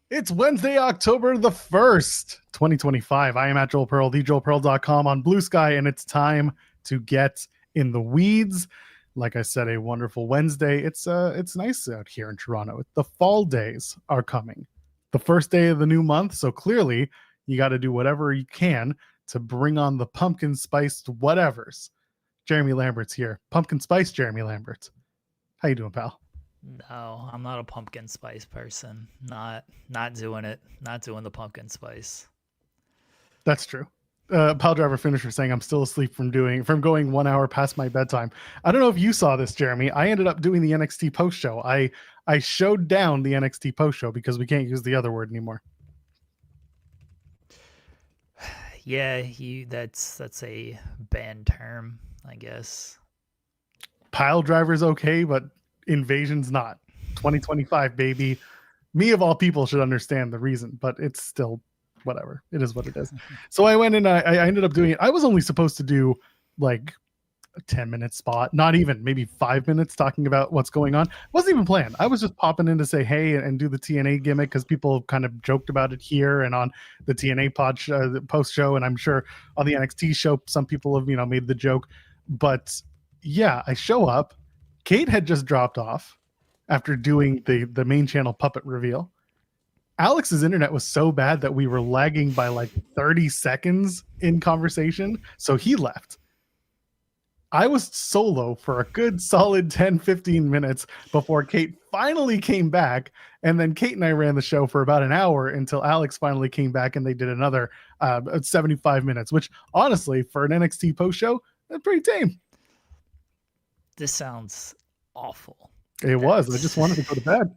It's Wednesday, October the 1st, 2025. I am at Joel Pearl, thejoelpearl.com on Blue Sky, and it's time to get in the weeds. Like I said, a wonderful Wednesday. It's nice out here in Toronto. The fall days are coming. The first day of the new month, so clearly you got to do whatever you can to bring on the pumpkin spiced whatevers. Jeremy Lambert's here. Pumpkin spice Jeremy Lambert. How you doing, pal? No, I'm not a pumpkin spice person. Not doing it. Not doing the pumpkin spice. That's true. Pile driver finisher saying I'm still asleep from going 1 hour past my bedtime. I don't know if you saw this, Jeremy. I ended up doing the NXT post show. I showed down the NXT post show because we can't use the other word anymore. Yeah, that's a banned term, I guess. Pile driver's okay, but invasion's not. 2025, baby. Me of all people should understand the reason, but it's still whatever. It is what it is. So I went and I ended up doing it. I was only supposed to do like a 10-minute spot, not even, maybe 5 minutes talking about what's going on. Wasn't even planned. I was just popping in to say hey and do the TNA gimmick because people kind of joked about it here and on the TNA post show, and I'm sure on the NXT show some people have made the joke. But yeah, I show up. Kate had just dropped off after doing the main channel puppet reveal. Alex's internet was so bad that we were lagging by like 30 seconds in conversation, so he left. I was solo for a good solid 10-15 minutes before Kate finally came back, and then Kate and I ran the show for about an hour until Alex finally came back and they did another 75 minutes, which honestly for an NXT post show, that's pretty tame. This sounds awful. It was. I just wanted to go to bed.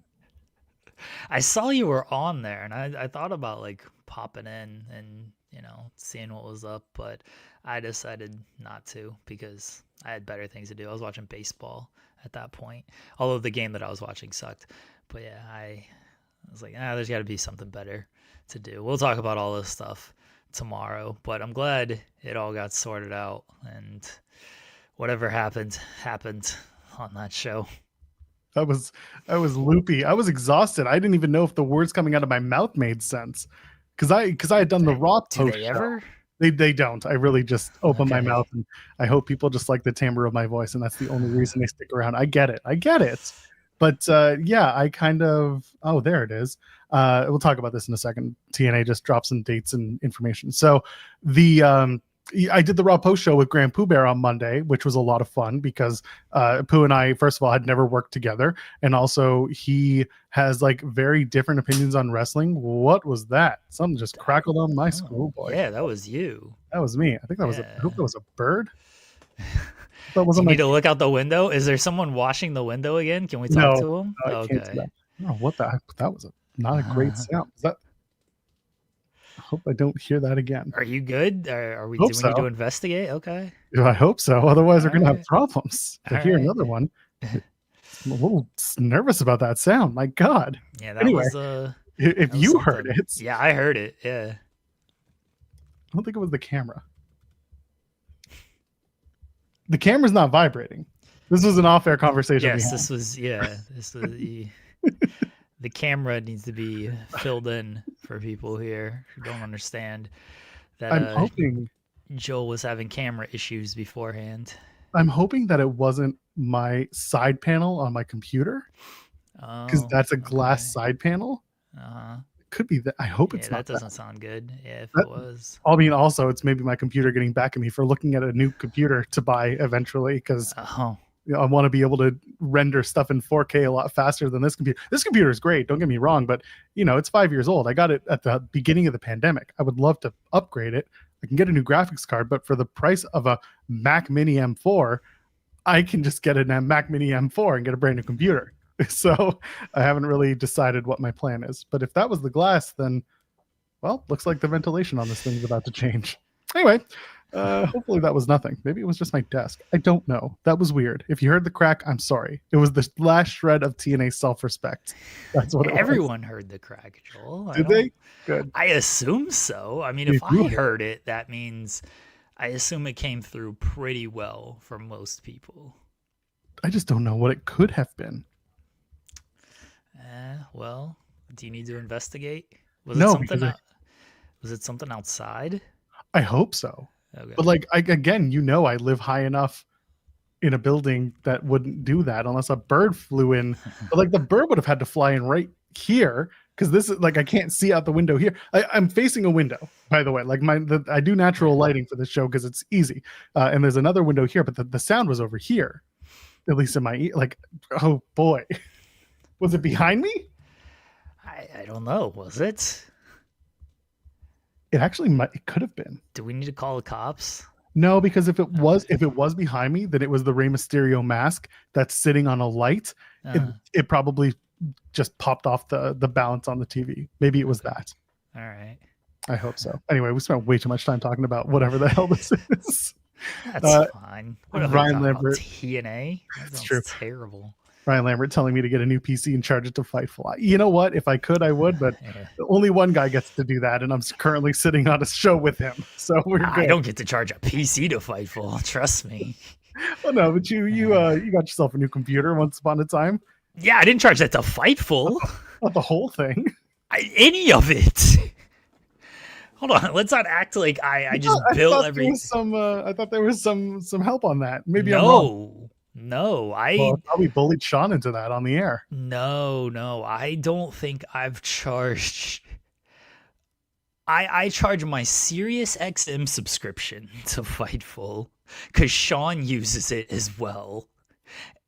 I saw you were on there, and I thought about like popping in and seeing what was up, but I decided not to because I had better things to do. I was watching baseball at that point, although the game that I was watching sucked. But yeah, I was like, there's got to be something better to do. We'll talk about all this stuff tomorrow, but I'm glad it all got sorted out, and whatever happened on that show. I was loopy. I was exhausted. I didn't even know if the words coming out of my mouth made sense because I had done the Raw post. Do they ever? They don't. I really just open my mouth, and I hope people just like the timbre of my voice, and that's the only reason they stick around. I get it. But yeah, I kind of. Oh, there it is. We'll talk about this in a second. TNA just dropped some dates and information. So I did the Raw post show with Grand Pooh Bear on Monday, which was a lot of fun because Pooh and I, first of all, had never worked together. And also he has like very different opinions on wrestling. What was that? Something just crackled on my scroll, boy. Yeah, that was you. That was me. I think that was I hope that was a bird. But was you need to look out the window. Is there someone washing the window again? Can we talk to him? No, okay. Oh, what the? That was not a great sound. Is that? I hope I don't hear that again. Are you good? Do we need to investigate? Okay. I hope so. Otherwise, we're going to have problems. To hear another one. I'm a little nervous about that sound. My God. Yeah, that was if you heard it. Yeah, I heard it. Yeah. I don't think it was the camera. The camera's not vibrating. This was an off-air conversation. Yes, this was the camera needs to be filled in for people here who don't understand that I'm hoping Joel was having camera issues beforehand. I'm hoping that it wasn't my side panel on my computer because that's a glass side panel. It could be that. I hope it's not. That doesn't sound good. Yeah, if it was. I mean, also, it's maybe my computer getting back at me for looking at a new computer to buy eventually because I want to be able to render stuff in 4K a lot faster than this computer. This computer is great, don't get me wrong, but it's 5 years old. I got it at the beginning of the pandemic. I would love to upgrade it. I can get a new graphics card, but for the price of a Mac Mini M4, I can just get a Mac Mini M4 and get a brand new computer. So I haven't really decided what my plan is. But if that was the glass, then, well, looks like the ventilation on this thing is about to change. Anyway, hopefully that was nothing. Maybe it was just my desk. I don't know. That was weird. If you heard the crack, I'm sorry. It was the last shred of TNA self-respect. That's what everyone heard the crack, Joel. Did they? Good. I assume so. I mean, if I heard it, that means I assume it came through pretty well for most people. I just don't know what it could have been. Well, Do you need to investigate? Was it No, something because out? Was it something outside? I hope so. But Okay. like again, I live high enough in a building that wouldn't do that unless a bird flew in. But like the bird would have had to fly in right here because this is like I can't see out the window here. I'm facing a window, by the way. Like I do natural Yeah. lighting for this show because it's easy. And there's another window here, but the sound was over here, at least in my ear. Like, oh boy, was it behind me? I don't know. Was it? It actually might. It could have been. Do we need to call the cops? No, because if it was Okay. behind me, then it was the Rey Mysterio mask that's sitting on a light. It Uh, it probably just popped off the balance on the TV. Maybe it was okay. that. All right. I hope so. Anyway, we spent way too much time talking about whatever the hell this is. That's Uh, fine. What are we Ryan talking about? Lambert. TNA? That It's sounds true. terrible. Ryan Lambert telling me to get a new PC and charge it to Fightful. You know what? If I could, I would, but Yeah. only one guy gets to do that, and I'm currently sitting on a show with him, so we're good. I don't get to charge a PC to Fightful. Trust me. Well, no, but you got yourself a new computer once upon a time. Yeah, I didn't charge that to Fightful. Not the whole thing. Any of it. Hold on. Let's not act like I just built every. I thought there was some help on that. Maybe I'm wrong. No. Well, I probably bullied Sean into that on the air. No. I don't think I've charged. I charge my Sirius XM subscription to Fightful because Sean uses it as well,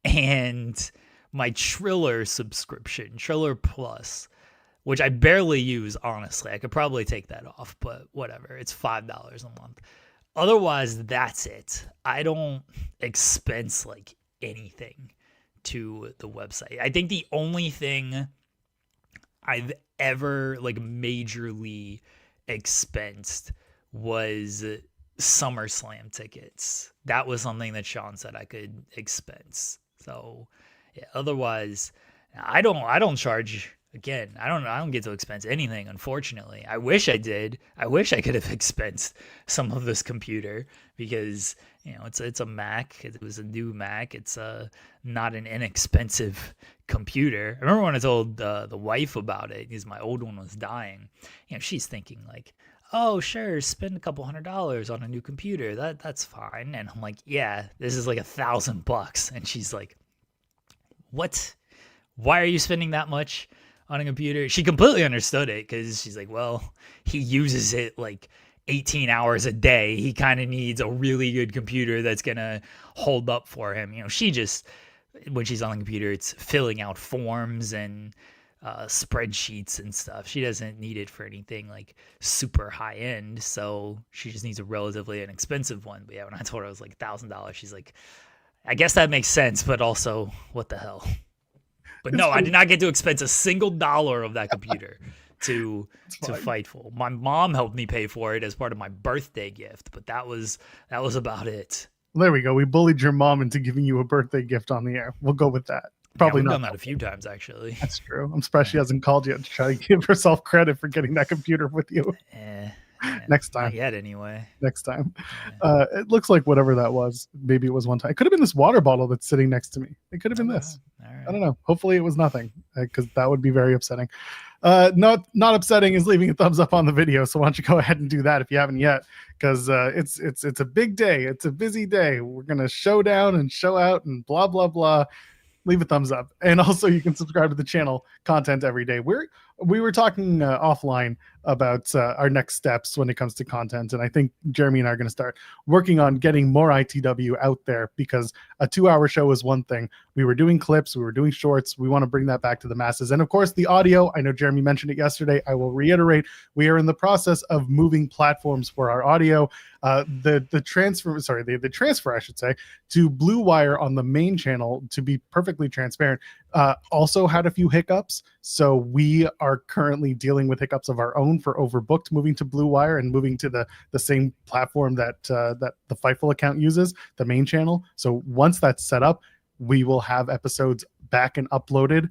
and my Triller subscription, Triller Plus, which I barely use, honestly. I could probably take that off, but whatever. It's $5 a month. Otherwise, that's it. I don't expense like anything to the website. I think the only thing I've ever like majorly expensed was SummerSlam tickets. That was something that Sean said I could expense. So yeah, otherwise I don't charge. Again, I don't get to expense anything, unfortunately. I wish I did. I wish I could have expensed some of this computer because, it's a Mac. It was a new Mac. It's not an inexpensive computer. I remember when I told the wife about it because my old one was dying. She's thinking like, oh, sure, spend a couple $100 on a new computer. That's fine. And I'm like, yeah, this is like $1,000. And she's like, what? Why are you spending that much on a computer? She completely understood it because she's like, well, he uses it like 18 hours a day. He kind of needs a really good computer that's going to hold up for him. She just, when she's on the computer, it's filling out forms and spreadsheets and stuff. She doesn't need it for anything like super high end. So she just needs a relatively inexpensive one. But yeah, when I told her it was like $1,000, she's like, I guess that makes sense, but also what the hell? But no, I did not get to expense a single dollar of that computer to Fightful. My mom helped me pay for it as part of my birthday gift, but that was about it. There we go. We bullied your mom into giving you a birthday gift on the air. We'll go with that. Probably we've not done that a few times actually. That's true. I'm surprised she hasn't called yet to try to give herself credit for getting that computer with you. Next time. Not yet, anyway. Next time. It looks like whatever that was. Maybe it was one time. It could have been this water bottle that's sitting next to me. It could have been this. Right. I don't know. Hopefully it was nothing because that would be very upsetting. Not upsetting is leaving a thumbs up on the video. So why don't you go ahead and do that if you haven't yet? Because it's a big day. It's a busy day. We're gonna show down and show out and blah blah blah. Leave a thumbs up, and also you can subscribe to the channel. Content every day. We were talking offline about our next steps when it comes to content, and I think Jeremy and I are going to start working on getting more ITW out there because a 2-hour show is one thing. We were doing clips, we were doing shorts. We want to bring that back to the masses, and of course the audio. I know Jeremy mentioned it yesterday. I will reiterate: we are in the process of moving platforms for our audio. The transfer, I should say, to Blue Wire on the main channel. To be perfectly transparent, also had a few hiccups, so we are currently dealing with hiccups of our own for Overbooked moving to Blue Wire and moving to the same platform that the Fightful account uses, the main channel. So once that's set up, we will have episodes back and uploaded.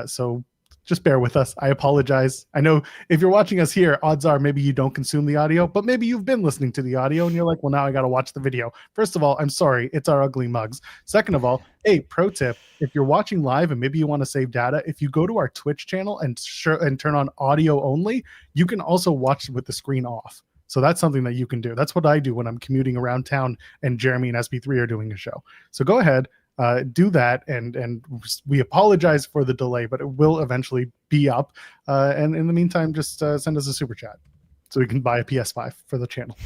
So just bear with us. I apologize. I know if you're watching us here, odds are maybe you don't consume the audio, but maybe you've been listening to the audio and you're like, well, now I got to watch the video. First of all, I'm sorry. It's our ugly mugs. Second of all, hey, pro tip, if you're watching live and maybe you want to save data, if you go to our Twitch channel and turn on audio only, you can also watch with the screen off. So that's something that you can do. That's what I do when I'm commuting around town and Jeremy and SB3 are doing a show. So go ahead, do that, and we apologize for the delay, but it will eventually be up. And in the meantime, just send us a super chat so we can buy a PS5 for the channel.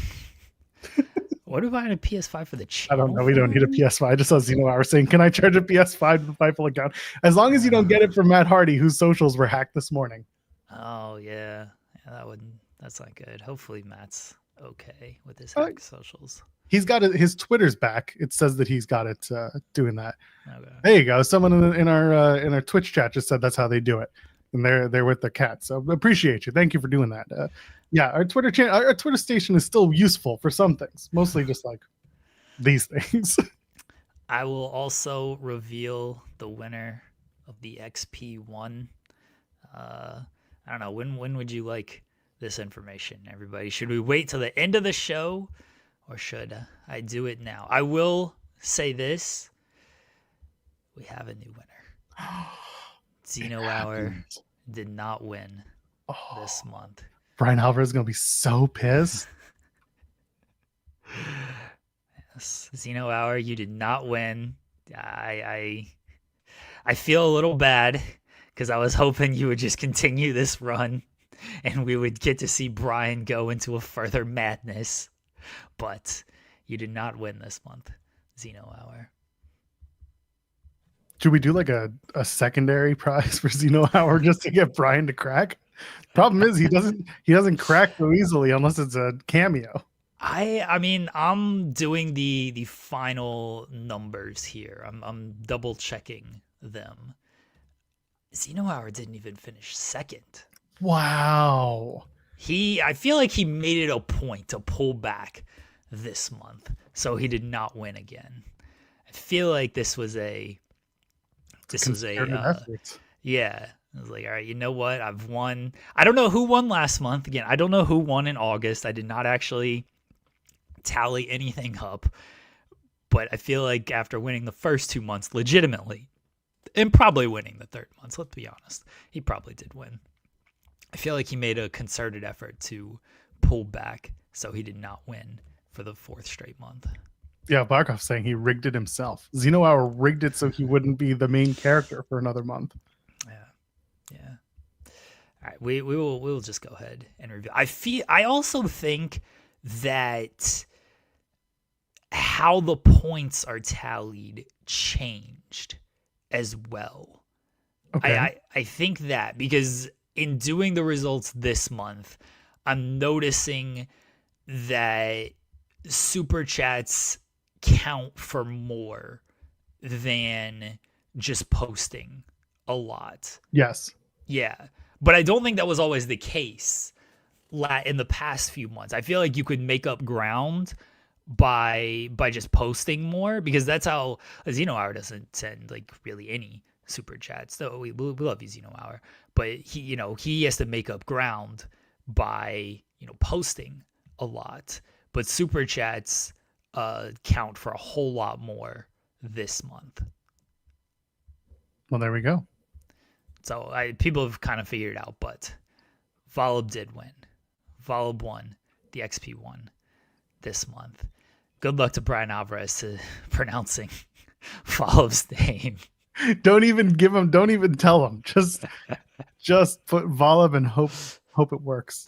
What about a PS5 for the channel? I don't know. We don't need a PS5. I just saw Zeno Hour saying, can I charge a PS5 to the Fightful account? As long as you don't get it from Matt Hardy, whose socials were hacked this morning. Oh, yeah. That's not good. Hopefully Matt's okay with his hack socials. He's got it. His Twitter's back. It says that he's got it doing that. Okay. There you go. Someone in our Twitch chat just said that's how they do it, and they're with the cat. So appreciate you. Thank you for doing that. Yeah, our Twitter channel, our Twitter station is still useful for some things, mostly just like these things. I will also reveal the winner of the XP1. I don't know. When would you like this information, everybody? Should we wait till the end of the show, or should I do it now? I will say this: we have a new winner. Zeno Hour did not win this month. Brian Alvarez is gonna be so pissed. Yes, Zeno Hour, you did not win. I feel a little bad because I was hoping you would just continue this run and we would get to see Brian go into a further madness. But you did not win this month, Zeno Hour. Should we do like a secondary prize for Zeno Hour just to get Brian to crack? Problem is he doesn't crack so easily unless it's a cameo. I mean, I'm doing the final numbers here. I'm double checking them. Zeno Hour didn't even finish second. Wow. I feel like he made it a point to pull back this month, so he did not win again. I feel like this was a yeah. I was like, all right, you know what? I've won. I don't know who won last month. Again, I don't know who won in August. I did not actually tally anything up, but I feel like after winning the first 2 months legitimately, and probably winning the third month, let's be honest, he probably did win. I feel like he made a concerted effort to pull back, so he did not win for the fourth straight month. Yeah, Barkov's saying he rigged it himself. Zeno Hour rigged it so he wouldn't be the main character for another month. Yeah. All right, we'll just go ahead and review. I also think that how the points are tallied changed as well. Okay. I think that because in doing the results this month, I'm noticing that super chats count for more than just posting a lot. Yes. Yeah. But I don't think that was always the case in the past few months. I feel like you could make up ground by just posting more, because that's how Zeno Hour doesn't send like really any super chats. So we love you, Zeno Hour, but he has to make up ground by posting a lot. But super chats count for a whole lot more this month. Well, there we go. So people have kind of figured it out, but Volub did win. Volub won the XP1 this month. Good luck to Brian Alvarez to pronouncing Volub's name. Don't even tell him. Just put Volub and hope it works.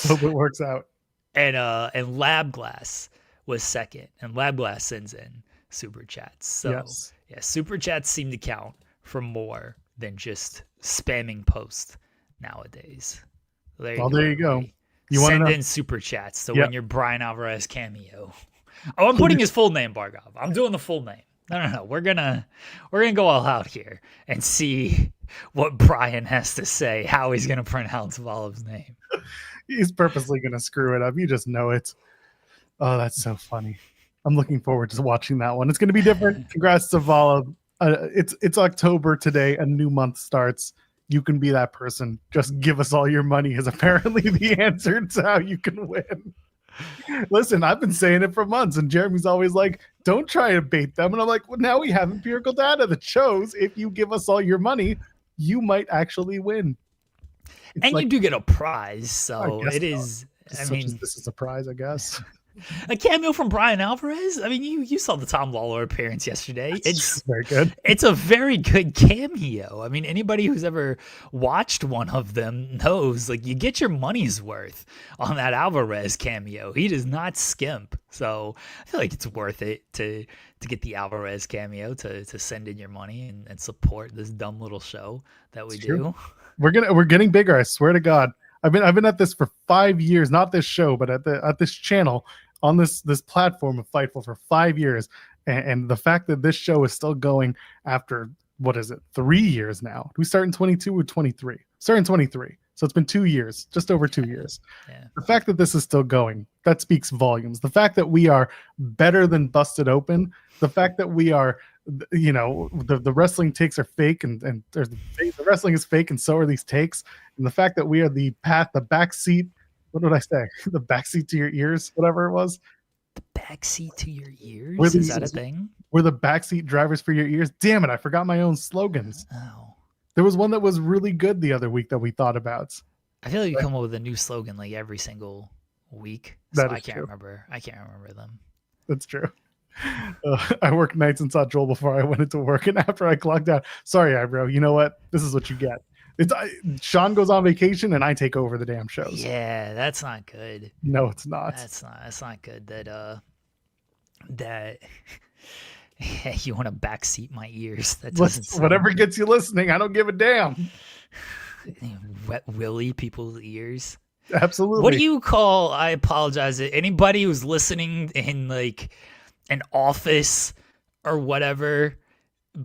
Hope it works out. And Lab Glass was second, and Lab Glass sends in super chats. So yes. Yeah, super chats seem to count for more than just spamming posts nowadays. There you go. You send in super chats. So when you're Brian Alvarez cameo. Oh, I'm putting his full name, Bargov. I'm doing the full name. No. We're gonna go all out here and see what Brian has to say, how he's gonna pronounce Volub's name. He's purposely gonna screw it up. You just know it. Oh, that's so funny. I'm looking forward to watching that one. It's gonna be different. Congrats to Volub. It's October today. A new month starts. you can be that person. Just give us all your money is apparently the answer to how you can win. Listen, I've been saying it for months, and Jeremy's always like, don't try to bait them. And I'm like, well, now we have empirical data that shows if you give us all your money, you might actually win. It's and like, you do get a prize, so it is. I mean, this is a prize, I guess. A cameo from Brian Alvarez. I mean, you saw the Tom Lawler appearance yesterday. It's very good. It's a very good cameo. I mean, anybody who's ever watched one of them knows, like, you get your money's worth on that Alvarez cameo. He does not skimp. So I feel like it's worth it to get the Alvarez cameo to send in your money and support this dumb little show that we do. We're getting bigger. I swear to God. I've been at this for 5 years, not this show, but at this channel on this platform of Fightful for 5 years, and the fact that this show is still going after, what is it, 3 years now? We start in 22 or 23? Start in 23, so it's been 2 years, just over 2 years. Yeah. The fact that this is still going, that speaks volumes. The fact that we are better than Busted Open, the fact that we are, you know, the wrestling takes are fake, and the wrestling is fake, and so are these takes, and the fact that we are the backseat. What did I say? The backseat to your ears, whatever it was. The backseat to your ears? Is that a thing? We're the backseat drivers for your ears. Damn it, I forgot my own slogans. Oh. There was one that was really good the other week that we thought about. I feel like you come up with a new slogan like every single week. So I can't remember them. That's true. I worked nights and saw Joel before I went into work, and after I clocked out, sorry, bro. You know what? This is what you get. Sean goes on vacation and I take over the damn shows. Yeah, that's not good. No, it's not. That's not good. That you want to backseat my ears. That doesn't whatever gets you listening. I don't give a damn. Wet willy people's ears. Absolutely. What do you call? I apologize. Anybody who's listening in like an office or whatever,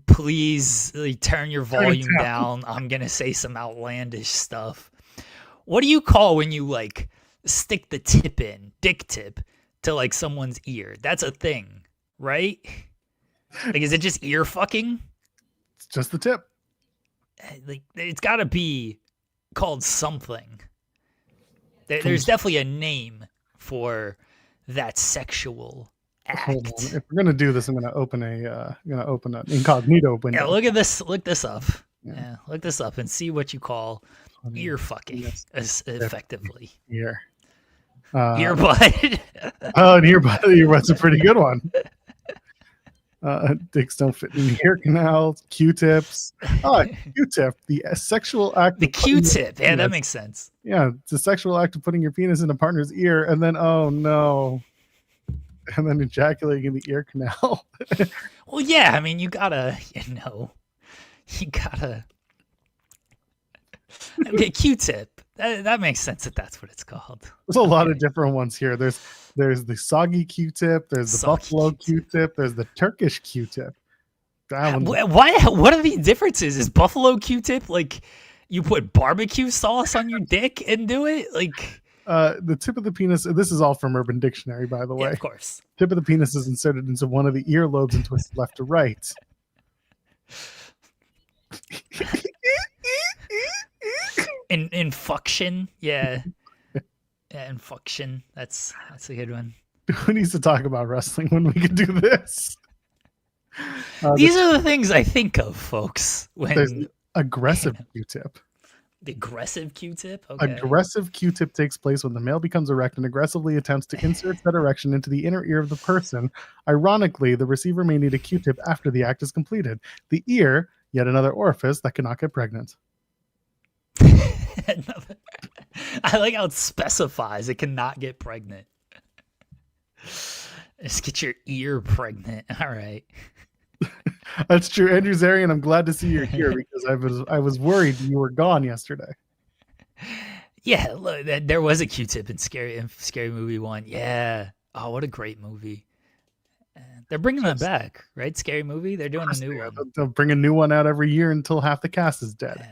please turn your volume down. I'm gonna say some outlandish stuff. What do you call when you like stick the dick tip to like someone's ear? That's a thing, right? Like, is it just ear fucking? It's just the tip. Like, it's got to be called something. There's definitely a name for that sexual act. Hold on. If we're gonna do this, I'm gonna open an incognito window. Yeah, look at this. Look this up. Yeah, look this up and see what you call ear fucking effectively. Ear. Earbud. Oh, an earbud. Earbud's a pretty good one. Dicks don't fit in the ear canal. Q-tips. Oh, Q-tip. The sexual act. The Q-tip. Yeah, that makes sense. Yeah, it's a sexual act of putting your penis in a partner's ear, and then oh no, and then ejaculating in the ear canal. Well, yeah. I mean, you gotta. Okay, Q-tip. That makes sense that that's what it's called. There's a lot of different ones here. There's the soggy Q-tip. There's the buffalo Q-tip. There's the Turkish Q-tip. What are the differences? Is buffalo Q-tip like you put barbecue sauce on your dick and do it? Like the tip of the penis. This is all from Urban Dictionary, by the way. Yeah, of course. Tip of the penis is inserted into one of the earlobes and twisted left to right. Infuction, yeah. Infuction. That's a good one. Who needs to talk about wrestling when we can do this? These are the things I think of, folks. There's the aggressive Q-tip. The aggressive Q-tip? Okay. Aggressive Q-tip takes place when the male becomes erect and aggressively attempts to insert that erection into the inner ear of the person. Ironically, the receiver may need a Q-tip after the act is completed. The ear, yet another orifice that cannot get pregnant. I like how it specifies it cannot get pregnant. Just get your ear pregnant. All right. That's true. Andrew Zarian, I'm glad to see you're here because I was worried you were gone yesterday. Yeah, look, there was a Q-tip in Scary Movie 1. Yeah. Oh, what a great movie. They're bringing that back, right? Scary Movie? They're doing a new one. They'll bring a new one out every year until half the cast is dead.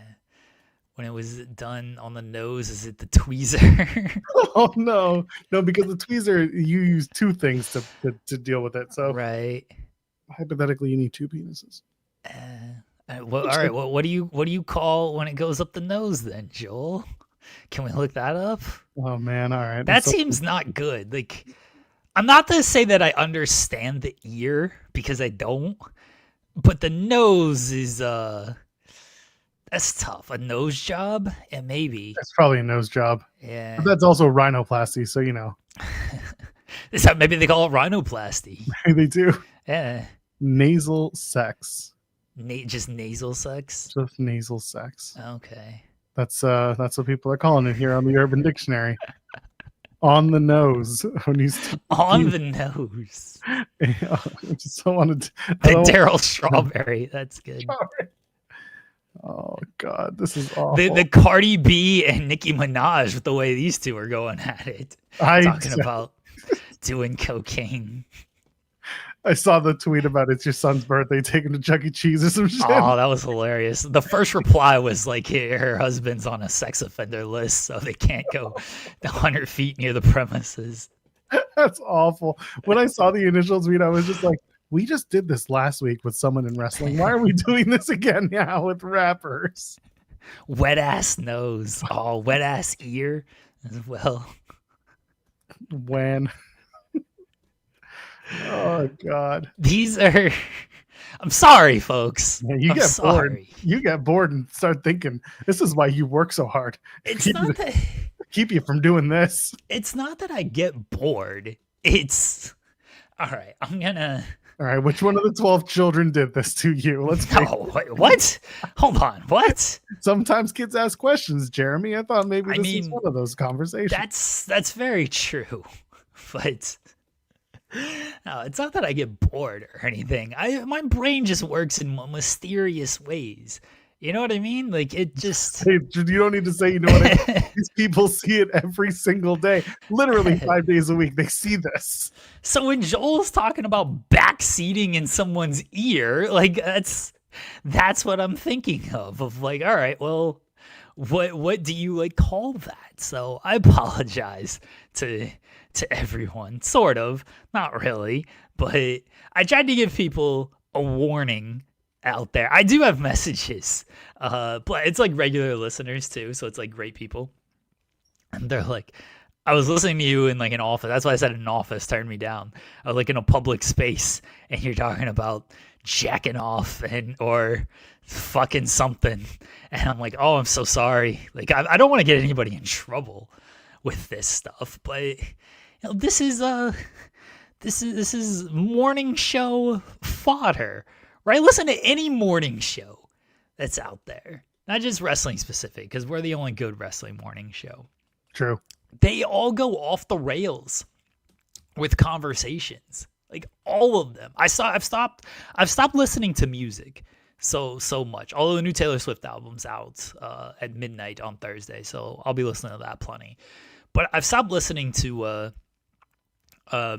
When it was done on the nose, is it the tweezer? Oh, no, because the tweezer, you use two things to deal with it. So right. Hypothetically, you need two penises. All right. What do you call when it goes up the nose then, Joel? Can we look that up? Oh man, all right. That seems not good. Like, I'm not to say that I understand the ear because I don't, but the nose is that's tough. A nose job, and maybe It's probably a nose job. yeah. But that's also rhinoplasty, so you know. Is that maybe they call it rhinoplasty? They do. Yeah. Nasal sex. Just nasal sex. Just nasal sex. Okay. That's what people are calling it here on the Urban Dictionary. On the nose. When you On the nose. I just don't want to. The Daryl Strawberry. That's good. Oh God, this is awful. The Cardi B and Nicki Minaj with the way these two are going at it. Talking about doing cocaine. I saw the tweet about it's your son's birthday, taking to Chuck E. Cheese or some shit. Oh, that was hilarious. The first reply was like, her husband's on a sex offender list, so they can't go 100 feet near the premises. That's awful. When I saw the initial tweet, I was just like, we just did this last week with someone in wrestling. Why are we doing this again now with rappers? Wet ass nose. Oh, wet ass ear as well. When? Oh God. These are I'm sorry, folks. Yeah, you get bored. You get bored and start thinking, this is why you work so hard. It's not that keep you from doing this. It's not that I get bored. It's all right. All right, which one of the 12 children did this to you? Let's go. Wait, what? Hold on. What? Sometimes kids ask questions, Jeremy. I thought maybe this is one of those conversations. That's very true. But no, it's not that I get bored or anything. My brain just works in mysterious ways. You know what I mean? Like it just. Hey, you don't need to say you know what I mean. These people see it every single day, literally 5 days a week. They see this. So when Joel's talking about backseating in someone's ear, like that's what I'm thinking of like, all right, well, what do you like call that? So I apologize to everyone, sort of, not really, but I tried to give people a warning out there. I do have messages, but it's like regular listeners too, so it's like great people, and they're like, I was listening to you in like an office. That's why I said an office turned me down. I was like in a public space, and you're talking about jacking off or fucking something, and I'm like, oh, I'm so sorry. Like I don't want to get anybody in trouble with this stuff, but you know, this is morning show fodder, right? Listen to any morning show that's out there, not just wrestling specific, because we're the only good wrestling morning show. True. They all go off the rails with conversations, like all of them. I've stopped listening to music so much. Although the new Taylor Swift album's out at midnight on Thursday, so I'll be listening to that plenty. But I've stopped listening to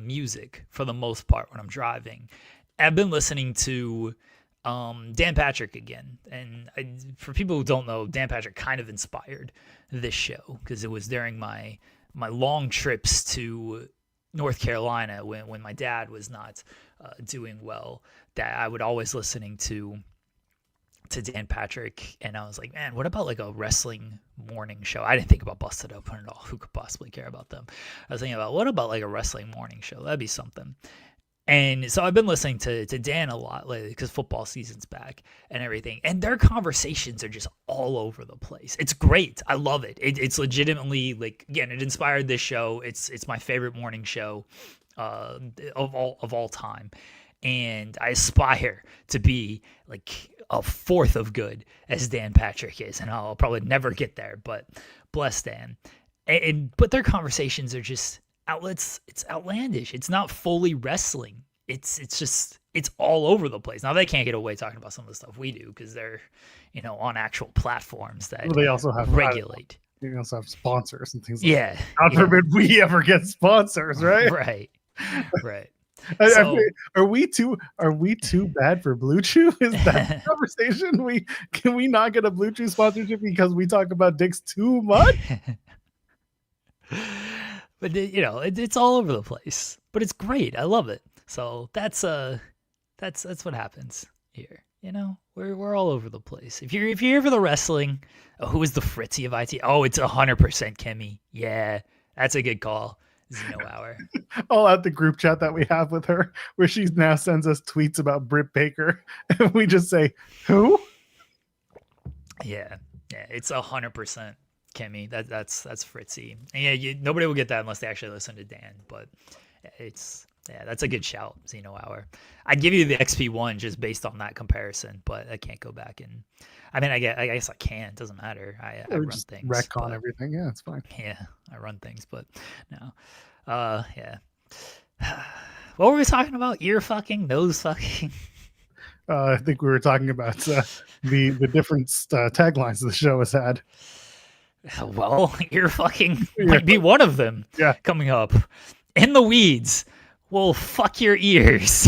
music for the most part when I'm driving. I've been listening to Dan Patrick again. And for people who don't know, Dan Patrick kind of inspired this show because it was during my long trips to North Carolina when my dad was not doing well, that I would always listening to Dan Patrick, and I was like, man, what about like a wrestling morning show? I didn't think about Busted Open at all. Who could possibly care about them? I was thinking about, what about like a wrestling morning show? That'd be something. And so I've been listening to Dan a lot lately because football season's back and everything. And their conversations are just all over the place. It's great. I love it. It's legitimately, like, again, it inspired this show. It's my favorite morning show of all time. And I aspire to be like a fourth of good as Dan Patrick is. And I'll probably never get there, but bless Dan. But their conversations are just outlets. It's outlandish. It's not fully wrestling. It's all over the place. Now they can't get away talking about some of the stuff we do because they're, on actual platforms that they also have regulate. They also have sponsors and things. Yeah. God forbid we ever get sponsors, right? Right. Are we too bad for Blue Chew? Is that the conversation? Can we not get a Blue Chew sponsorship because we talk about dicks too much? But it's all over the place. But it's great. I love it. So that's what happens here. You know, we're all over the place. If you're here for the wrestling, who is the Fritzy of IT? Oh, it's 100% Kimmy. Yeah, that's a good call. Xeno Hour. All out the group chat that we have with her, where she now sends us tweets about Britt Baker, and we just say, "Who?" Yeah, it's 100% Kimmy. That's Fritzy. And yeah, nobody will get that unless they actually listen to Dan. But that's a good shout, Xeno Hour. I'd give you the XP1 just based on that comparison, but I can't go back and. I mean, I guess I can. It doesn't matter. I run things. Retcon everything. Yeah, it's fine. Yeah, I run things, but no. Yeah. What were we talking about? Ear fucking, nose fucking. I think we were talking about the different taglines the show has had. Well, ear fucking might be one of them. Yeah, coming up in the weeds. Well, fuck your ears.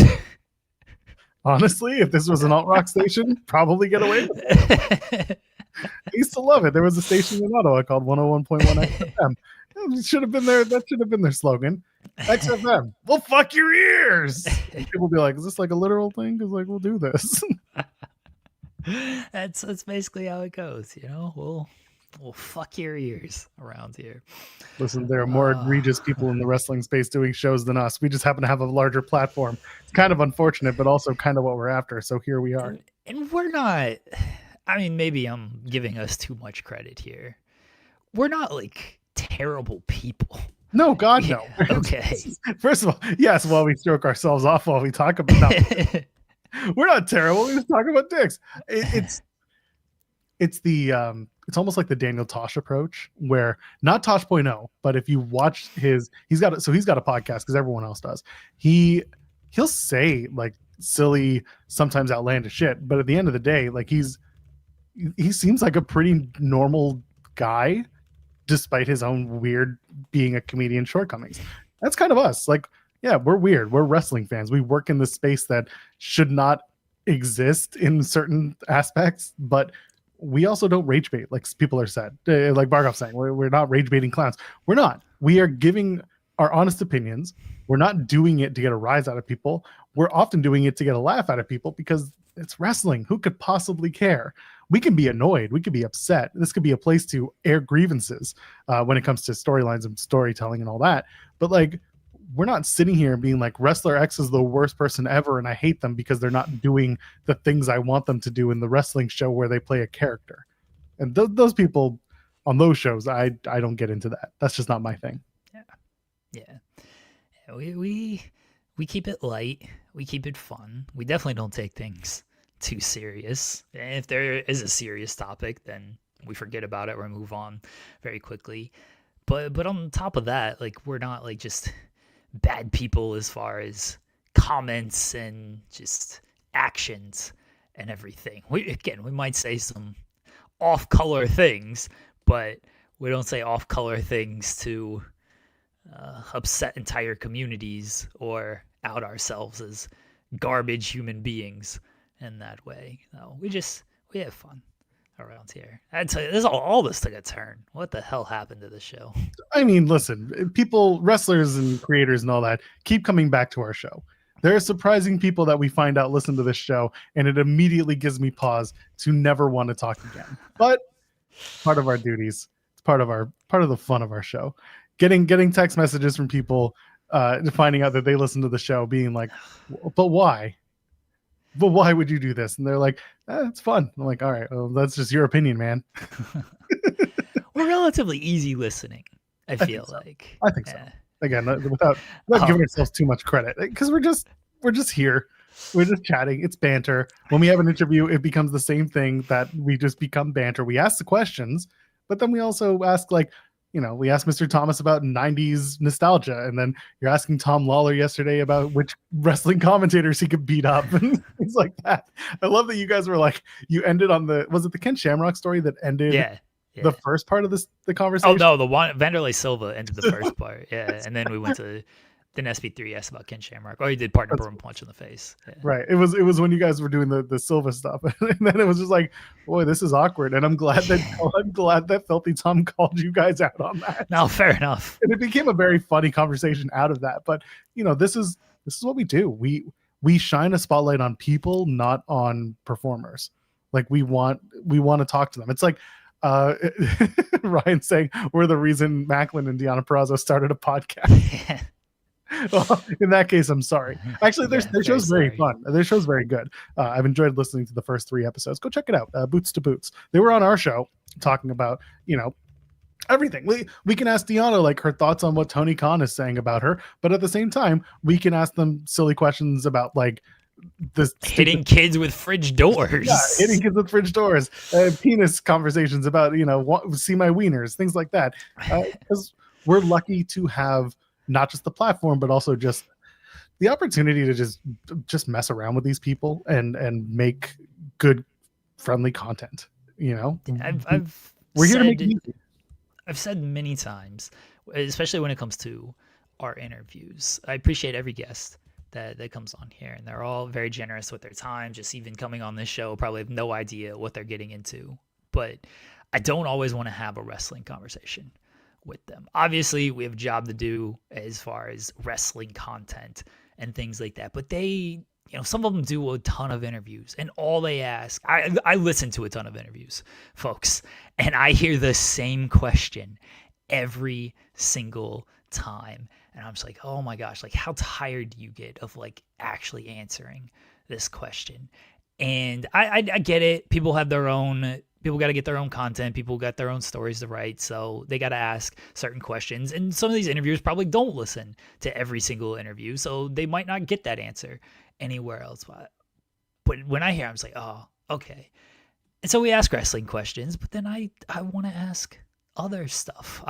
Honestly, if this was an alt rock station, probably get away with it. I used to love it. There was a station in Ottawa called 101.1 XFM. It should have been there. That should have been their slogan. XFM. Well, fuck your ears. And people be like, "Is this like a literal thing?" Because like we'll do this. That's basically how it goes. You know, we'll fuck your ears around here. Listen, there are more egregious people in the wrestling space doing shows than us. We just happen to have a larger platform. It's kind of unfortunate, but also kind of what we're after. So here we are. And we're not. I mean, maybe I'm giving us too much credit here. We're not like terrible people. No, God, no. Okay. First of all, yes, while we stroke ourselves off while we talk about we're not terrible. We just talk about dicks. It's almost like the Daniel Tosh approach, where not Tosh.0, but if you watch he's got a podcast because everyone else does. He'll say like silly, sometimes outlandish shit, but at the end of the day, like he seems like a pretty normal guy, despite his own weird being a comedian shortcomings. That's kind of us. Like, yeah, we're weird. We're wrestling fans. We work in this space that should not exist in certain aspects, but we also don't rage bait, like people are said. Like Barkov saying, we're not rage baiting clowns. We're not. We are giving our honest opinions. We're not doing it to get a rise out of people. We're often doing it to get a laugh out of people because it's wrestling. Who could possibly care? We can be annoyed. We could be upset. This could be a place to air grievances when it comes to storylines and storytelling and all that. But like, we're not sitting here and being like, wrestler X is the worst person ever and I hate them because they're not doing the things I want them to do in the wrestling show where they play a character. And those people on those shows, I don't get into that. That's just not my thing. Yeah. We keep it light. We keep it fun. We definitely don't take things too serious. And if there is a serious topic, then we forget about it or move on very quickly. But on top of that, like we're not like just bad people as far as comments and just actions and everything. We might say some off-color things, but we don't say off-color things to upset entire communities or out ourselves as garbage human beings in that way. No, we have fun around here. I'd tell you, all this took a turn. What the hell happened to the show? I mean, listen, people, wrestlers and creators and all that keep coming back to our show. There are surprising people that we find out listen to this show, and it immediately gives me pause to never want to talk again. But part of our duties, it's part of the fun of our show. Getting text messages from people finding out that they listen to the show, being like, "But why? But why would you do this?" And they're like, "It's fun." I'm like, "All right, well, that's just your opinion, man." We're relatively easy listening, I feel like. I think so. Again, without giving ourselves too much credit, because we're just here. We're just chatting. It's banter. When we have an interview, it becomes the same thing that we just become banter. We ask the questions, but then we also ask like, we asked Mr. Thomas about 90s nostalgia, and then you're asking Tom Lawler yesterday about which wrestling commentators he could beat up and things like that. I love that you guys were like, you ended on was it the Ken Shamrock story that ended the first part of the conversation? Oh, no, the one, Vanderlei Silva ended the first part. Yeah, and then we went to... Then SB3 asked about Ken Shamrock. Oh, he did partner Burn Punch in the face. Yeah. Right. It was when you guys were doing the Silva stuff, and then it was just like, boy, this is awkward. And I'm glad that Filthy Tom called you guys out on that. No, fair enough. And it became a very funny conversation out of that. But this is what we do. we shine a spotlight on people, not on performers. Like we want to talk to them. It's like Ryan saying we're the reason Macklin and Deanna Purrazzo started a podcast. Well, in that case, I'm sorry. Actually, their show's very fun. Their show's very good. I've enjoyed listening to the first 3 episodes. Go check it out. Boots to Boots. They were on our show talking about, everything. We can ask Deanna like her thoughts on what Tony Khan is saying about her, but at the same time, we can ask them silly questions about like this hitting kids with fridge doors. Yeah, hitting kids with fridge doors. Penis conversations about see my wieners, things like that. Because we're lucky to have not just the platform, but also just the opportunity to just mess around with these people and make good, friendly content. We're here to make it easy. I've said many times, especially when it comes to our interviews, I appreciate every guest that comes on here, and they're all very generous with their time. Just even coming on this show, probably have no idea what they're getting into. But I don't always want to have a wrestling conversation with them. Obviously, we have a job to do as far as wrestling content and things like that. But they, some of them do a ton of interviews, and all they ask, I listen to a ton of interviews, folks, and I hear the same question every single time. And I'm just like, oh my gosh, like how tired do you get of like actually answering this question? And I get it. People got to get their own content. People got their own stories to write. So they got to ask certain questions. And some of these interviewers probably don't listen to every single interview. So they might not get that answer anywhere else. But when I hear, I'm just like, oh, okay. And so we ask wrestling questions, but then I want to ask other stuff.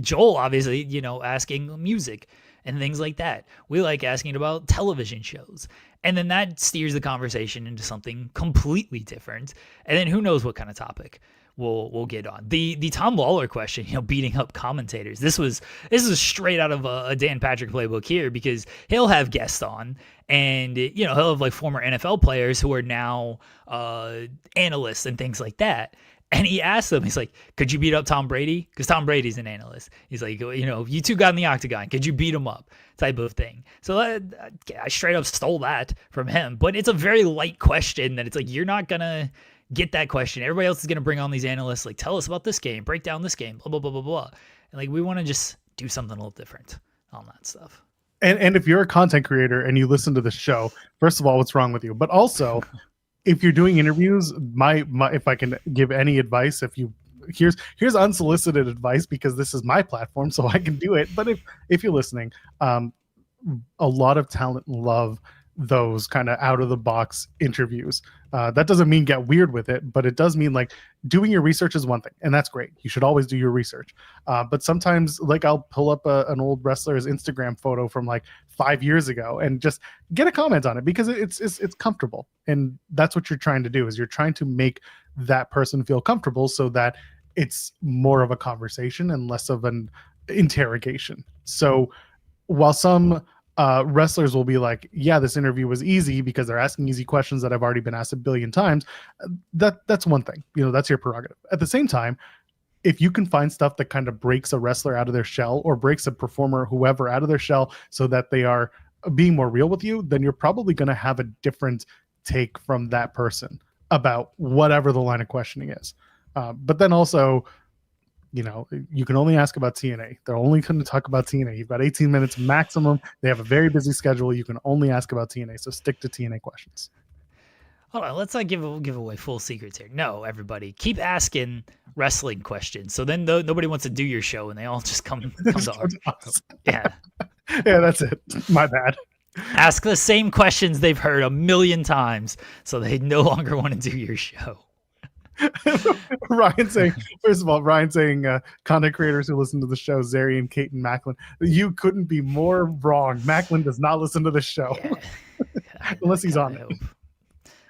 Joel, obviously, asking music and things like that. We like asking about television shows. And then that steers the conversation into something completely different. And then who knows what kind of topic we'll get on. The Tom Lawler question, beating up commentators. This is straight out of a Dan Patrick playbook here, because he'll have guests on, and he'll have like former NFL players who are now analysts and things like that. And he asked them, he's like, could you beat up Tom Brady? Because Tom Brady's an analyst. He's like, you two got in the octagon, could you beat him up? Type of thing. So I straight up stole that from him. But it's a very light question that it's like, you're not going to get that question. Everybody else is going to bring on these analysts, like, tell us about this game, break down this game, blah, blah, blah, blah, blah. And like, we want to just do something a little different on that stuff. And if you're a content creator and you listen to this show, first of all, what's wrong with you? But also, if you're doing interviews, my if I can give any advice, here's unsolicited advice, because this is my platform, so I can do it. But if you're listening, a lot of talent love those kind of out of the box interviews. That doesn't mean get weird with it, but it does mean like doing your research is one thing, and that's great. You should always do your research. But sometimes, like, I'll pull up an old wrestler's Instagram photo from like 5 years ago and just get a comment on it, because it's comfortable, and that's what you're trying to do. Is you're trying to make that person feel comfortable so that it's more of a conversation and less of an interrogation. So while some wrestlers will be like, yeah, this interview was easy because they're asking easy questions that I've already been asked a billion times, that's one thing, that's your prerogative. At the same time, if you can find stuff that kind of breaks a wrestler out of their shell, or breaks a performer, whoever, out of their shell, so that they are being more real with you, then you're probably going to have a different take from that person about whatever the line of questioning is. But then also, you can only ask about TNA. They're only going to talk about TNA. You've got 18 minutes maximum. They have a very busy schedule. You can only ask about TNA. So stick to TNA questions. Hold on, let's not give away full secrets here. No, everybody, keep asking wrestling questions. So then nobody wants to do your show, and they all just come to our show. Yeah. Yeah, that's it. My bad. Ask the same questions they've heard a million times, so they no longer want to do your show. Ryan saying, content creators who listen to the show, Zeri and Kate and Macklin, you couldn't be more wrong. Macklin does not listen to this show. Yeah. Unless he's on it.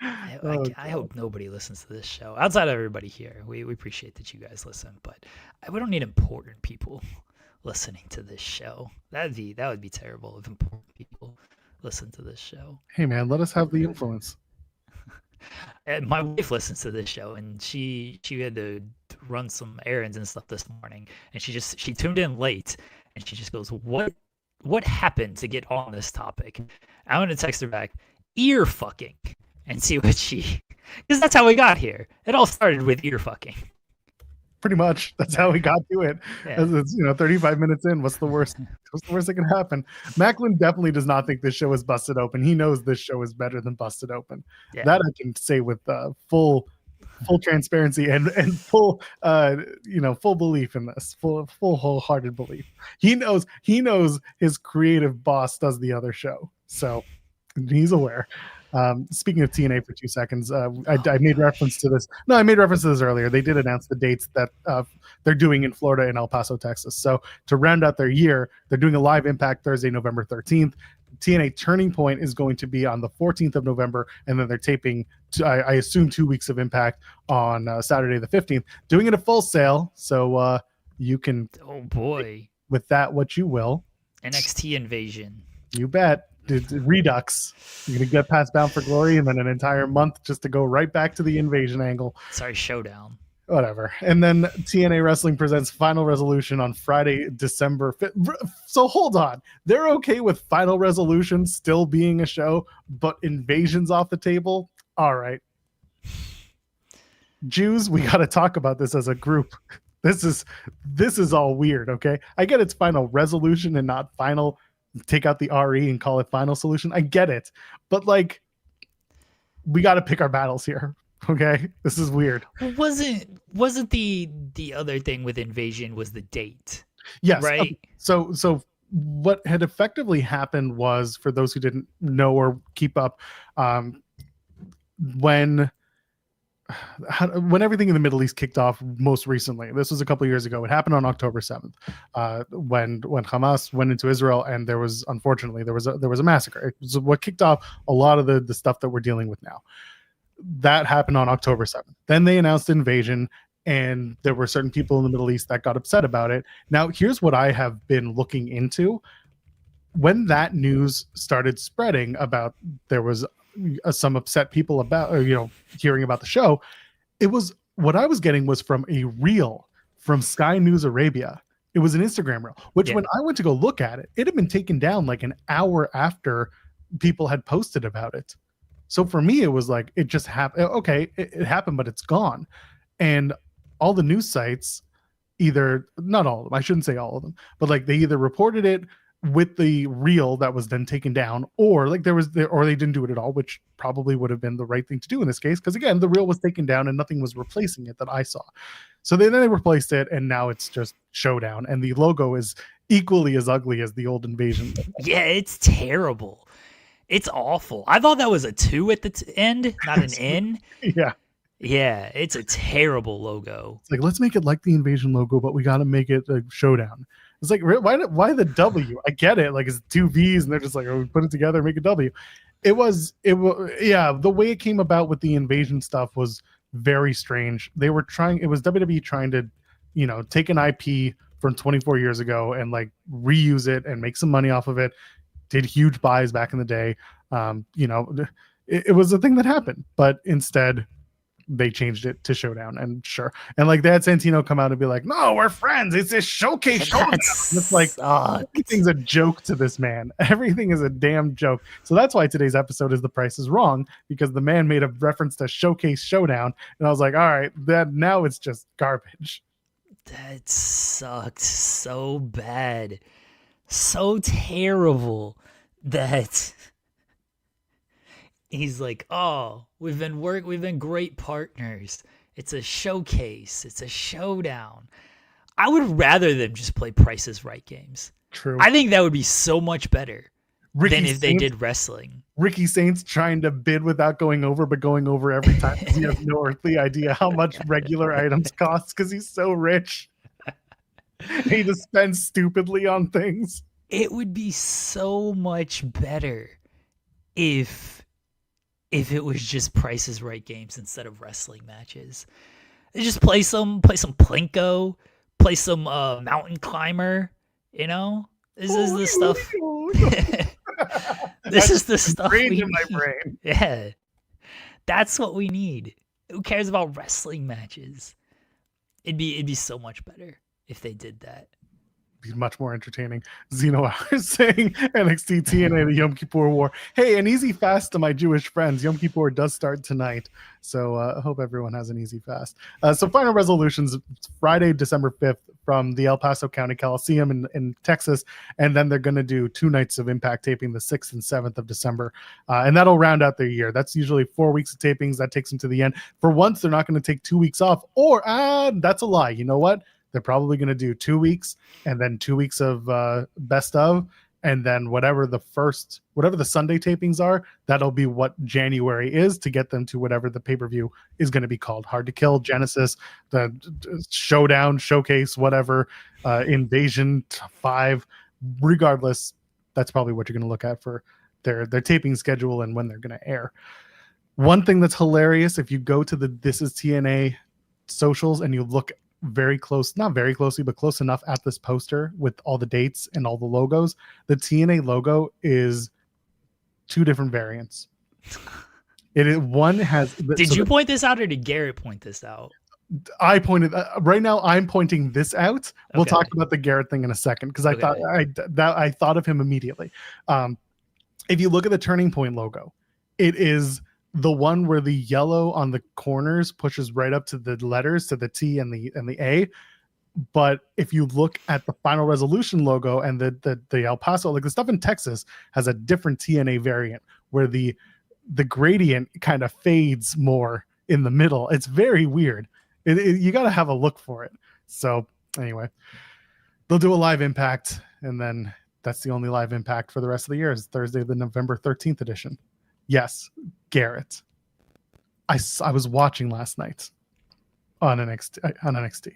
I hope nobody listens to this show outside of everybody here. We appreciate that you guys listen, but we don't need important people listening to this show. That would be terrible if important people listen to this show. Hey man, let us have the influence. And my wife listens to this show, and she had to run some errands and stuff this morning, and she tuned in late, and she just goes, what happened to get on this topic? I'm going to text her back, ear fucking and see what she, because that's how we got here. It all started with ear fucking. Pretty much, that's how we got to it. Yeah. It's 35 minutes in. What's the worst? What's the worst that can happen? Macklin definitely does not think this show is busted open. He knows this show is better than busted open. Yeah. That I can say with full transparency and full full belief in this, full wholehearted belief. He knows his creative boss does the other show, so he's aware. Speaking of TNA for 2 seconds, I made reference to this. No, I made reference to this earlier. They did announce the dates that they're doing in Florida and El Paso, Texas. So to round out their year, they're doing a live Impact Thursday, November 13th. TNA Turning Point is going to be on the 14th of November, and then they're taping, I assume, 2 weeks of Impact on Saturday the 15th. Doing it at Full Sail, so you can. Oh boy. With that, what you will. NXT Invasion. You bet. Redux. You're gonna get past Bound for Glory and then an entire month just to go right back to the Invasion angle. Sorry, Showdown. Whatever. And then TNA Wrestling presents Final Resolution on Friday, December 5th. So hold on. They're okay with Final Resolution still being a show, but Invasion's off the table? All right. Jews, we got to talk about this as a group. This is all weird, okay? I get it's Final Resolution and not Final. Take out the RE and call it Final Solution. I get it. But like, we got to pick our battles here. Okay, this is weird. Wasn't the other thing with Invasion was the date? Yes. Right. Okay. So what had effectively happened was, for those who didn't know or keep up, when everything in the Middle East kicked off most recently, this was a couple of years ago. It happened on October 7th, when Hamas went into Israel, and there was a massacre. It was what kicked off a lot of the stuff that we're dealing with now. That happened on October 7th. Then they announced invasion, and there were certain people in the Middle East that got upset about it. Now, here's what I have been looking into. When that news started spreading about there was some upset people about, hearing about the show, it was, what I was getting was from a reel from Sky News Arabia. It was an Instagram reel, which when I went to go look at it, it had been taken down like an hour after people had posted about it. So for me, it was like, it just happened. Okay, it happened, but it's gone. And all the news sites, not all of them, I shouldn't say all of them, but like they either reported it with the reel that was then taken down, or like or they didn't do it at all, which probably would have been the right thing to do in this case, because again, the reel was taken down and nothing was replacing it that I saw. So then they replaced it, and now it's just Showdown, and the logo is equally as ugly as the old Invasion. Yeah, it's terrible. It's awful. I thought that was a 2 at the end, not an N. Yeah. Yeah, it's a terrible logo. It's like, let's make it like the Invasion logo, but we got to make it a Showdown. It's like, why the W? I get it. Like, it's 2 V's, and they're just like, oh, we put it together, make a W. It was, yeah, the way it came about with the Invasion stuff was very strange. It was WWE trying to, take an IP from 24 years ago and like reuse it and make some money off of it. Did huge buys back in the day. It was a thing that happened, but instead they changed it to Showdown, and sure. And like they had Santino come out and be like, no, we're friends. It's this showcase Showdown. It's like, everything's a joke to this man. Everything is a damn joke. So that's why today's episode is The Price is Wrong, because the man made a reference to Showcase Showdown. And I was like, all right, now it's just garbage. That sucked so bad. So terrible that he's like, oh, we've been great partners. It's a showcase. It's a showdown. I would rather them just play Price is Right games. True. I think that would be so much better than if they did wrestling. Ricky Saints trying to bid without going over, but going over every time because he has no earthly idea how much regular items cost because he's so rich. He just spends stupidly on things. It would be so much better if it was just Price is Right games instead of wrestling matches. They just play some Plinko, play some Mountain Climber, This is the stuff. This is the stuff we need. In my brain. Yeah. That's what we need. Who cares about wrestling matches? It'd be so much better if they did that. be much more entertaining. Zeno Hours saying NXT TNA the Yom Kippur War. Hey, an easy fast to my Jewish friends. Yom Kippur does start tonight, so I hope everyone has an easy fast. So final resolutions Friday, December 5th from the El Paso County Coliseum in Texas, and then they're going to do 2 nights of Impact taping the 6th and 7th of December, and that'll round out their year. That's usually 4 weeks of tapings. That takes them to the end. For once, they're not going to take 2 weeks off, or that's a lie. You know what? They're probably going to do 2 weeks and then 2 weeks of best of, and then whatever the Sunday tapings are, that'll be what January is to get them to whatever the pay-per-view is going to be called. Hard to Kill, Genesis, the Showdown, Showcase, whatever, Invasion 5. Regardless, that's probably what you're going to look at for their taping schedule and when they're going to air. One thing that's hilarious, if you go to the This Is TNA socials and you look very close, not very closely, but close enough at this poster with all the dates and all the logos, the TNA logo is 2 different variants. One has. Did you point this out, or did Garrett point this out? I pointed right now. I'm pointing this out. Okay. We'll talk about the Garrett thing in a second because I thought of him immediately. If you look at the Turning Point logo, it is the one where the yellow on the corners pushes right up to the letters, to the T and the A. But if you look at the Final Resolution logo and the El Paso, like the stuff in Texas has a different TNA variant where the gradient kind of fades more in the middle. It's very weird. You got to have a look for it. So anyway, they'll do a live Impact, and then that's the only live Impact for the rest of the year is Thursday, the November 13th edition. Yes, Garrett. I was watching last night on NXT,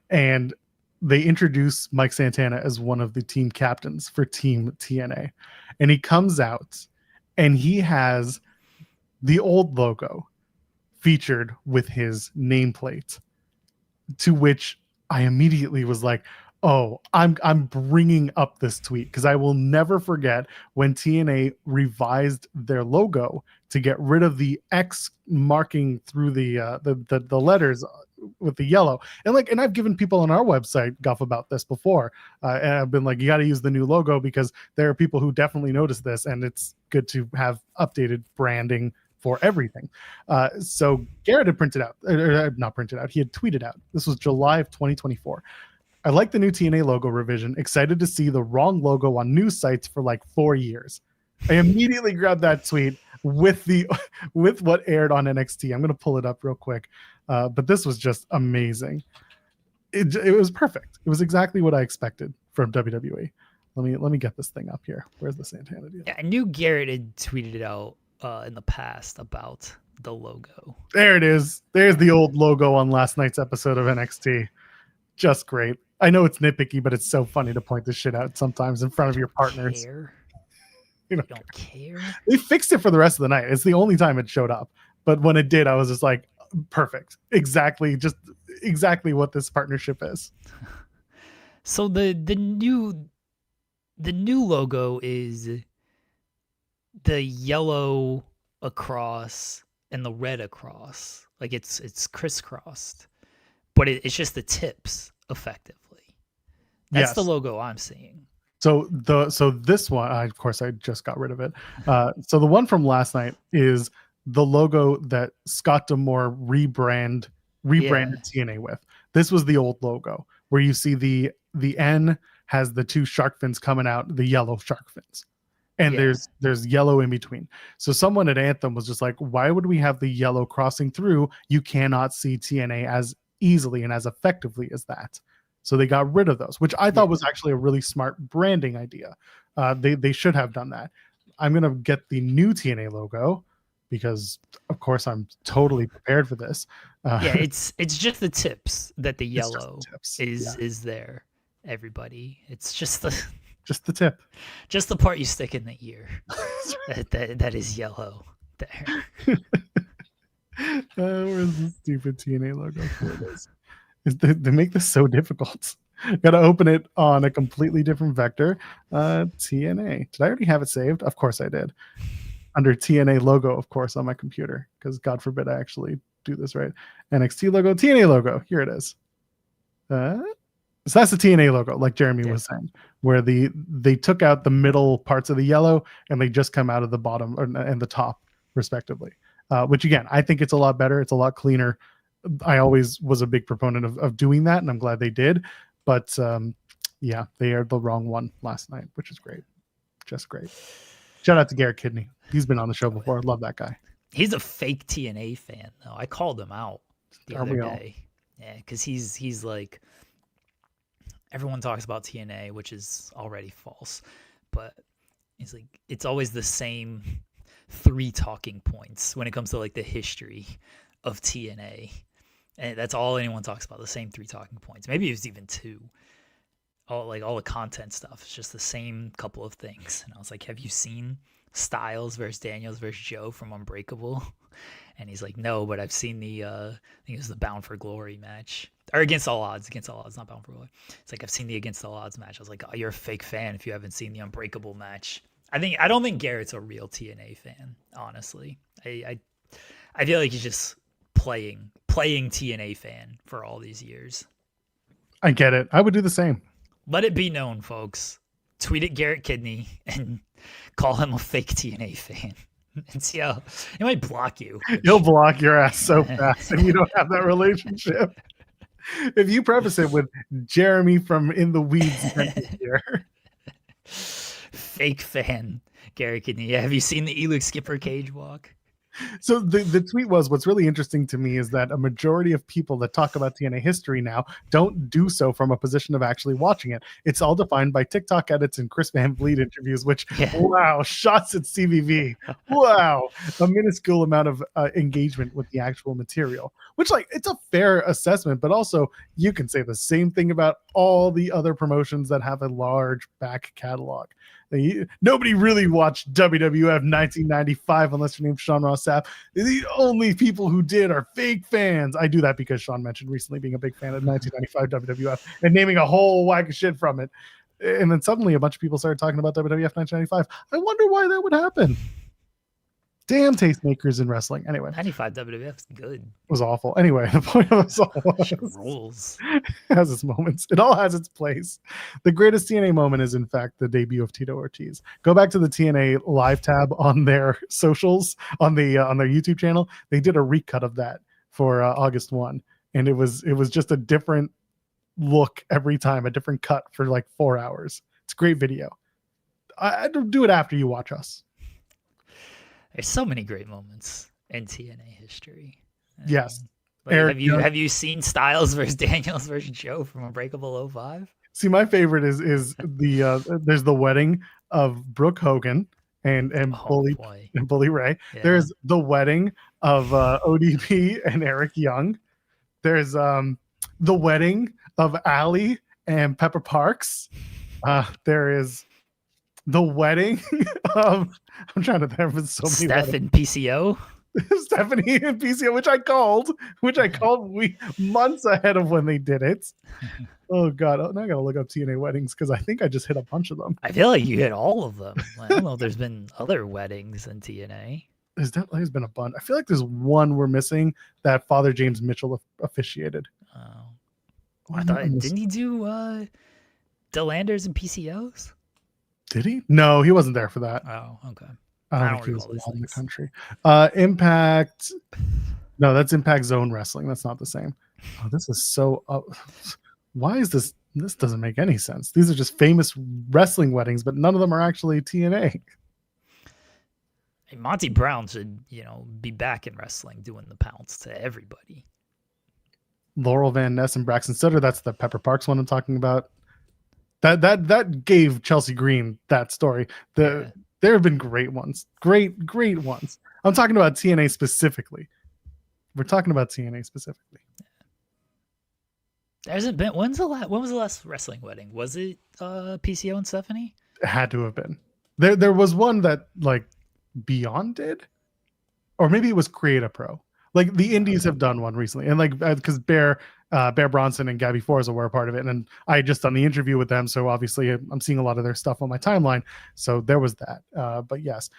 and they introduce Mike Santana as one of the team captains for Team TNA, and he comes out and he has the old logo featured with his nameplate, to which I immediately was like, oh, I'm bringing up this tweet because I will never forget when TNA revised their logo to get rid of the X marking through the letters with the yellow. And I've given people on our website guff about this before, and I've been like, you got to use the new logo because there are people who definitely notice this, and it's good to have updated branding for everything. So Garrett had not printed out. He had tweeted out. This was July of 2024. I like the new TNA logo revision. Excited to see the wrong logo on news sites for like 4 years. I immediately grabbed that tweet with what aired on NXT. I'm going to pull it up real quick. But this was just amazing. It was perfect. It was exactly what I expected from WWE. Let me get this thing up here. Where's the Santana deal? Yeah, I knew Garrett had tweeted it out in the past about the logo. There it is. There's the old logo on last night's episode of NXT. Just great. I know it's nitpicky, but it's so funny to point this shit out sometimes in front of your partners. You don't care. They fixed it for the rest of the night. It's the only time it showed up. But when it did, I was just like, perfect. Exactly what this partnership is. So the new logo is the yellow across and the red across. Like it's crisscrossed. But it's just the tips effectively. That's the logo I'm seeing. So this one, of course, I just got rid of it. So the one from last night is the logo that Scott D'Amore rebranded TNA with. This was the old logo where you see the N has the 2 shark fins coming out, the yellow shark fins, and there's yellow in between. So someone at Anthem was just like, why would we have the yellow crossing through? You cannot see TNA as easily and as effectively as that. So they got rid of those, which I thought was actually a really smart branding idea. They should have done that. I'm going to get the new TNA logo because, of course, I'm totally prepared for this. It's just the tips that the yellow is there, everybody. It's just the tip. Just the part you stick in the ear that is yellow there. Where's the stupid TNA logo for this? They make this so difficult. Got to open it on a completely different vector. TNA. Did I already have it saved? Of course I did. Under TNA logo, of course, on my computer, because God forbid I actually do this right. NXT logo, TNA logo. Here it is. So that's the TNA logo, like Jeremy was saying, where they took out the middle parts of the yellow and they just come out of the bottom and the top, respectively. Which again, I think it's a lot better. It's a lot cleaner. I always was a big proponent of doing that, and I'm glad they did. But yeah, they aired the wrong one last night, which is great. Just great. Shout out to Garrett Kidney. He's been on the show before. I love that guy. He's a fake TNA fan, though. I called him out the other day. Yeah, because he's like, everyone talks about TNA, which is already false, but he's like, it's always the same 3 talking points when it comes to like the history of TNA, and that's all anyone talks about, the same 3 talking points. Maybe it was even 2. All the content stuff. It's just the same couple of things. And I was like, have you seen Styles versus Daniels versus Joe from Unbreakable? And he's like, no, but I've seen the I think it was the Bound for Glory match, or Against All Odds, not Bound for Glory. It's like, I've seen the Against All Odds match. I was like, oh, you're a fake fan if you haven't seen the Unbreakable match. I don't think Garrett's a real TNA fan, honestly. I feel like he's just playing TNA fan for all these years. I get it. I would do the same. Let it be known, folks. Tweet at Garrett Kidney and call him a fake TNA fan. And see how he might block you. He'll block your ass so fast, and you don't have that relationship. If you preface it with Jeremy from In the Weeds here. Fake fan, Garrett Kidney. Yeah, have you seen the Elix Skipper cage walk? So the tweet was, what's really interesting to me is that a majority of people that talk about TNA history now don't do so from a position of actually watching it. It's all defined by TikTok edits and Chris Van Vliet interviews, which, wow, shots at CVV. Wow, a minuscule amount of engagement with the actual material, which, like, it's a fair assessment, but also you can say the same thing about all the other promotions that have a large back catalog. Nobody really watched WWF 1995 unless your name's Sean Ross Sapp. The only people who did are fake fans. I do that because Sean mentioned recently being a big fan of 1995 WWF and naming a whole whack of shit from it. And then suddenly a bunch of people started talking about WWF 1995. I wonder why that would happen. Damn tastemakers in wrestling. Anyway, 95 WWF's good. It was awful. Anyway, the point of this all rules. Has its moments. It all has its place. The greatest TNA moment is, in fact, the debut of Tito Ortiz. Go back to the TNA live tab on their socials, on their YouTube channel. They did a recut of that for August 1, and it was just a different look every time, a different cut for like 4 hours. It's a great video. I'd do it after you watch us. There's so many great moments in TNA history. Yes. Like, have you seen Styles versus Daniels versus Joe from Unbreakable 05? See, my favorite is the there's the wedding of Brooke Hogan and Bully Ray. Yeah. There's the wedding of ODB and Eric Young. There's the wedding of Ali and Pepper Parks. There is the wedding of, I'm trying to think of so many. Steph and PCO. Stephanie and PCO, which I called months ahead of when they did it. Oh God, now I gotta look up TNA weddings because I think I just hit a bunch of them. I feel like you hit all of them. I don't know if there's been other weddings in TNA. There's been a bunch. I feel like there's one we're missing that Father James Mitchell officiated. Oh, I thought, didn't he do Delanders and PCOs? Did he? No, he wasn't there for that. Oh, okay. I don't think he was in the country. Impact. No, that's Impact Zone Wrestling. That's not the same. Oh, this is so. Why is this? This doesn't make any sense. These are just famous wrestling weddings, but none of them are actually TNA. Hey, Monty Brown should, be back in wrestling, doing the pounce to everybody. Laurel Van Ness and Braxton Sutter. That's the Pepper Parks one I'm talking about. That gave Chelsea Green that story. There have been great ones. Great ones. I'm talking about TNA specifically. We're talking about TNA specifically. There hasn't been. When was the last wrestling wedding? Was it PCO and Stephanie? It had to have been. There was one that like Beyond did, or maybe it was Create a Pro. Like the Indies have done one recently, and like because Bear Bronson and Gabby Forza were a part of it, and I had just done the interview with them, so obviously I'm seeing a lot of their stuff on my timeline. So there was that. But yes,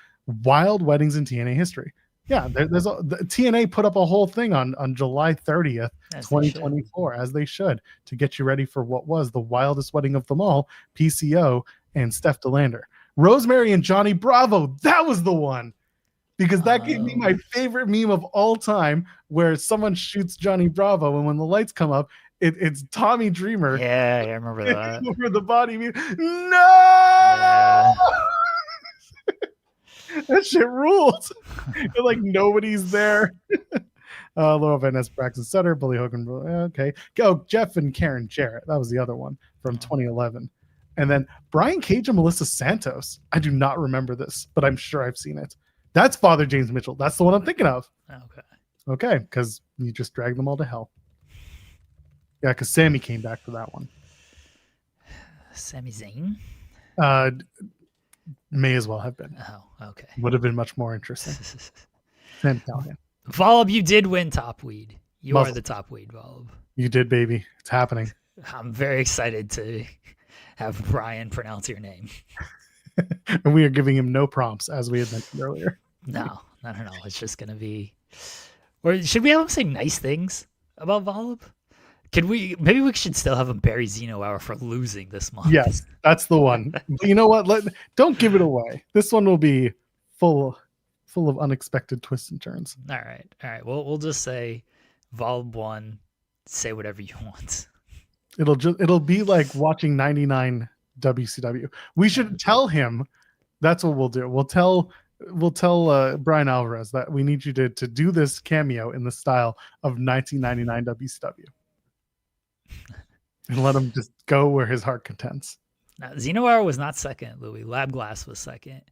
wild weddings in TNA history. Yeah, the TNA put up a whole thing on July 30th, As they 2024, as they should, to get you ready for what was the wildest wedding of them all, PCO and Steph DeLander. Rosemary and Johnny Bravo, that was the one. Because that gave me my favorite meme of all time, where someone shoots Johnny Bravo, and when the lights come up, it's Tommy Dreamer. Yeah, I remember that. Over the body meme. No! Yeah. That shit rules. Like nobody's there. Laura Van Ness, Braxton Sutter, Billy Hogan. Okay. Go Jeff and Karen Jarrett. That was the other one from 2011. And then Brian Cage and Melissa Santos. I do not remember this, but I'm sure I've seen it. That's Father James Mitchell. That's the one I'm thinking of. Okay, because you just dragged them all to hell. Yeah, because Sammy came back for that one. Sami Zayn? May as well have been. Oh, okay. Would have been much more interesting. Sam Callahan. Volub, you did win Top Weed. You are the Top Weed, Volub. You did, baby. It's happening. I'm very excited to have Brian pronounce your name. And we are giving him no prompts, as we had mentioned earlier. No. It's just going to be... Or should we have him say nice things about Volub? Maybe we should still have him bury Zeno Hour for losing this month. Yes, that's the one. But you know what? Don't give it away. This one will be full of unexpected twists and turns. All right. We'll just say Volub 1, say whatever you want. It'll be like watching 99 WCW. We should tell him. That's what we'll do. We'll tell Brian Alvarez that we need you to do this cameo in the style of 1999 WCW. And let him just go where his heart contents. Now, Zeno Hour was not second, Louis. Lab Glass was second.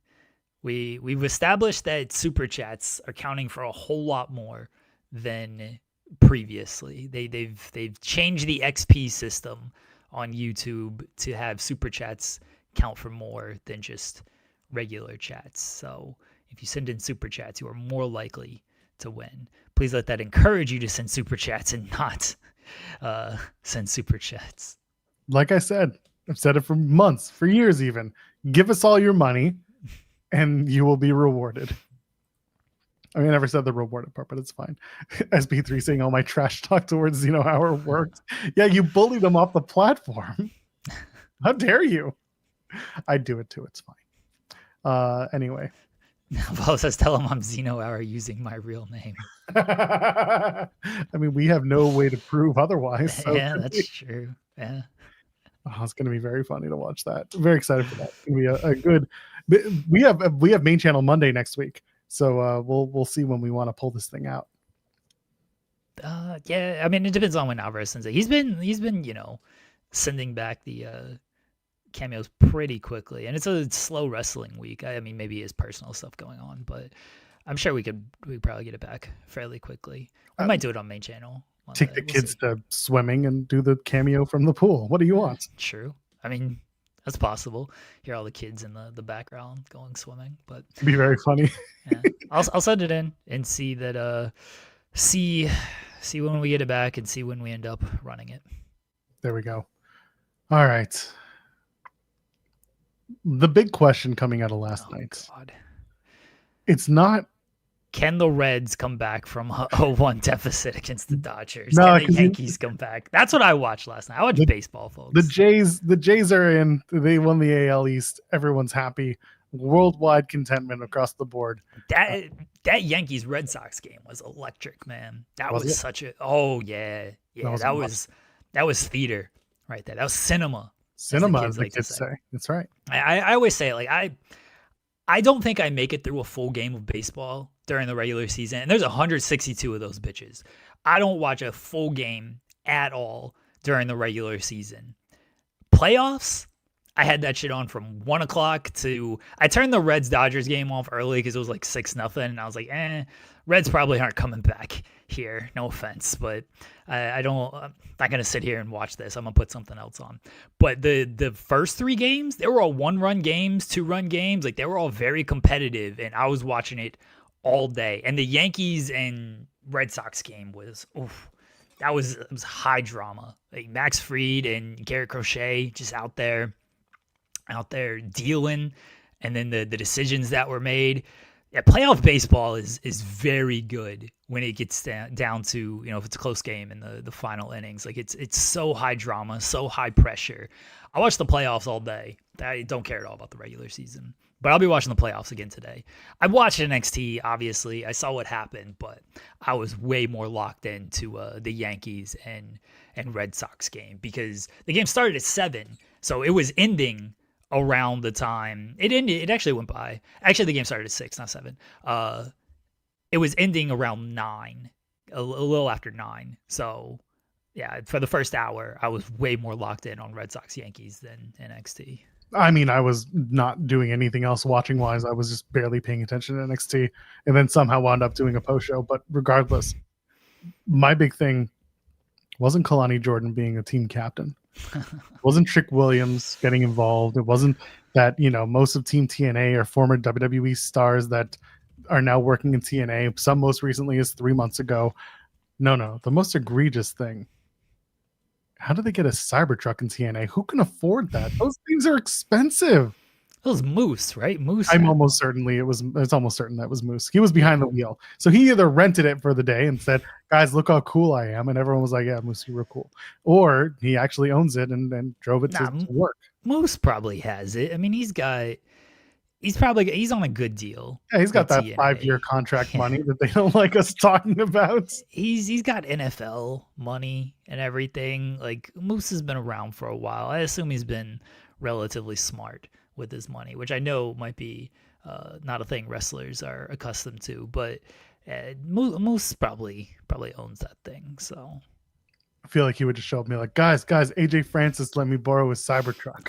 We've established that super chats are counting for a whole lot more than previously. They've changed the XP system on YouTube to have super chats count for more than just regular chats. So if you send in super chats, you are more likely to win. Please let that encourage you to send super chats and not send super chats. Like I said, I've said it for months, for years even. Give us all your money and you will be rewarded. I mean, I never said the rewarded part, but it's fine. SB3 saying all my trash talk towards Zeno Hour worked. Yeah, you bullied him off the platform. How dare you? I'd do it too. It's fine. Anyway. Paul says, tell him I'm Zeno Hour using my real name. I mean, we have no way to prove otherwise. So yeah, that's true. Yeah. Oh, it's going to be very funny to watch that. I'm very excited for that. It's going to be a good. We have main channel Monday next week, so we'll see when we want to pull this thing out. Yeah, I mean, it depends on when Alvarez sends it. He's been sending back the cameos pretty quickly, and it's a slow wrestling week. I mean, maybe his personal stuff going on, but I'm sure we probably get it back fairly quickly. We might do it on main channel. Take the kids to swimming and do the cameo from the pool. What do you want? True. I mean, that's possible. Hear all the kids in the background going swimming, but it'd be very funny. Yeah. I'll send it in and see that. See when we get it back and see when we end up running it. There we go. All right. The big question coming out of last night. God. It's not. Can the Reds come back from a 0-1 deficit against the Dodgers? No, can the Yankees come back? That's what I watched last night. I watched baseball, folks. The Jays are in. They won the AL East. Everyone's happy. Worldwide contentment across the board. That Yankees Red Sox game was electric, man. That was such a that was theater right there. That was cinema. Cinema, as the kids say. That's right. I always say it, like I don't think I make it through a full game of baseball during the regular season. And there's 162 of those bitches. I don't watch a full game at all during the regular season. Playoffs, I had that shit on from 1 o'clock to... I turned the Reds-Dodgers game off early because it was like 6-0. And I was like, Reds probably aren't coming back here. No offense. But I'm not going to sit here and watch this. I'm going to put something else on. But the first 3 games, they were all 1-run games, 2-run games. Like, they were all very competitive. And I was watching it all day. And the Yankees and Red Sox game was... Oof, it was high drama. Like Max Fried and Garrett Crochet just out there dealing, and then the decisions that were made. Yeah, playoff baseball is very good when it gets down to, if it's a close game in the final innings. Like it's so high drama, so high pressure. I watch the playoffs all day. I don't care at all about the regular season, but I'll be watching the playoffs again today. I watched NXT, obviously. I saw what happened, but I was way more locked into the Yankees and Red Sox game because the game started at 7, so it was ending around the time it ended. It actually went by. Actually, the game started at 6, not 7. It was ending around 9, a little after 9. So, yeah, for the first hour, I was way more locked in on Red Sox Yankees than NXT. I mean, I was not doing anything else watching wise. I was just barely paying attention to NXT, and then somehow wound up doing a post show. But regardless, my big thing wasn't Kalani Jordan being a team captain. It wasn't Trick Williams getting involved. It wasn't that, most of Team TNA are former WWE stars that are now working in TNA. Some most recently is 3 months ago. No. The most egregious thing. How do they get a Cybertruck in TNA? Who can afford that? Those things are expensive. It was Moose, right? Moose. It's almost certain that was Moose. He was behind the wheel. So he either rented it for the day and said, guys, look how cool I am. And everyone was like, yeah, Moose, you were cool. Or he actually owns it and drove it to work. Moose probably has it. I mean, he's on a good deal. Yeah, he's got that TNA 5-year contract money that they don't like us talking about. He's got NFL money and everything. Like, Moose has been around for a while. I assume he's been relatively smart with his money, which I know might be not a thing wrestlers are accustomed to, but Moose probably owns that thing. So I feel like he would just show up and be like, guys, AJ Francis let me borrow his Cybertruck.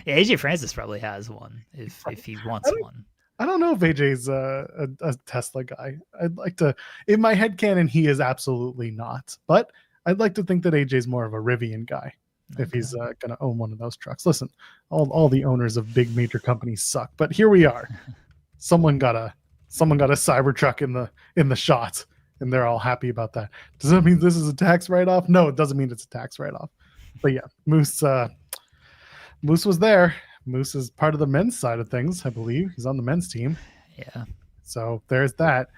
Yeah, AJ Francis probably has one if he wants one. I don't know if AJ's a Tesla guy. I'd like to, in my headcanon, he is absolutely not, but I'd like to think that AJ's more of a Rivian guy. If he's going to own one of those trucks. Listen, all the owners of big major companies suck, but here we are. Someone got a Cybertruck in the shot, and they're all happy about that. Does that mean this is a tax write-off? No, it doesn't mean it's a tax write-off. But yeah, Moose was there. Moose is part of the men's side of things, I believe. He's on the men's team. Yeah. So there's that.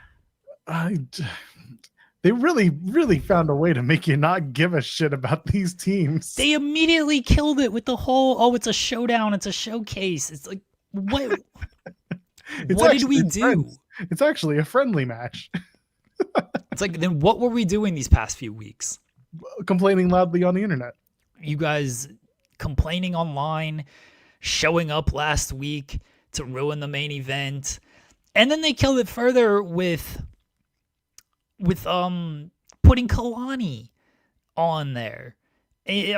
They really, really found a way to make you not give a shit about these teams. They immediately killed it with the whole, it's a showdown, it's a showcase. It's like, what? What did we do? Friends. It's actually a friendly match. It's like, then what were we doing these past few weeks? Complaining loudly on the internet. You guys complaining online, showing up last week to ruin the main event. And then they killed it further with putting Kalani on there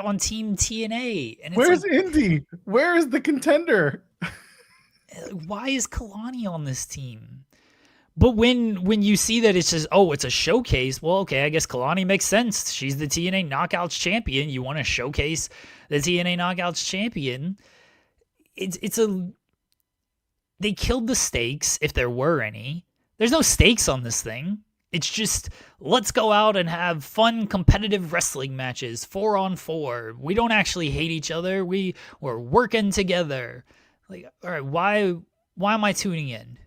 on Team TNA. And it's where's Indy? Where is the contender? Why is Kalani on this team? But when you see that it's just, it's a showcase, well, okay, I guess Kalani makes sense. She's the TNA Knockouts champion. You want to showcase the TNA Knockouts champion. They killed the stakes, if there were any. There's no stakes on this thing. It's just, let's go out and have fun, competitive wrestling matches, 4-on-4. We don't actually hate each other. We're working together. Like, all right, why am I tuning in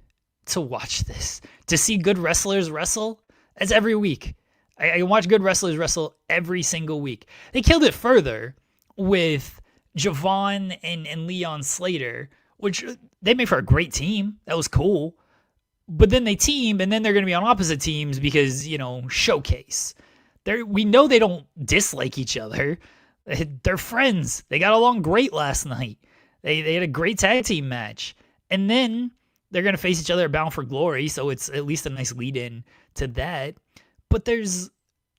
to watch this? To see good wrestlers wrestle? That's every week. I watch good wrestlers wrestle every single week. They killed it further with Javon and Leon Slater, which they made for a great team. That was cool. But then they team, and then they're going to be on opposite teams because, showcase. We know they don't dislike each other. They're friends. They got along great last night. They had a great tag team match. And then they're going to face each other at Bound for Glory, so it's at least a nice lead-in to that. But there's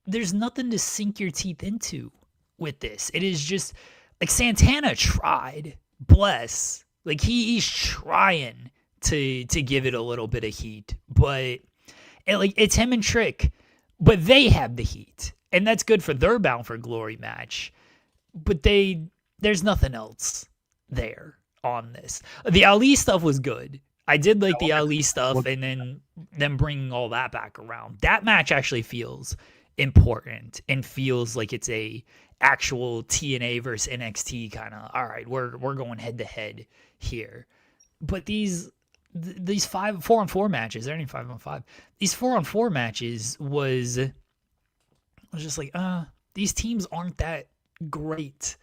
nothing to sink your teeth into with this. It is just, like, Santana tried. Bless. Like, he's trying to give it a little bit of heat, but it's him and Trick, but they have the heat, and that's good for their Bound for Glory match. But there's nothing else there on this. The Ali stuff was good. I did like the Ali stuff, and then them bringing all that back around. That match actually feels important and feels like it's a actual TNA versus NXT kind of. All right, we're going head to head here, but these these 4-on-4 matches, they're only 5-on-5. These 4-on-4 matches was just like, these teams aren't that great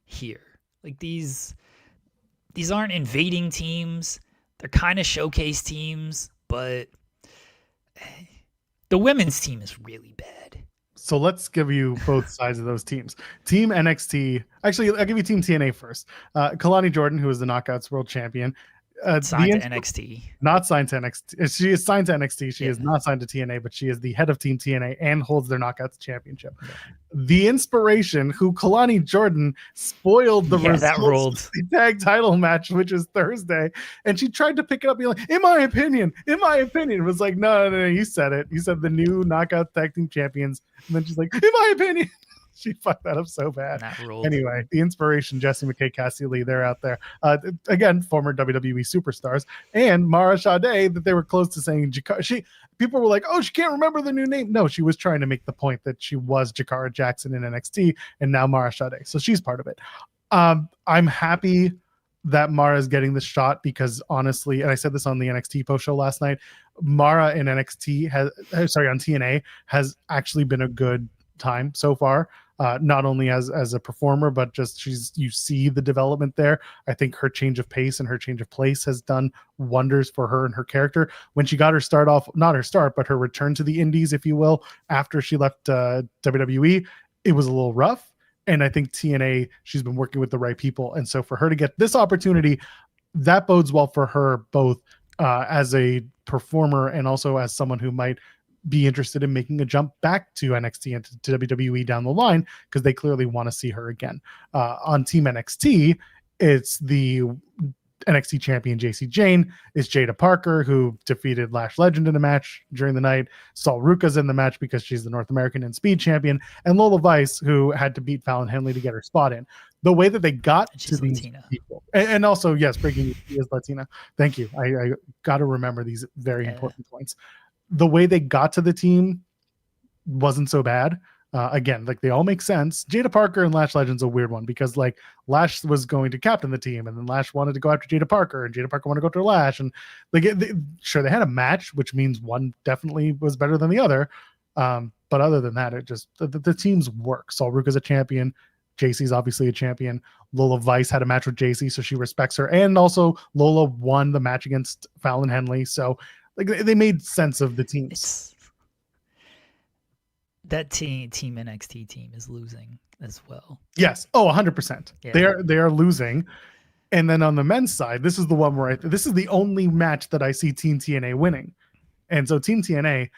here. Like these aren't invading teams. They're kind of showcase teams, but the women's team is really bad. So let's give you both sides of those teams. Team NXT. Actually, I'll give you Team TNA first. Kalani Jordan, who is the Knockouts World Champion. Signed to NXT. Not signed to NXT. She is signed to NXT. She is Yeah. not signed to TNA, but she is the head of Team TNA and holds their Knockouts Championship. Yeah. The Inspiration, who Kalani Jordan spoiled the results of the tag title match, which is Thursday, and she tried to pick it up, being like, in my opinion, it was like, no, you said it. You said the new Knockout Tag Team Champions, and then she's like, in my opinion. She fucked that up so bad. Anyway, the Inspiration, Jessie McKay, Cassie Lee, they're out there. Again, former WWE superstars. And Mara Sade, that they were close to saying people were like, oh, she can't remember the new name. No, she was trying to make the point that she was Jakara Jackson in NXT and now Mara Sade. So she's part of it. I'm happy that Mara is getting the shot because honestly, and I said this on the NXT post show last night, Mara in on TNA has actually been a good time so far. Not only as a performer, but just you see the development there. I think her change of pace and her change of place has done wonders for her and her character. When she got her start off, not her start, but her return to the indies, if you will, after she left WWE, it was a little rough. And I think TNA, she's been working with the right people. And so for her to get this opportunity, that bodes well for her, both as a performer and also as someone who might be interested in making a jump back to NXT and to WWE down the line, because they clearly want to see her again. On Team NXT, it's the NXT champion JC Jane, is Jada Parker, who defeated Lash Legend in a match during the night. Sol Ruka's in the match because she's the North American and Speed champion, and Lola Vice, who had to beat Fallon Henley to get her spot in. The way that they got to these people, and also, yes, breaking news, she is Latina. Thank you. I got to remember these very important points. The way they got to the team wasn't so bad. Again, like they all make sense. Jada Parker and Lash Legend's a weird one because like Lash was going to captain the team, and then Lash wanted to go after Jada Parker, and Jada Parker wanted to go after Lash, and they they had a match, which means one definitely was better than the other. But other than that, it just the teams work. Sol Ruka's a champion. JC's obviously a champion. Lola Vice had a match with JC, so she respects her, and also Lola won the match against Fallon Henley, so. Like they made sense of the teams. That team NXT team is losing as well. Yes. Oh, 100%. Yeah. They are losing. And then on the men's side, this is the one where this is the only match that I see Team TNA winning. And so Team TNA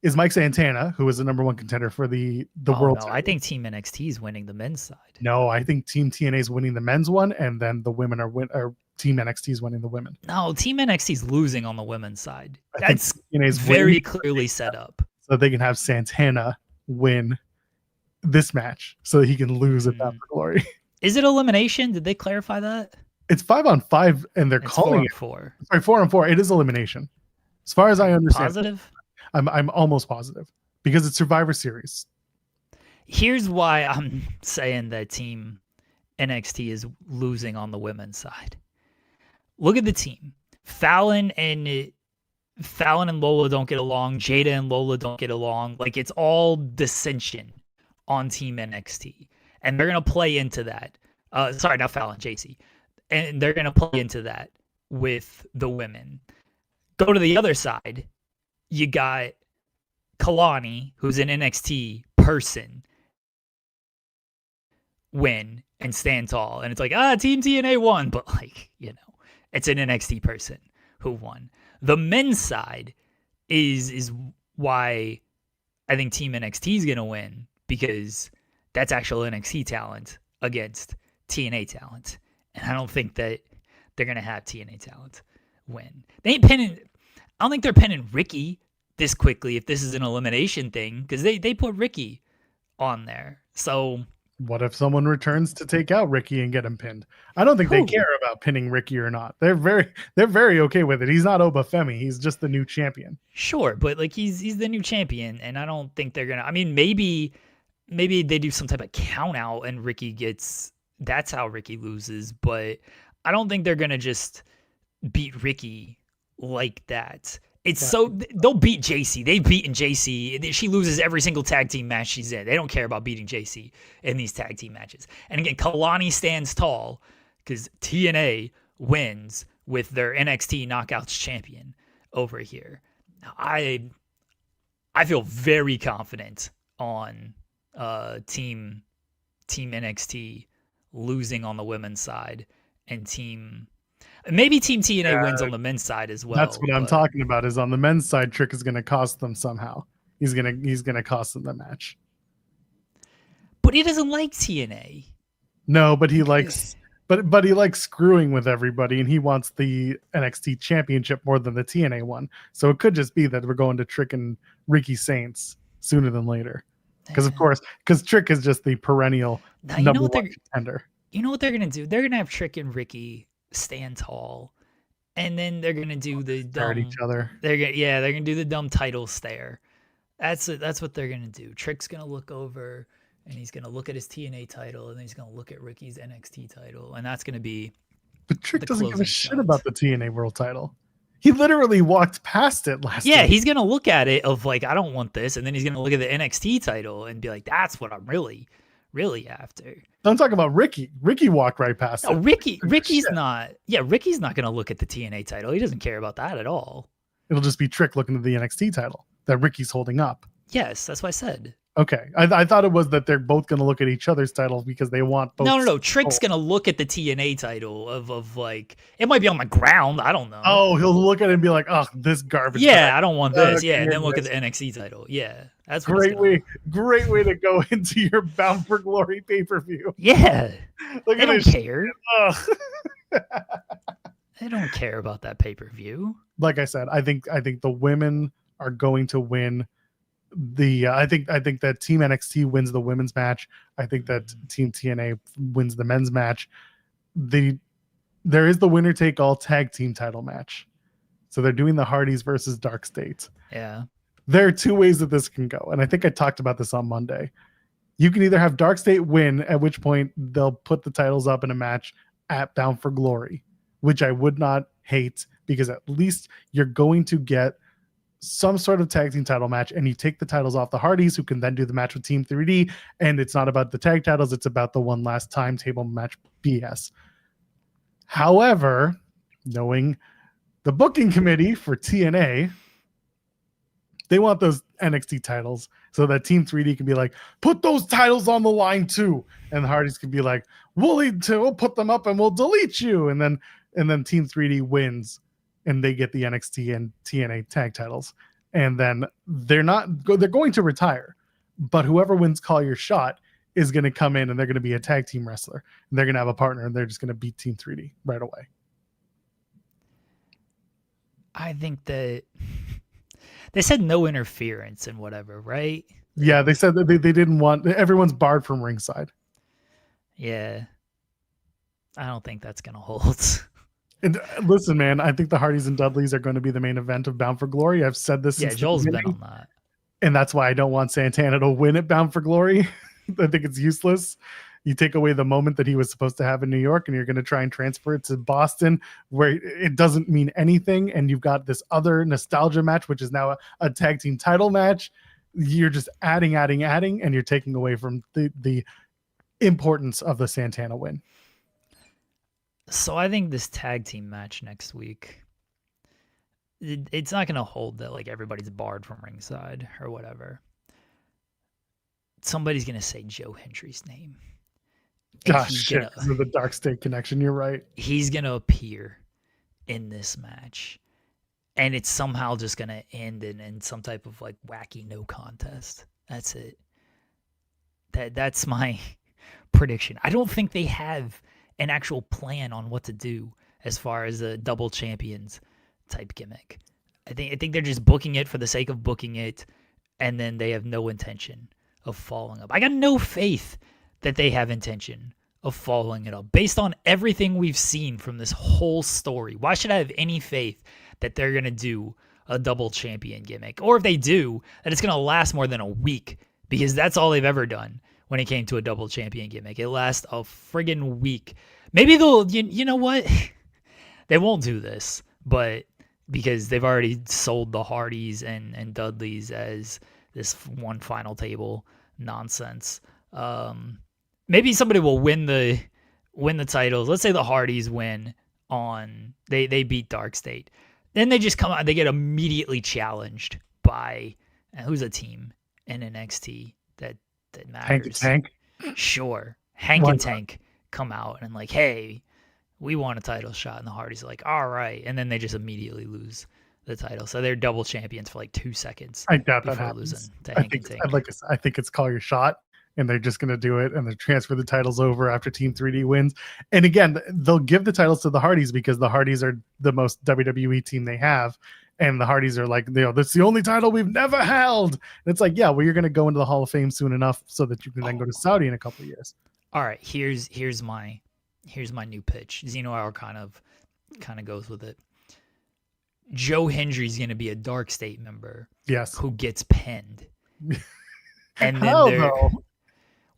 is Mike Santana, who is the number one contender for the world. No, I think Team NXT is winning the men's side. No, I think Team TNA is winning the men's one, and then the women are Team NXT is winning the women. No, Team NXT is losing on the women's side. That's very clearly set up. So they can have Santana win this match so that he can lose at that glory. Is it elimination? Did they clarify that? It's 5-on-5, and they're calling it 4. Sorry, 4-on-4. It is elimination. As far as I understand. Positive? I'm almost positive because it's Survivor Series. Here's why I'm saying that Team NXT is losing on the women's side. Look at the team. Fallon and Lola don't get along. Jada and Lola don't get along. Like it's all dissension on Team NXT, and they're gonna play into that. Sorry, not Fallon, JC, and they're gonna play into that with the women. Go to the other side. You got Kalani, who's an NXT person, win and stand tall, and it's like Team TNA won, but like it's an NXT person who won. The men's side is why I think Team NXT is going to win, because that's actual NXT talent against TNA talent. And I don't think that they're going to have TNA talent win. They ain't pinning. I don't think they're pinning Ricky this quickly if this is an elimination thing, because they put Ricky on there. So what if someone returns to take out Ricky and get him pinned? I don't think they care about pinning Ricky or not. They're very okay with it. He's not Obafemi. He's just the new champion. Sure, but like he's the new champion, and I don't think they're gonna. I mean, maybe they do some type of count out and Ricky gets. That's how Ricky loses. But I don't think they're gonna just beat Ricky like that. It's so they'll beat JC. They've beaten JC. She loses every single tag team match she's in. They don't care about beating JC in these tag team matches. And again, Kalani stands tall because TNA wins with their NXT Knockouts champion over here. I feel very confident on team NXT losing on the women's side and maybe Team TNA wins on the men's side as well. That's what I'm talking about. Is on the men's side, Trick is going to cost them somehow. He's gonna cost them the match. But he doesn't like TNA. No, but he likes, but he likes screwing with everybody, and he wants the NXT championship more than the TNA one. So it could just be that we're going to Trick and Ricky Saints sooner than later. Because Trick is just the perennial number one contender. You know what they're gonna do? They're gonna have Trick and Ricky stand tall, and then they're gonna do the dumb. At each other. They're gonna do the dumb title stare. That's what they're gonna do. Trick's gonna look over, and he's gonna look at his TNA title, and then he's gonna look at Ricky's NXT title, and that's gonna be. But Trick doesn't give a shit about the TNA World Title. He literally walked past it last week. He's gonna look at it of like, I don't want this, and then he's gonna look at the NXT title and be like, that's what I'm really after. Don't talk about Ricky. Ricky walked right past it. Ricky's not gonna look at the TNA title. He doesn't care about that at all. It'll just be Trick looking at the NXT title that Ricky's holding up. Yes, that's what I said. Okay. I thought it was that they're both going to look at each other's titles because they want both. No. Trick's going to look at the TNA title of like, it might be on the ground. I don't know. Oh, he'll look at it and be like, oh, this garbage. Yeah, I don't want this. Yeah, and then look at the NXT title. Yeah, that's great way to go into your Bound for Glory pay-per-view. Yeah. Look they don't care. They don't care about that pay-per-view. Like I said, I think the women are going to win. I think that Team NXT wins the women's match. I think that Team TNA wins the men's match. There is the winner take all tag team title match. So they're doing the Hardys versus Dark State. Yeah. There are two ways that this can go. And I think I talked about this on Monday. You can either have Dark State win, at which point they'll put the titles up in a match at Bound for Glory, which I would not hate because at least you're going to get some sort of tag team title match, and you take the titles off the Hardys, who can then do the match with Team 3D, and it's not about the tag titles, it's about the one last time table match BS. However, knowing the booking committee for TNA, they want those NXT titles so that Team 3D can be like, put those titles on the line too, and the Hardys can be like, we'll put them up and we'll delete you, and then Team 3D wins and they get the NXT and TNA tag titles. And then they're going to retire, but whoever wins Call Your Shot is going to come in and they're going to be a tag team wrestler, and they're going to have a partner, and they're just going to beat Team 3D right away. I think that they said no interference and whatever, right? Yeah, they said that they didn't want, everyone's barred from ringside. Yeah. I don't think that's going to hold. And listen, man, I think the Hardys and Dudleys are going to be the main event of Bound for Glory. I've said this since Joel's been on that. And that's why I don't want Santana to win at Bound for Glory. I think it's useless. You take away the moment that he was supposed to have in New York, and you're going to try and transfer it to Boston, where it doesn't mean anything. And you've got this other nostalgia match, which is now a tag team title match. You're just adding, and you're taking away from the importance of the Santana win. So I think this tag team match next week, it's not going to hold that like everybody's barred from ringside or whatever. Somebody's going to say Joe Hendry's name. Gosh, shit, the Dark State connection. You're right. He's going to appear in this match, and it's somehow just going to end in some type of like wacky no contest. That's it. That's my prediction. I don't think they have an actual plan on what to do as far as a double champions type gimmick. I think they're just booking it for the sake of booking it, and then they have no intention of following up. I got no faith that they have intention of following it up based on everything we've seen from this whole story. Why should I have any faith that they're going to do a double champion gimmick? Or if they do, that it's going to last more than a week, because that's all they've ever done when it came to a double champion gimmick. It lasts a friggin' week. Maybe they'll, you know what? They won't do this, but because they've already sold the Hardys and Dudleys as this one final table nonsense. Maybe somebody will win the titles. Let's say the Hardys win on they beat Dark State. Then they just come out, they get immediately challenged by who's a team in NXT that Hank and matters. Tank. Sure. Hank and Tank come out and like, hey, we want a title shot, and the Hardys are like, all right, and then they just immediately lose the title. So they're double champions for like 2 seconds. I doubt that before happens. losing to Hank and Tank. I think it's call your shot, and they're just going to do it, and they transfer the titles over after Team 3D wins. And again, they'll give the titles to the Hardys because the Hardys are the most WWE team they have, and the Hardys are like, that's the only title we've never held. And it's like, yeah, well, you're going to go into the Hall of Fame soon enough so that you can then go to Saudi in a couple of years. All right, here's my new pitch. Xeno Hour kind of goes with it. Joe Hendry's going to be a Dark State member. Yes. Who gets pinned. And then how, though?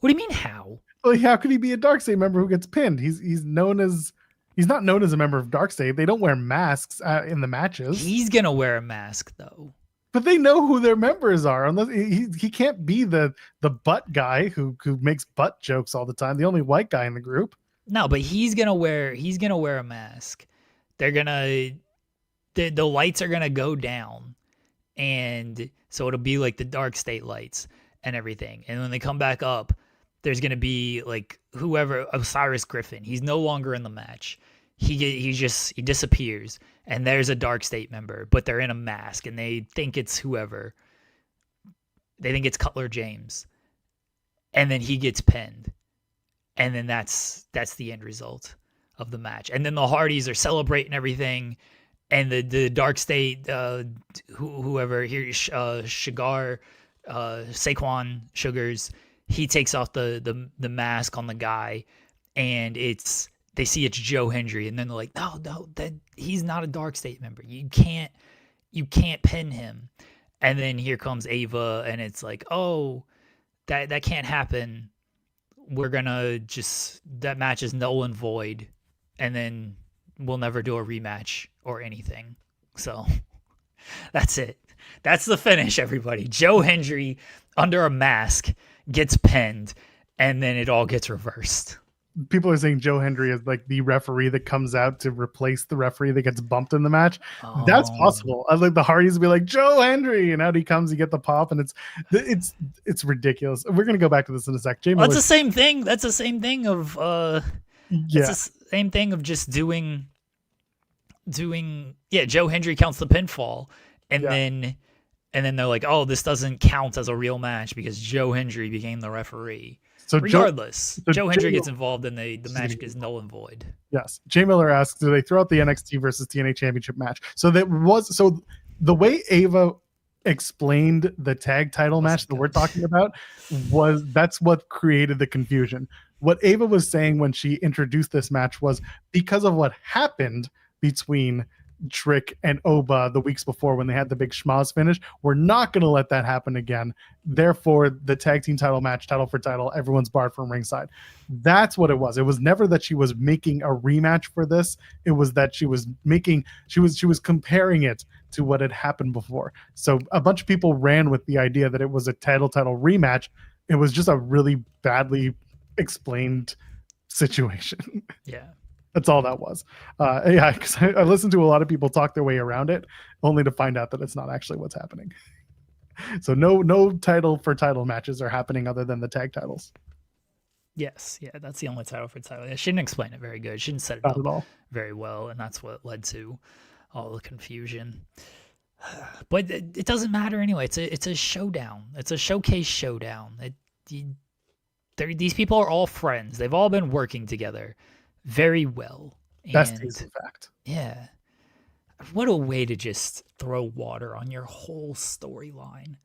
What do you mean how? Well, how could he be a Dark State member who gets pinned? He's not known as a member of Dark State. They don't wear masks in the matches. He's going to wear a mask though. But they know who their members are. Unless he can't be the butt guy who makes butt jokes all the time. The only white guy in the group. No, but he's gonna wear a mask. The lights are gonna go down, and so it'll be like the Dark State lights and everything. And when they come back up, there's gonna be like whoever, Osiris Griffin. He's no longer in the match. He disappears, and there's a Dark State member, but they're in a mask, and they think it's whoever. They think it's Cutler James, and then he gets pinned. And then that's the end result of the match. And then the Hardys are celebrating everything, and the Dark State, whoever here, Saquon Sugars, he takes off the mask on the guy, and they see it's Joe Hendry, and then they're like, no, that he's not a Dark State member. You can't pin him. And then here comes Ava, and it's like, oh, that can't happen. We're gonna that match is null and void, and then we'll never do a rematch or anything. So that's it. That's the finish, everybody. Joe Hendry under a mask gets pinned, and then it all gets reversed. People are saying Joe Hendry is like the referee that comes out to replace the referee that gets bumped in the match. Oh. That's possible. I like the Hardys will be like, Joe Hendry, and out he comes, you get the pop, and it's ridiculous. We're gonna go back to this in a sec. Well, that's the same thing. That's the same thing of It's the same thing of just doing Joe Hendry counts the pinfall, and then they're like, oh, this doesn't count as a real match because Joe Hendry became the referee. So regardless, Joe Hendry gets involved and the match is null and void. Yes. Jay Miller asks, do they throw out the NXT versus TNA championship match? So the way Ava explained the tag title match that we're talking about that's what created the confusion. What Ava was saying when she introduced this match was because of what happened between Trick and Oba the weeks before when they had the big schmoz finish, we're not going to let that happen again. Therefore, the tag team title match, title for title, everyone's barred from ringside. That's what it was. It was never that she was making a rematch for this. It was that she was comparing it to what had happened before. So a bunch of people ran with the idea that it was a title rematch. It was just a really badly explained situation. Yeah. That's all that was. Because I listened to a lot of people talk their way around it, only to find out that it's not actually what's happening. So no title for title matches are happening other than the tag titles. Yes, yeah, that's the only title for title. She didn't explain it very good. She didn't set it up at all very well, and that's what led to all the confusion. But it doesn't matter anyway. It's a showdown. It's a showcase showdown. These people are all friends. They've all been working together very well. Besties, in fact. Yeah. What a way to just throw water on your whole storyline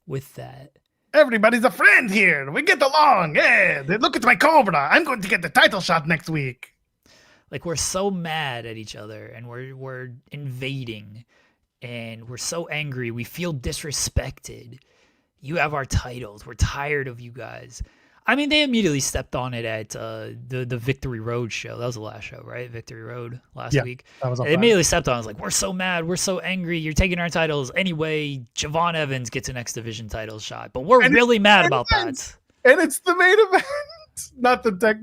with that. Everybody's a friend here. We get along. Yeah. Look at my Cobra. I'm going to get the title shot next week. Like, we're so mad at each other, and we're invading, and we're so angry. We feel disrespected. You have our titles. We're tired of you guys. I mean, they immediately stepped on it at the Victory Road show. That was the last show, right? Victory Road last Yeah, week. that was on They Friday. immediately stepped on it. It was like, we're so mad. We're so angry. You're taking our titles. Anyway, Javon Evans gets an X Division title shot. But we're And really mad it's about the main event. that. And it's the main event. Not the tech,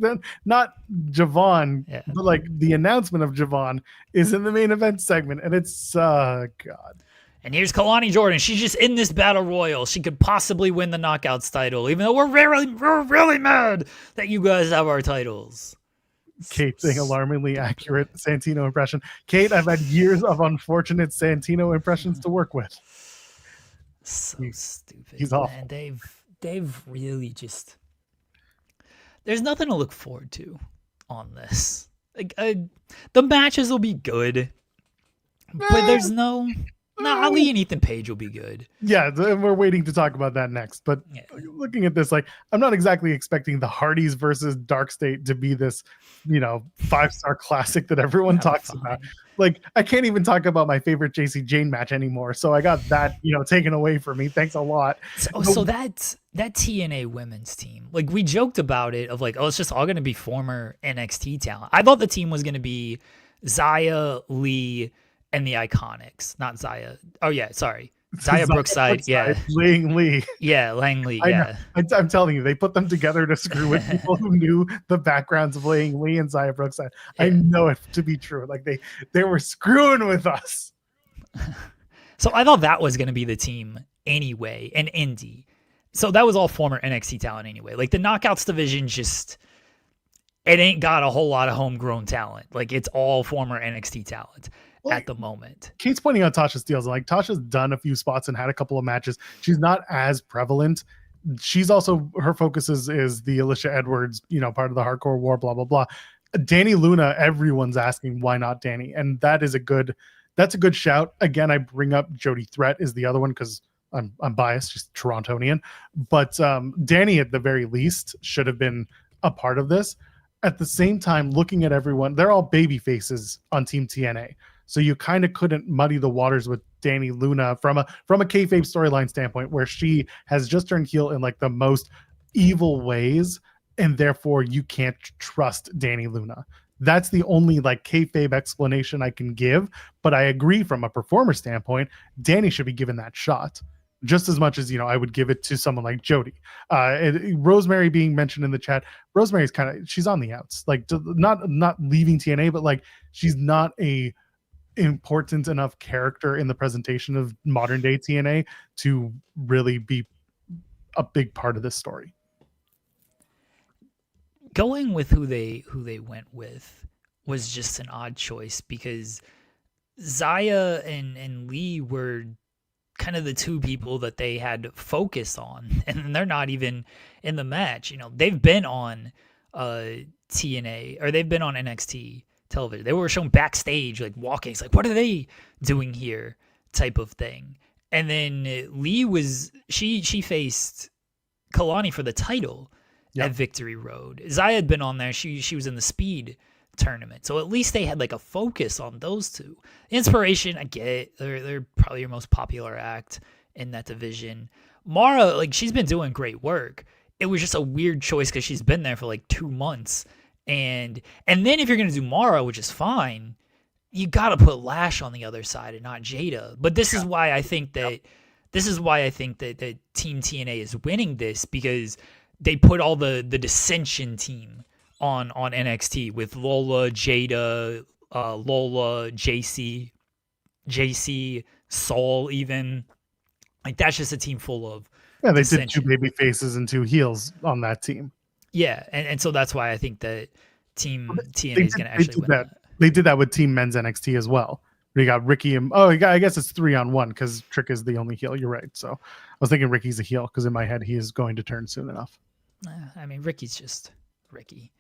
not Javon, Yeah. but like the announcement of Javon is in the main event segment, and it's God. And here's Kalani Jordan. She's just in this battle royal. She could possibly win the Knockouts title, even though we're really mad that you guys have our titles. Kate saying alarmingly accurate Santino impression. Kate, I've had years of unfortunate Santino impressions to work with. So stupid. He's awful. And they've really just. There's nothing to look forward to on this. Like the matches will be good, but there's no. Ali and Ethan Page will be good. Yeah, we're waiting to talk about that next. But looking at this, like, I'm not exactly expecting the Hardys versus Dark State to be this, 5-star classic that everyone talks about. Like, I can't even talk about my favorite JC Jane match anymore. So I got that, taken away from me. Thanks a lot. So that TNA women's team, like, we joked about it of like, oh, it's just all going to be former NXT talent. I thought the team was going to be Zaya, Lee, and the Iconics, not Zaya. Oh yeah, sorry, Zaya Brookside. Yeah, Lang Lee. Yeah, Lang Lee. Yeah, I'm telling you, they put them together to screw with people who knew the backgrounds of Lang Lee and Zaya Brookside. Yeah. I know it to be true. Like they were screwing with us. So I thought that was going to be the team anyway, and Indy. So that was all former NXT talent anyway. Like the Knockouts division just. It ain't got a whole lot of homegrown talent. Like it's all former NXT talent. At the moment. Kate's pointing out Tasha Steelz. Like Tasha's done a few spots and had a couple of matches. She's not as prevalent. She's also, her focus is the Alicia Edwards, part of the Hardcore War, blah, blah, blah. Danny Luna, everyone's asking why not Danny? And that's a good shout. Again, I bring up Jody Threat is the other one because I'm biased, just Torontonian. But Danny at the very least should have been a part of this. At the same time, looking at everyone, they're all baby faces on Team TNA. So you kind of couldn't muddy the waters with Danny Luna from a kayfabe storyline standpoint, where she has just turned heel in like the most evil ways, and therefore you can't trust Danny Luna. That's the only like kayfabe explanation I can give. But I agree from a performer standpoint, Danny should be given that shot just as much as I would give it to someone like Jody. Rosemary being mentioned in the chat. Rosemary's she's on the outs, like not leaving TNA, but like she's not a important enough character in the presentation of modern day TNA to really be a big part of this story. Going with who they went with was just an odd choice because Zaya and Lee were kind of the two people that they had focused on, and they're not even in the match. They've been on TNA or they've been on NXT television. They were shown backstage, like walking. It's like, what are they doing here? Type of thing. And then Lee she faced Kalani for the title at Victory Road. Zaya had been on there. She was in the Speed tournament. So at least they had like a focus on those two. Inspiration, I get it. They're probably your most popular act in that division. Mara, like she's been doing great work. It was just a weird choice because she's been there for like 2 months. And then if you're going to do Mara, which is fine, you got to put Lash on the other side and not Jada. But this is why I think that Team TNA is winning this, because they put all the dissension team on NXT with Lola, Jada, JC, Saul even. Like that's just a team full of they dissension. did 2 baby faces and 2 heels on that team. Yeah, and so that's why I think that Team TNA is going to actually win that. They did that with Team Men's NXT as well. We got Ricky and I guess it's 3-on-1 because Trick is the only heel. You're right. So I was thinking Ricky's a heel because in my head he is going to turn soon enough. I mean, Ricky's just Ricky.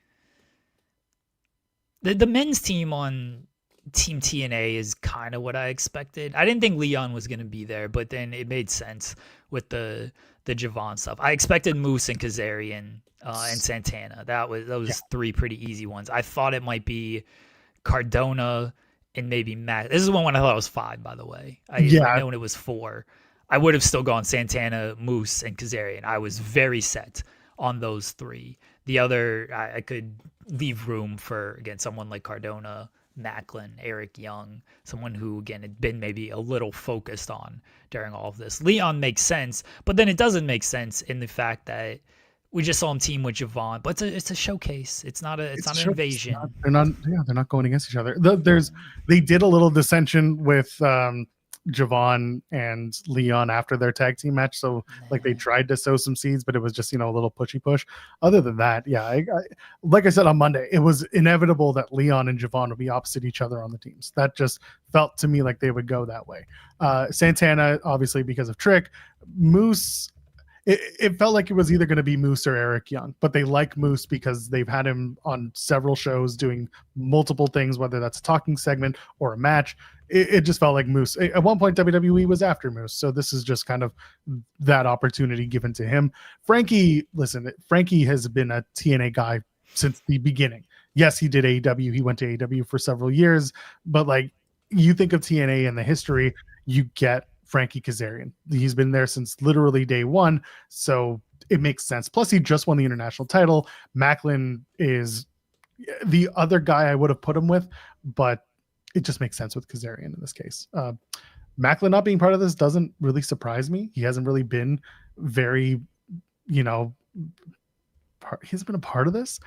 The men's team on Team TNA is kind of what I expected. I didn't think Leon was going to be there, but then it made sense with the Javon stuff. I expected Moose and Kazarian and Santana. Those 3 pretty easy ones. I thought it might be Cardona and maybe Matt. This is one when I thought it was 5, by the way. I know when it was 4. I would have still gone Santana, Moose, and Kazarian. I was very set on those three. The other, I could leave room for, again, someone like Cardona, Macklin, Eric Young, someone who, again, had been maybe a little focused on during all of this. Leon makes sense, but then it doesn't make sense in the fact that we just saw him team with Javon, but it's a showcase. It's not an invasion. They're not going against each other. They did a little dissension with Javon and Leon after their tag team match. So like they tried to sow some seeds, but it was just, a little pushy push. Other than that, yeah, I like I said on Monday, it was inevitable that Leon and Javon would be opposite each other on the teams. That just felt to me like they would go that way. Santana, obviously because of Trick. Moose, it felt like it was either going to be Moose or Eric Young, but they like Moose because they've had him on several shows doing multiple things, whether that's a talking segment or a match. It just felt like Moose. At one point, WWE was after Moose, so this is just kind of that opportunity given to him. Frankie has been a TNA guy since the beginning. Yes, he did AEW. He went to AEW for several years, but like you think of TNA and the history, you get Frankie Kazarian. He's been there since literally day one, so it makes sense. Plus, he just won the international title. Macklin is the other guy I would have put him with, but it just makes sense with Kazarian in this case. Macklin not being part of this doesn't really surprise me. He hasn't really been very, he hasn't been a part of this.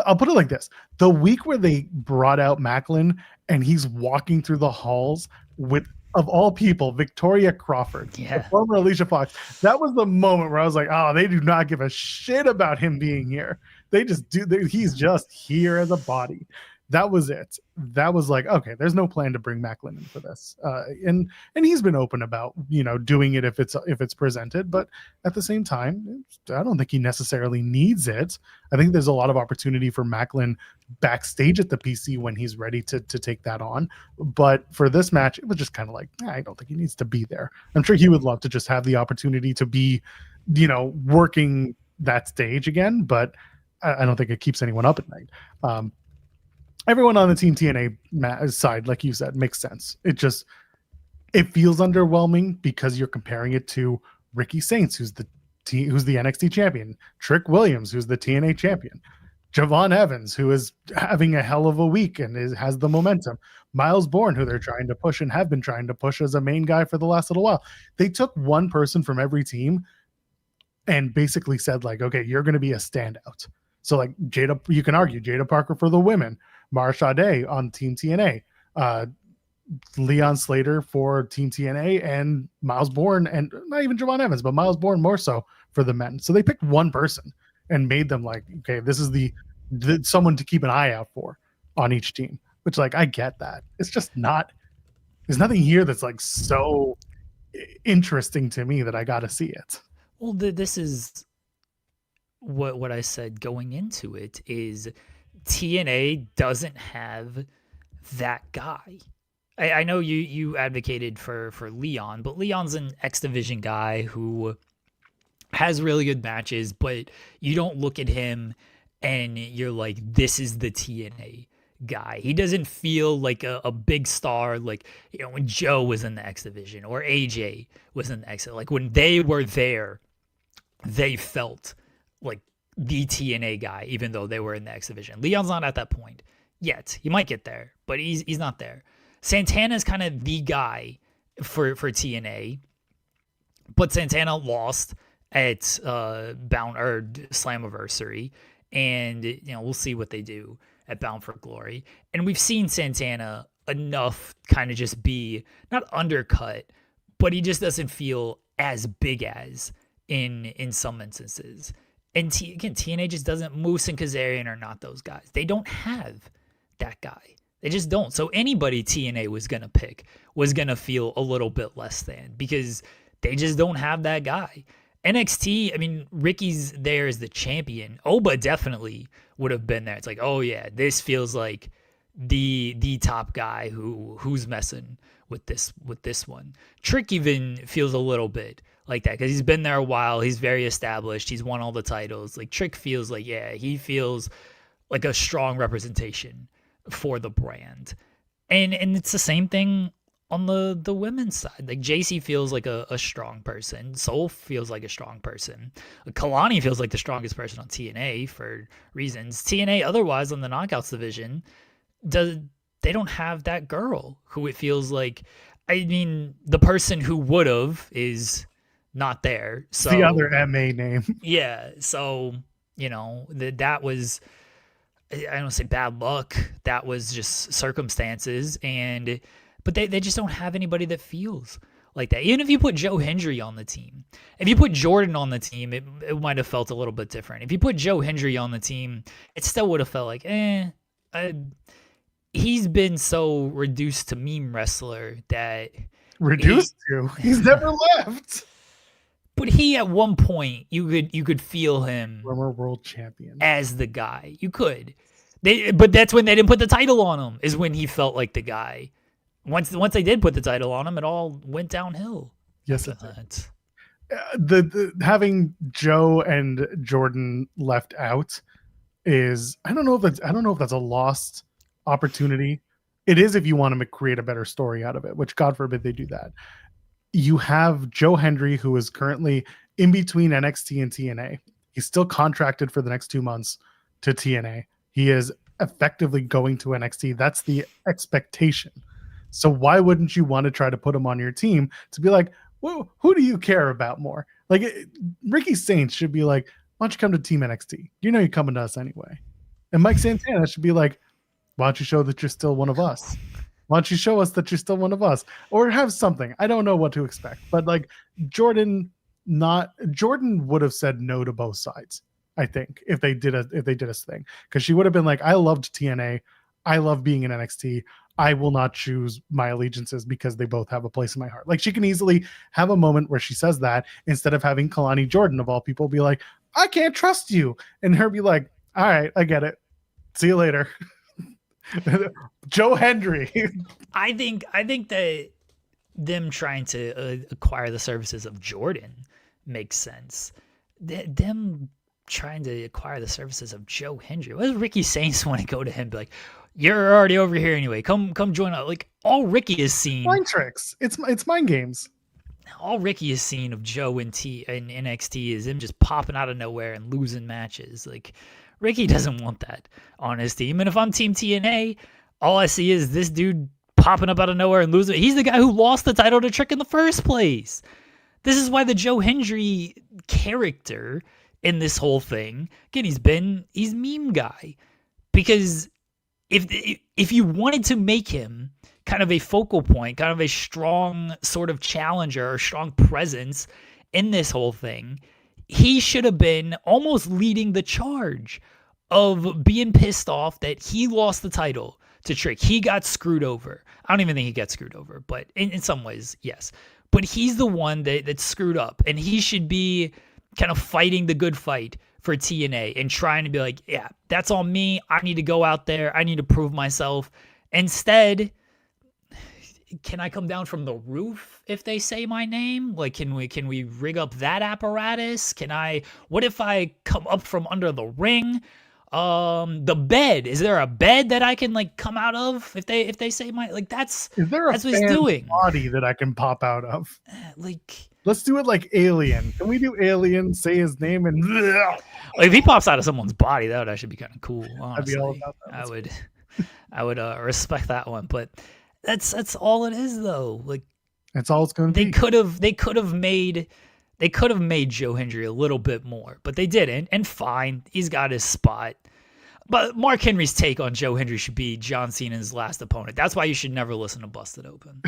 I'll put it like this. The week where they brought out Macklin and he's walking through the halls with, of all people, Victoria Crawford, the former Alicia Fox. That was the moment where I was like, oh, they do not give a shit about him being here. They just do. He's just here as a body. That was it. That was like, okay, there's no plan to bring Macklin in for this. And he's been open about, doing it if it's presented, but at the same time, I don't think he necessarily needs it. I think there's a lot of opportunity for Macklin backstage at the PC when he's ready to take that on. But for this match, it was just kind of like, I don't think he needs to be there. I'm sure he would love to just have the opportunity to be, working that stage again, but I don't think it keeps anyone up at night. Everyone on the Team TNA side, like you said, makes sense. It feels underwhelming because you're comparing it to Ricky Saints, who's the NXT champion, Trick Williams, who's the TNA champion, Javon Evans, who is having a hell of a week and has the momentum, Miles Bourne, who they're trying to push and have been trying to push as a main guy for the last little while. They took one person from every team and basically said, like, okay, you're going to be a standout. So like you can argue Jada Parker for the women, Mara Sade on Team TNA, Leon Slater for Team TNA, and Miles Bourne, and not even Javon Evans, but Miles Bourne more so for the men. So they picked one person and made them like, okay, this is the someone to keep an eye out for on each team, which like, I get that. It's just not, there's nothing here that's like so interesting to me that I got to see it. Well, this is what I said going into it is TNA doesn't have that guy. I know you advocated for Leon, but Leon's an X Division guy who has really good matches, but you don't look at him and you're like, this is the TNA guy. He doesn't feel like a big star, like, when Joe was in the X Division or AJ was in the X, like when they were there, they felt like the TNA guy, even though they were in the X Division. Leon's not at that point yet. He might get there, but he's not there. Santana's kind of the guy for TNA, but Santana lost at Bound or Slammiversary, and we'll see what they do at Bound for Glory. And we've seen Santana enough kind of just be not undercut, but he just doesn't feel as big as in some instances. And again, TNA just doesn't. Moose and Kazarian are not those guys. They don't have that guy. They just don't. So anybody TNA was going to pick was going to feel a little bit less than because they just don't have that guy. NXT, I mean, Ricky's there as the champion. Oba definitely would have been there. It's like, oh yeah, this feels like the top guy who's messing with this one. Trick even feels a little bit like that because he's been there a while. He's very established. He's won all the titles. Like Trick feels like, yeah, he feels like a strong representation for the brand. And it's the same thing on the women's side. Like JC feels like a strong person. Soul feels like a strong person. Kalani feels like the strongest person on TNA for reasons. TNA otherwise on the Knockouts division they don't have that girl who it feels like. I mean, the person who would have is not there. So the other MA name. Yeah. So that was, I don't say bad luck. That was just circumstances, but they just don't have anybody that feels like that. Even if you put Joe Hendry on the team, if you put Jordan on the team, it might have felt a little bit different. If you put Joe Hendry on the team, it still would have felt like, he's been so reduced to meme wrestler that he's never left. But he, at one point, you could feel him former world champion as the guy. You could. But that's when they didn't put the title on him, is when he felt like the guy. Once they did put the title on him, it all went downhill. Yes, it did. The having Joe and Jordan left out is, I don't know if that's a lost opportunity. It is if you want to create a better story out of it, which God forbid they do that. You have Joe Hendry, who is currently in between NXT and TNA. He's still contracted for the next 2 months to TNA. He is effectively going to NXT. That's the expectation. So why wouldn't you want to try to put him on your team to be like, well, who do you care about more? Like Ricky Saints should be like, why don't you come to Team NXT? You know you're coming to us anyway. And Mike Santana should be like, why don't you show that you're still one of us? Why don't you show us that you're still one of us, or have something? I don't know what to expect, but like Jordan would have said no to both sides. I think if they did a thing, because she would have been like, I loved TNA, I love being in NXT. I will not choose my allegiances because they both have a place in my heart. Like she can easily have a moment where she says that instead of having Kalani Jordan of all people be like, I can't trust you, and her be like, all right, I get it. See you later. Joe Hendry. I think that them trying to acquire the services of Jordan makes sense. Them trying to acquire the services of Joe Hendry. What does Ricky Saints want to go to him? Be like, you're already over here anyway. Come join us. Like all Ricky has seen. Mind tricks. It's mind games. All Ricky has seen of Joe in NXT is him just popping out of nowhere and losing matches. Like Ricky doesn't want that on his team. And if I'm Team TNA, all I see is this dude popping up out of nowhere and losing. He's the guy who lost the title to Trick in the first place. This is why the Joe Hendry character in this whole thing, again, he's meme guy. Because if you wanted to make him kind of a focal point, kind of a strong sort of challenger or strong presence in this whole thing, he should have been almost leading the charge of being pissed off that he lost the title to Trick. He got screwed over. I don't even think he got screwed over, but in some ways, yes. But he's the one that's screwed up, and he should be kind of fighting the good fight for TNA and trying to be like, yeah, that's on me. I need to go out there. I need to prove myself. Instead, can I come down from the roof if they say my name? Like, can we rig up that apparatus? What if I come up from under the ring? The bed, is there a bed that I can like come out of if they say my, like, that's what he's doing. Body that I can pop out of? Like, let's do it like Alien. Can we do Alien, say his name, and like, if he pops out of someone's body, that would actually be kind of cool, honestly. I'd be all about that. I would respect that one, but that's all it is though. Like, that's all it's going to be. They could have made Joe Hendry a little bit more, but they didn't. And fine, he's got his spot. But Mark Henry's take on Joe Hendry should be John Cena's last opponent. That's why you should never listen to Busted Open.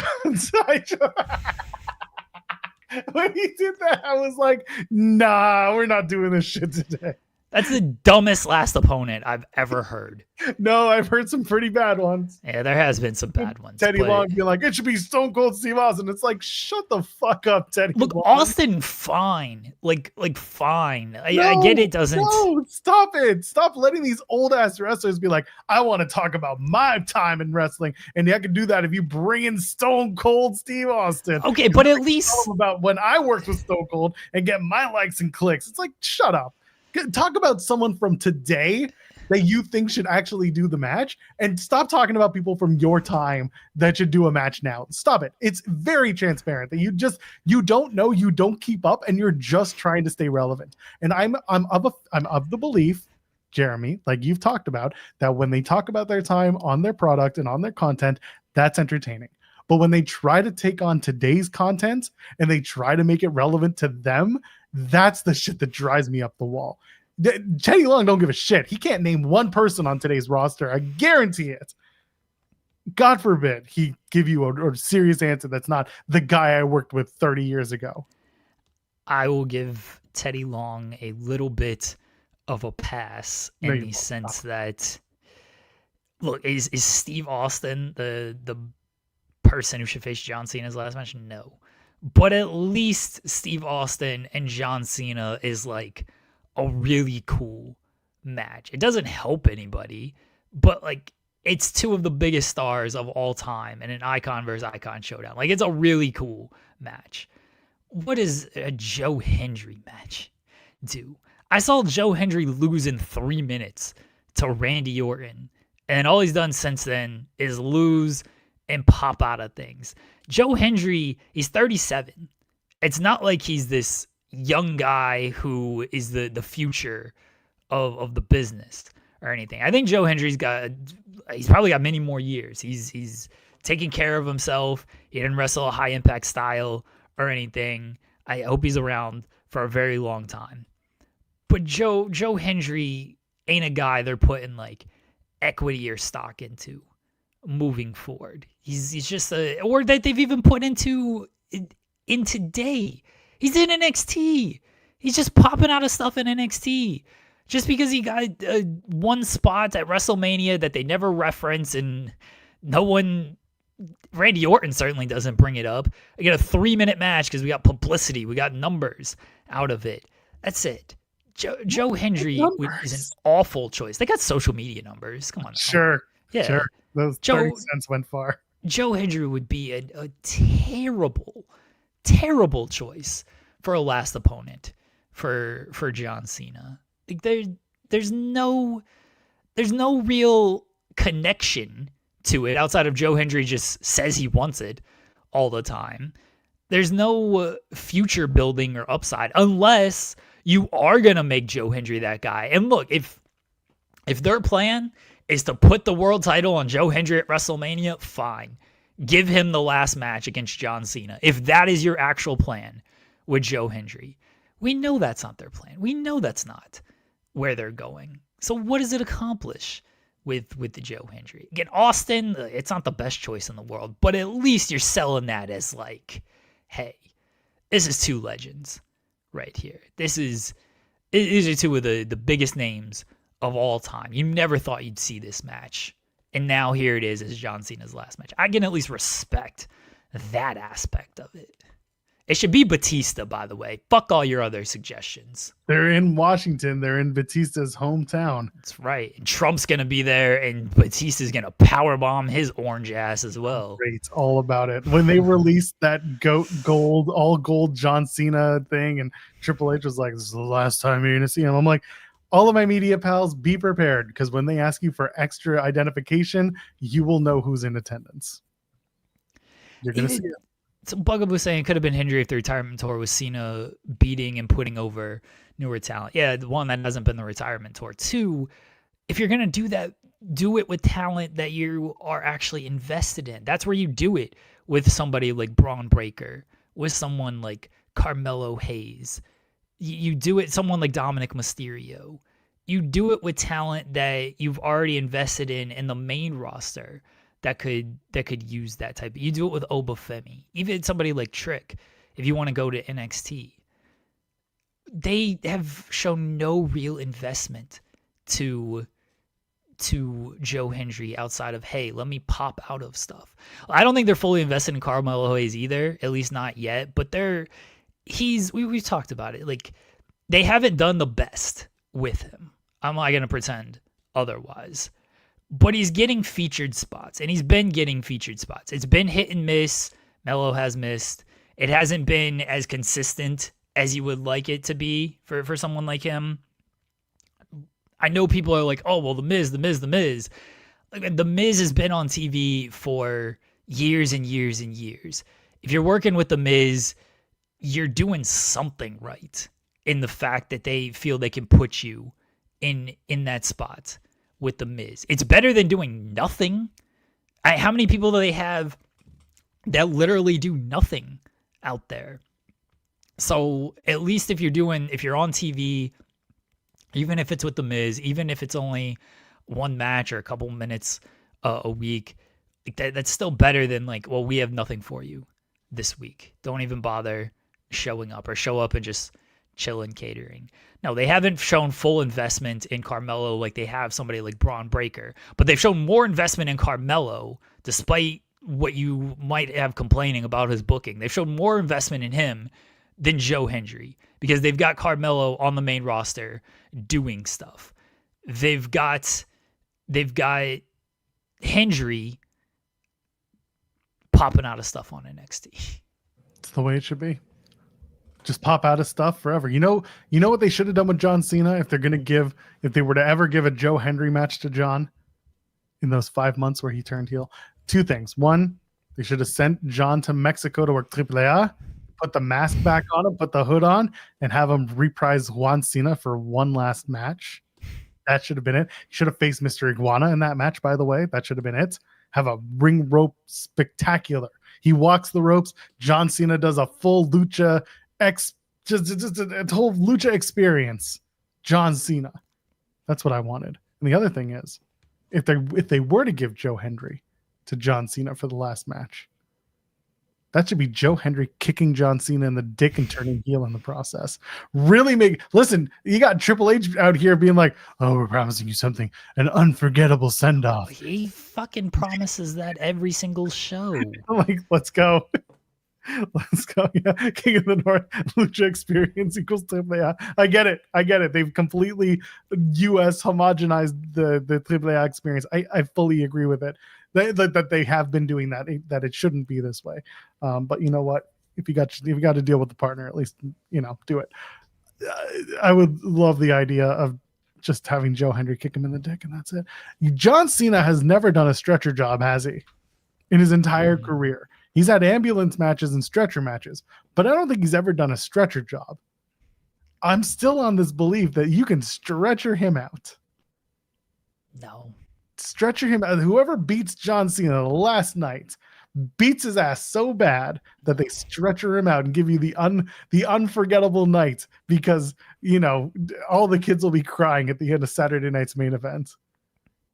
When he did that, I was like, nah, we're not doing this shit today. That's the dumbest last opponent I've ever heard. No, I've heard some pretty bad ones. Yeah, there has been some bad ones. Teddy Long being like, it should be Stone Cold Steve Austin. It's like, shut the fuck up, Teddy Long. Look, Austin, fine. Like fine. I get it doesn't. No, stop it. Stop letting these old ass wrestlers be like, I want to talk about my time in wrestling. And I can do that if you bring in Stone Cold Steve Austin. Okay, but at least about when I worked with Stone Cold and get my likes and clicks. It's like, shut up. Talk about someone from today that you think should actually do the match, and stop talking about people from your time that should do a match now. Stop it. It's very transparent that you don't know, you don't keep up, and you're just trying to stay relevant. And I'm of the belief, Jeremy, like you've talked about, that when they talk about their time on their product and on their content, that's entertaining. But when they try to take on today's content and they try to make it relevant to them, that's the shit that drives me up the wall. Teddy Long don't give a shit. He can't name one person on today's roster. I guarantee it. God forbid he give you a serious answer that's not the guy I worked with 30 years ago. I will give Teddy Long a little bit of a pass in the sense that, look, is Steve Austin the person who should face John Cena's last match? No. But at least Steve Austin and John Cena is like a really cool match. It doesn't help anybody, but like it's two of the biggest stars of all time in an icon versus icon showdown. Like it's a really cool match. What does a Joe Hendry match do? I saw Joe Hendry lose in 3 minutes to Randy Orton, and all he's done since then is lose and pop out of things. Joe Hendry, he's 37. It's not like he's this young guy who is the future of the business or anything. I think Joe Hendry's he's probably got many more years. He's taking care of himself. He didn't wrestle a high impact style or anything. I hope he's around for a very long time. But Joe Hendry ain't a guy they're putting like equity or stock into moving forward. He's just or that they've even put into in today. He's in NXT. He's just popping out of stuff in NXT. Just because he got one spot at WrestleMania that they never reference, and no one, Randy Orton certainly doesn't bring it up. I get a 3-minute match because we got publicity. We got numbers out of it. That's it. Joe Hendry is an awful choice. They got social media numbers. Come on. Sure. Yeah. Sure. Those 30 cents went far. Joe Hendry would be a terrible, terrible choice for a last opponent for John Cena. Like there's no real connection to it outside of Joe Hendry just says he wants it all the time. There's no future building or upside unless you are going to make Joe Hendry that guy. And look, if their plan is to put the world title on Joe Hendry at WrestleMania, fine. Give him the last match against John Cena. If that is your actual plan with Joe Hendry. We know that's not their plan. We know that's not where they're going. So what does it accomplish with the Joe Hendry? Again, Austin, it's not the best choice in the world, but at least you're selling that as like, hey, this is two legends right here. These are two of the biggest names of all time. You never thought you'd see this match. And now here it is as John Cena's last match. I can at least respect that aspect of it. It should be Batista, by the way. Fuck all your other suggestions. They're in Washington. They're in Batista's hometown. That's right. And Trump's going to be there, and Batista's going to powerbomb his orange ass as well. Great. All about it. When they released that all gold John Cena thing, and Triple H was like, this is the last time you're going to see him. I'm like, all of my media pals, be prepared, because when they ask you for extra identification, you will know who's in attendance. You're going to see it. So Bugaboo saying it could have been Hendry if the retirement tour was Cena beating and putting over newer talent. Yeah, the one that hasn't been the retirement tour. Two, if you're going to do that, do it with talent that you are actually invested in. That's where you do it with somebody like Braun Breaker, with someone like Carmelo Hayes. You do it, someone like Dominic Mysterio. You do it with talent that you've already invested in the main roster. That could use that type. You do it with Obafemi, even somebody like Trick. If you want to go to NXT, they have shown no real investment to Joe Hendry outside of, hey, let me pop out of stuff. I don't think they're fully invested in Carmelo Hayes either, at least not yet. But we've talked about it. Like they haven't done the best with him. I'm not gonna pretend otherwise. But he's getting featured spots, and he's been getting featured spots. It's been hit and miss. Melo has missed. It hasn't been as consistent as you would like it to be for someone like him. I know people are like, oh, well, The Miz, The Miz, The Miz. Like, The Miz has been on TV for years and years and years. If you're working with The Miz, you're doing something right in the fact that they feel they can put you in that spot with The Miz. It's better than doing nothing. How many people do they have that literally do nothing out there? So at least if you're on TV, even if it's with The Miz, even if it's only one match or a couple minutes a week, like that's still better than like, well, we have nothing for you this week. Don't even bother showing up, or show up and just chill and catering. No, they haven't shown full investment in Carmelo like they have somebody like Braun Breaker, but they've shown more investment in Carmelo despite what you might have complaining about his booking. They've shown more investment in him than Joe Hendry because they've got Carmelo on the main roster doing stuff. They've got Hendry popping out of stuff on NXT. It's the way it should be. Just pop out of stuff forever. You know what they should have done with John Cena if they were to ever give a Joe Hendry match to John in those 5 months where he turned heel? Two things. One, they should have sent John to Mexico to work AAA, put the mask back on him, put the hood on, and have him reprise Juan Cena for one last match. That should have been it. He should have faced Mr. Iguana in that match, by the way. That should have been it. Have a ring rope spectacular. He walks the ropes. John Cena does a full lucha just a whole lucha experience. John Cena. That's what I wanted. And the other thing is, if they were to give Joe Hendry to John Cena for the last match, that should be Joe Hendry kicking John Cena in the dick and turning heel in the process. Really listen, you got Triple H out here being like, oh, we're promising you something, an unforgettable send-off. He fucking promises that every single show. Like, let's go. Let's go. Yeah. King of the North lucha experience equals AAA. I get it. They've completely US homogenized the AAA experience. I fully agree with it. That they have been doing that it shouldn't be this way. But you know what? If you got to deal with the partner, at least, do it. I would love the idea of just having Joe Hendry kick him in the dick and that's it. John Cena has never done a stretcher job, has he? In his entire career. He's had ambulance matches and stretcher matches, but I don't think he's ever done a stretcher job. I'm still on this belief that you can stretcher him out. No. Stretcher him out. Whoever beats John Cena last night beats his ass so bad that they stretcher him out and give you the unforgettable night because, all the kids will be crying at the end of Saturday night's main event.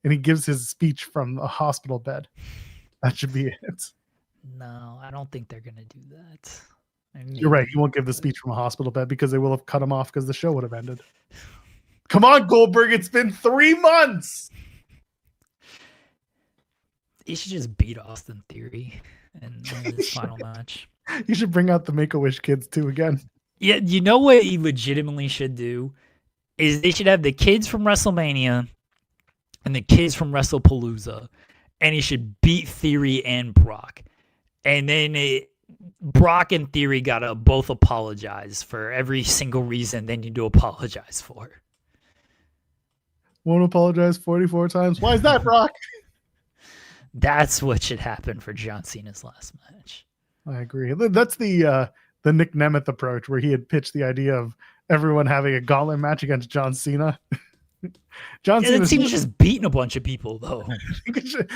And he gives his speech from a hospital bed. That should be it. No, I don't think they're going to do that. You're right. He won't give the speech from a hospital bed because they will have cut him off because the show would have ended. Come on, Goldberg. It's been 3 months. He should just beat Austin Theory in his final match. You should bring out the Make-A-Wish kids too again. Yeah, you know what he legitimately should do? Is they should have the kids from WrestleMania and the kids from WrestlePalooza, and he should beat Theory and Brock. And then Brock and Theory gotta both apologize for every single reason they need to apologize for. Won't apologize 44 times. Why is that, Brock? That's what should happen for John Cena's last match. I agree. That's the Nick Nemeth approach, where he had pitched the idea of everyone having a gauntlet match against John Cena. Cena's just beating a bunch of people though,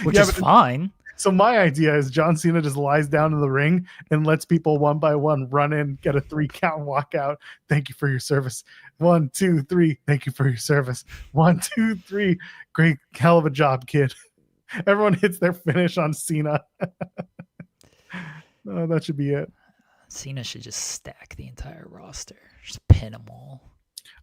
which is fine. So my idea is John Cena just lies down in the ring and lets people one by one run in, get a 3 count, walk out. Thank you for your service. 1, 2, 3. Thank you for your service. 1, 2, 3. Great, hell of a job, kid. Everyone hits their finish on Cena. That should be it. Cena should just stack the entire roster, just pin them all.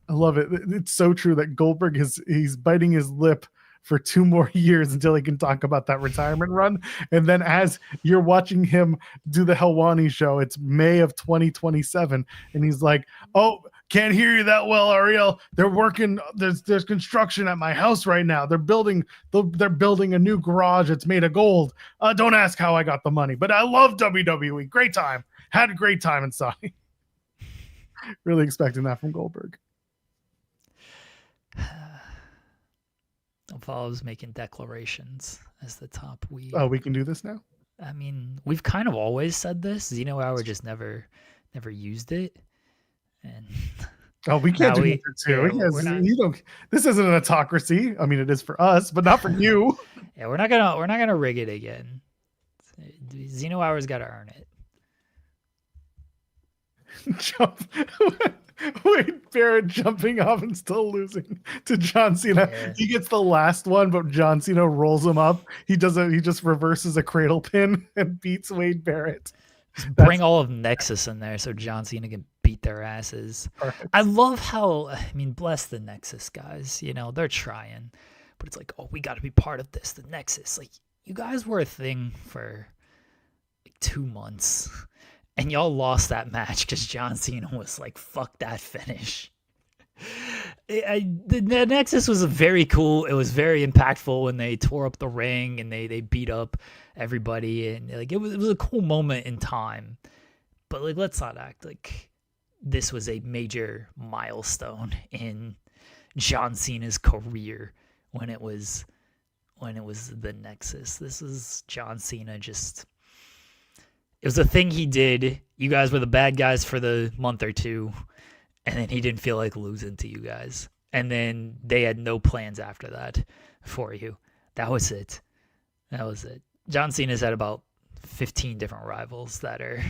I love it. It's so true that Goldberg he's biting his lip for 2 more years until he can talk about that retirement run. And then as you're watching him do the Helwani show, it's May of 2027. And he's like, oh, can't hear you that well, Ariel. They're working. There's construction at my house right now. They're building a new garage. It's made of gold. Don't ask how I got the money, but I love WWE. Great time. Had a great time in Saudi. Really expecting that from Goldberg. Follows making declarations as the top weed. Oh, we can do this now? I mean, we've kind of always said this. Xeno Hour just never used it. And oh, we can't do we, number two. yeah, we're not, you don't. This isn't an autocracy. I mean, it is for us, but not for you. yeah, we're not gonna rig it again. Xeno Hour's got to earn it. Jump. Wade Barrett jumping off and still losing to John Cena. Yeah. He gets the last one, but John Cena rolls him up. He just reverses a cradle pin and beats Wade Barrett. Bring all of Nexus in there so John Cena can beat their asses. Perfect. I love how, I mean, bless the Nexus guys. You know, they're trying, but it's like, oh, we got to be part of this. The Nexus. Like, you guys were a thing for like 2 months. And y'all lost that match because John Cena was like, fuck that finish. The Nexus was very cool. It was very impactful when they tore up the ring and they beat up everybody. And like it was a cool moment in time. But like, let's not act like this was a major milestone in John Cena's career when it was the Nexus. This is John Cena just... It was a thing he did. You guys were the bad guys for the month or two, and then he didn't feel like losing to you guys. And then they had no plans after that for you. That was it. John Cena's had about 15 different rivals that are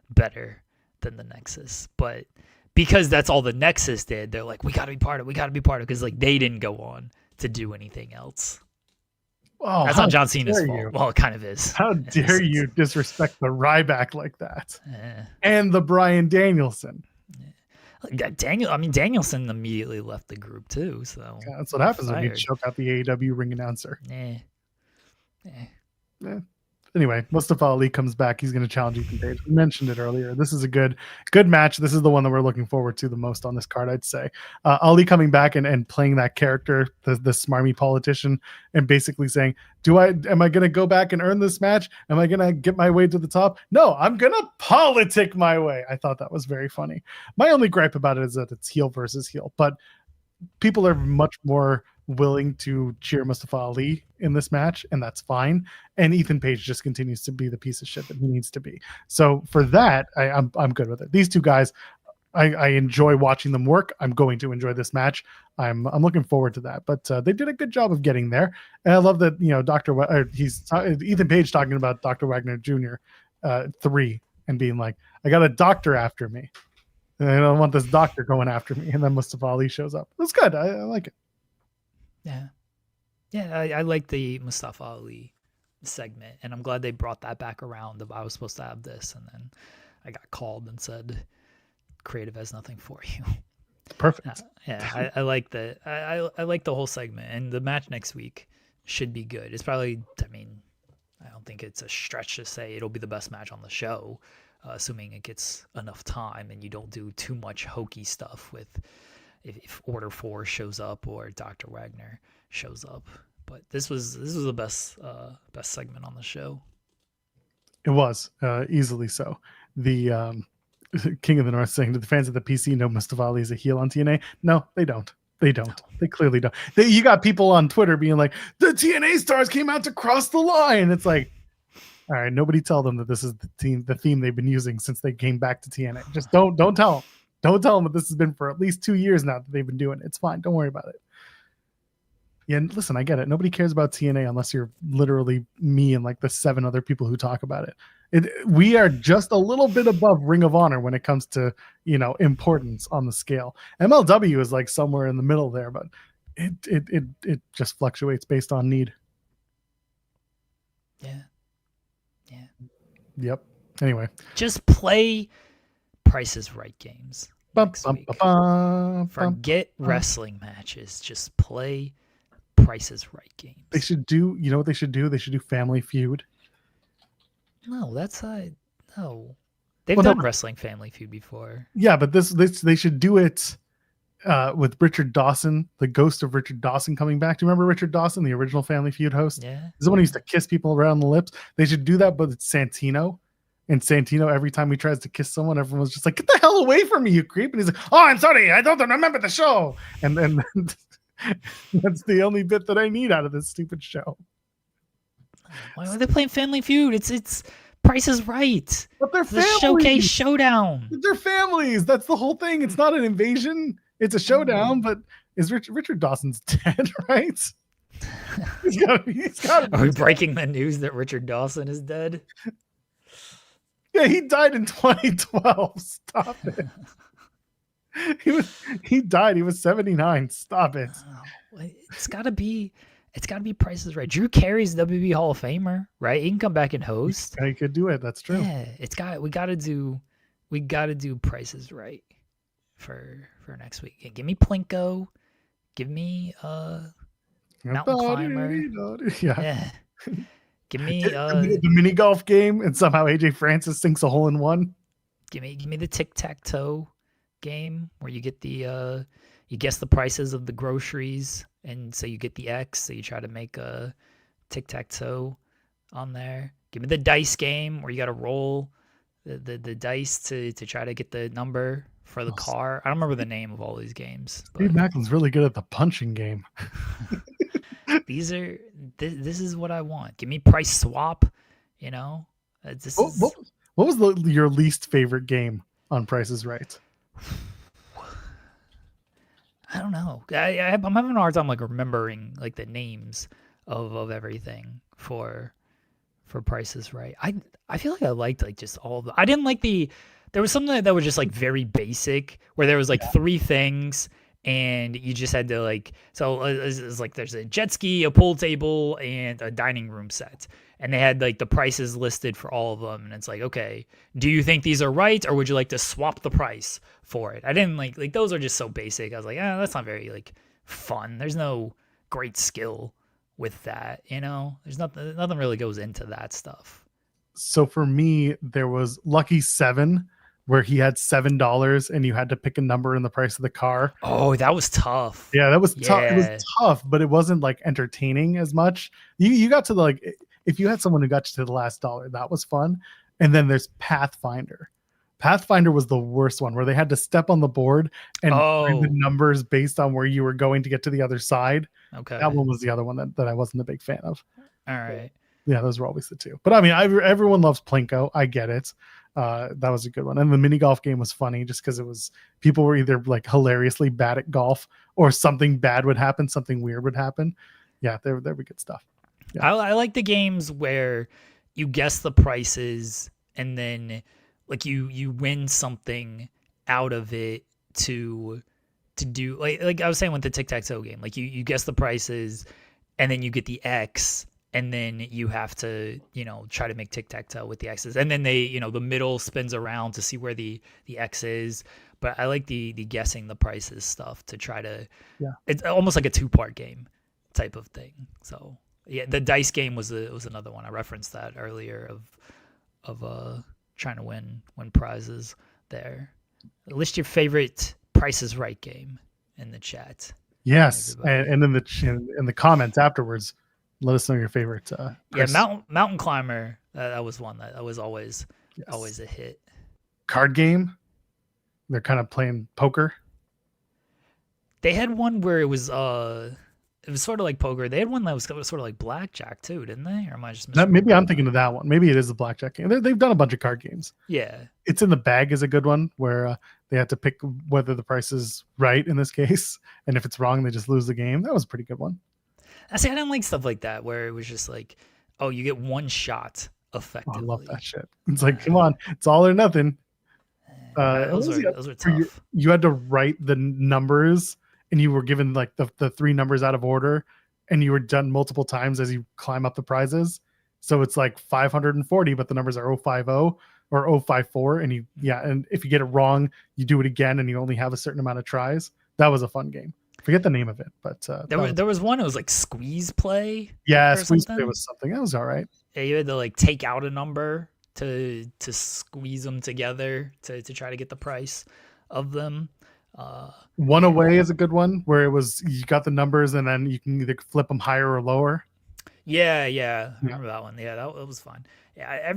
better than the Nexus. But because that's all the Nexus did, they're like, we got to be part of it. Because like they didn't go on to do anything else. Oh, that's not John Cena's fault. Well, it kind of is. How dare you disrespect the Ryback like that? And the Bryan Danielson. Danielson immediately left the group too. So yeah, that's what happens when you choke out the AEW ring announcer. Anyway, Mustafa Ali comes back. He's going to challenge Ethan Page. We mentioned it earlier. This is a good match. This is the one that we're looking forward to the most on this card, I'd say. Ali coming back and playing that character, the smarmy politician, and basically saying, am I going to go back and earn this match? Am I going to get my way to the top? No, I'm going to politic my way. I thought that was very funny. My only gripe about it is that it's heel versus heel, but people are much more willing to cheer Mustafa Ali in this match, and that's fine. And Ethan Page just continues to be the piece of shit that he needs to be. So for that, I'm good with it. These two guys, I enjoy watching them work. I'm going to enjoy this match. I'm looking forward to that. But they did a good job of getting there, and I love that Ethan Page talking about Dr. Wagner Jr. 3 and being like, I got a doctor after me, and I don't want this doctor going after me. And then Mustafa Ali shows up. That's good. I like it. Yeah, I like the Mustafa Ali segment, and I'm glad they brought that back around. I was supposed to have this, and then I got called and said, "Creative has nothing for you." Perfect. I like the I like the whole segment, and the match next week should be good. It's probably, I don't think it's a stretch to say it'll be the best match on the show, assuming it gets enough time and you don't do too much hokey stuff with. If Order 4 shows up or Dr. Wagner shows up. But this was the best segment on the show. It was easily so. The King of the North saying, "Do the fans of the PC know Mustafa Ali is a heel on TNA?" No, they don't. They clearly don't. You got people on Twitter being like, "The TNA stars came out to cross the line." It's like, all right, nobody tell them that this is the theme they've been using since they came back to TNA. Just don't tell them. Don't tell them that this has been for at least 2 years now that they've been doing it. It's fine. Don't worry about it. Yeah, and listen, I get it. Nobody cares about TNA unless you're literally me and like the 7 other people who talk about it. We are just a little bit above Ring of Honor when it comes to, importance on the scale. MLW is like somewhere in the middle there, but it just fluctuates based on need. Yeah. Yep. Anyway, just play Price is Right games. Forget wrestling matches. Just play Price is Right games. They should do, you know what they should do? They should do Family Feud. No, that's no. They've done Wrestling Family Feud before. Yeah, but this they should do it with Richard Dawson, the ghost of Richard Dawson coming back. Do you remember Richard Dawson, the original Family Feud host? Yeah. He's the one who used to kiss people around the lips. They should do that, but it's Santino. And Santino, every time he tries to kiss someone, everyone's just like, "Get the hell away from me, you creep!" And he's like, "Oh, I'm sorry, I don't remember the show." And then That's the only bit that I need out of this stupid show. Why are they playing Family Feud? It's Price is Right. But they're It's a families. showcase showdown. They're families. That's the whole thing. It's not an invasion. It's a showdown. But is Richard Dawson's dead? Right? He's got to. Are we breaking the news that Richard Dawson is dead? Yeah, he died in 2012. Stop it. He died. He was 79. Stop it. It's gotta be Price is Right. Drew Carey's WB Hall of Famer, right? He can come back and host. I could do it. That's true. Yeah, we gotta do Price is Right for next week. Give me Plinko. Give me Mountain Climber. Yeah. Give me the mini golf game, and somehow AJ Francis sinks a hole in one. Give me the tic-tac-toe game where you get the you guess the prices of the groceries, and so you get the X, so you try to make a tic-tac-toe on there. Give me the dice game where you got to roll the dice to try to get the number for the car. I don't remember the name of all these games. Steve Macklin's really good at the punching game. This is what I want. Give me Price Swap. You know, what was your least favorite game on Price is Right? I don't know. I'm having a hard time like remembering like the names of everything for Price is Right. I feel like I liked like just all of them. I didn't like there was something that was just like very basic where there was like three things and you just had to like, so it's like there's a jet ski, a pool table, and a dining room set. And they had like the prices listed for all of them. And it's like, okay, do you think these are right? Or would you like to swap the price for it? I didn't like those are just so basic. I was like, that's not very like fun. There's no great skill with that. You know, there's nothing really goes into that stuff. So for me, there was Lucky 7, where he had $7 and you had to pick a number in the price of the car. Oh, that was tough. Yeah, that was tough. It was tough, but it wasn't like entertaining as much. You got to the like, if you had someone who got you to the last dollar, that was fun. And then there's Pathfinder. Pathfinder was the worst one, where they had to step on the board and find the numbers based on where you were going to get to the other side. Okay, that one was the other one that I wasn't a big fan of. All right. Yeah, those were always the two. But I mean, everyone loves Plinko. I get it. That was a good one. And the mini golf game was funny just because it was people were either like hilariously bad at golf or something bad would happen, something weird would happen. Yeah, there were good stuff. Yeah. I like the games where you guess the prices and then like you win something out of it to do like I was saying with the tic-tac-toe game. Like you guess the prices and then you get the X. And then you have to, try to make tic-tac-toe with the X's. And then they, the middle spins around to see where the X is. But I like the guessing the prices stuff to try to, it's almost like a 2-part game type of thing. So yeah, the dice game was another one. I referenced that earlier of trying to win prizes there. List your favorite Price is Right game in the chat. Yes. And in the comments afterwards, let us know your favorite. Mountain Climber. That was one that was always a hit. Card game. They're kind of playing poker. They had one where it was sort of like poker. They had one that was sort of like blackjack too, didn't they? Or am I just maybe I'm thinking of that one. Maybe it is the blackjack game. They've done a bunch of card games. Yeah, It's in the Bag is a good one where they have to pick whether the price is right in this case, and if it's wrong, they just lose the game. That was a pretty good one. I didn't like stuff like that where it was just like, oh, you get one shot effectively. I love that shit. It's like, come on, it's all or nothing. Those were tough. You had to write the numbers, and you were given like the 3 numbers out of order, and you were done multiple times as you climb up the prizes. So it's like 540, but the numbers are 050 or 054, and and if you get it wrong, you do it again, and you only have a certain amount of tries. That was a fun game. Forget the name of it, but there was one. It was like squeeze play. Yeah, squeeze play was something. That was all right. Yeah, you had to like take out a number to squeeze them together to try to get the price of them. One Away is a good one where it was you got the numbers and then you can either flip them higher or lower. Yeah. I remember that one. Yeah, that was fun. Yeah, I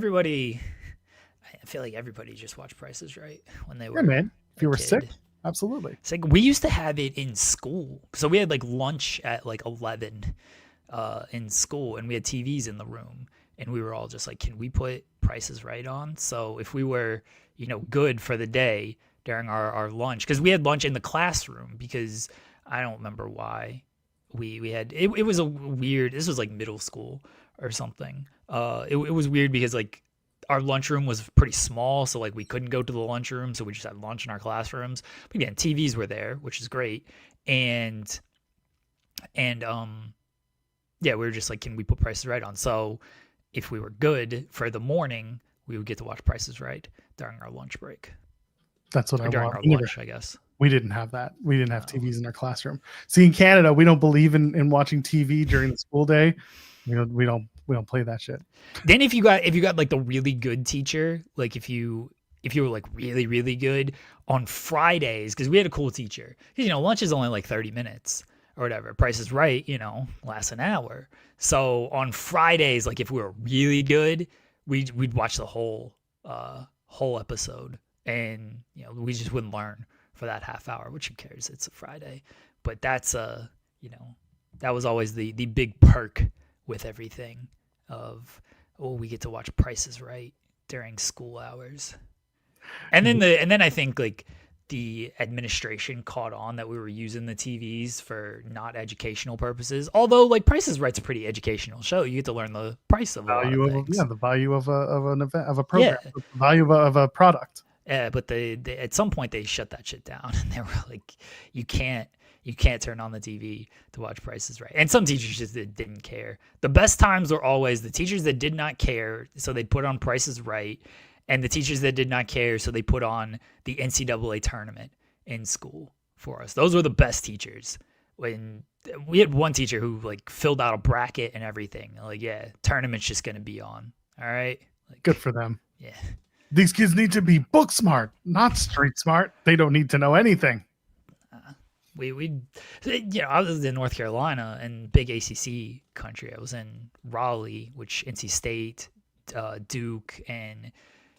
feel like everybody just watched Price is Right when they were. Yeah, man. If you were sick, Absolutely. It's like we used to have it in school. So we had like lunch at like 11 in school, and we had TVs in the room, and we were all just like, can we put Prices Right on? So if we were, good for the day during our lunch, because we had lunch in the classroom, because I don't remember why we had it. It was a weird, this was like middle school or something. It was weird because like our lunchroom was pretty small, so like we couldn't go to the lunchroom, so we just had lunch in our classrooms. But again, TVs were there, which is great. And yeah, we were just like, can we put Prices Right on? So if we were good for the morning, we would get to watch Prices Right during our lunch break. That's what Or I during want. our lunch, I guess. We didn't have that. We didn't have TVs in our classroom. See, in Canada, we don't believe in watching TV during the school day. We don't play that shit. Then if you got like the really good teacher, like if you were like really, really good on Fridays, because we had a cool teacher. Because lunch is only like 30 minutes or whatever. Price is Right, lasts an hour. So on Fridays, like if we were really good, we'd watch the whole episode, and we just wouldn't learn for that half hour, which who cares? It's a Friday. But that's that was always the big perk with everything of, we get to watch Prices Right during school hours. And then I think like the administration caught on that we were using the TVs for not educational purposes. Although like Price is Right's a pretty educational show. You get to learn the price of a lot of things. The value of an event, of a program, the value of a product. Yeah, but they at some point they shut that shit down, and they were like, you can't turn on the TV to watch Prices Right. And some teachers just didn't care. The best times were always the teachers that did not care, so they'd put on Prices Right, and the teachers that did not care, so they put on the NCAA tournament in school for us. Those were the best teachers. When we had one teacher who like filled out a bracket and everything, like, yeah, tournament's just gonna be on. All right, like, good for them. Yeah. These kids need to be book smart, not street smart. They don't need to know anything. I was in North Carolina and big ACC country. I was in Raleigh, which NC State, Duke, and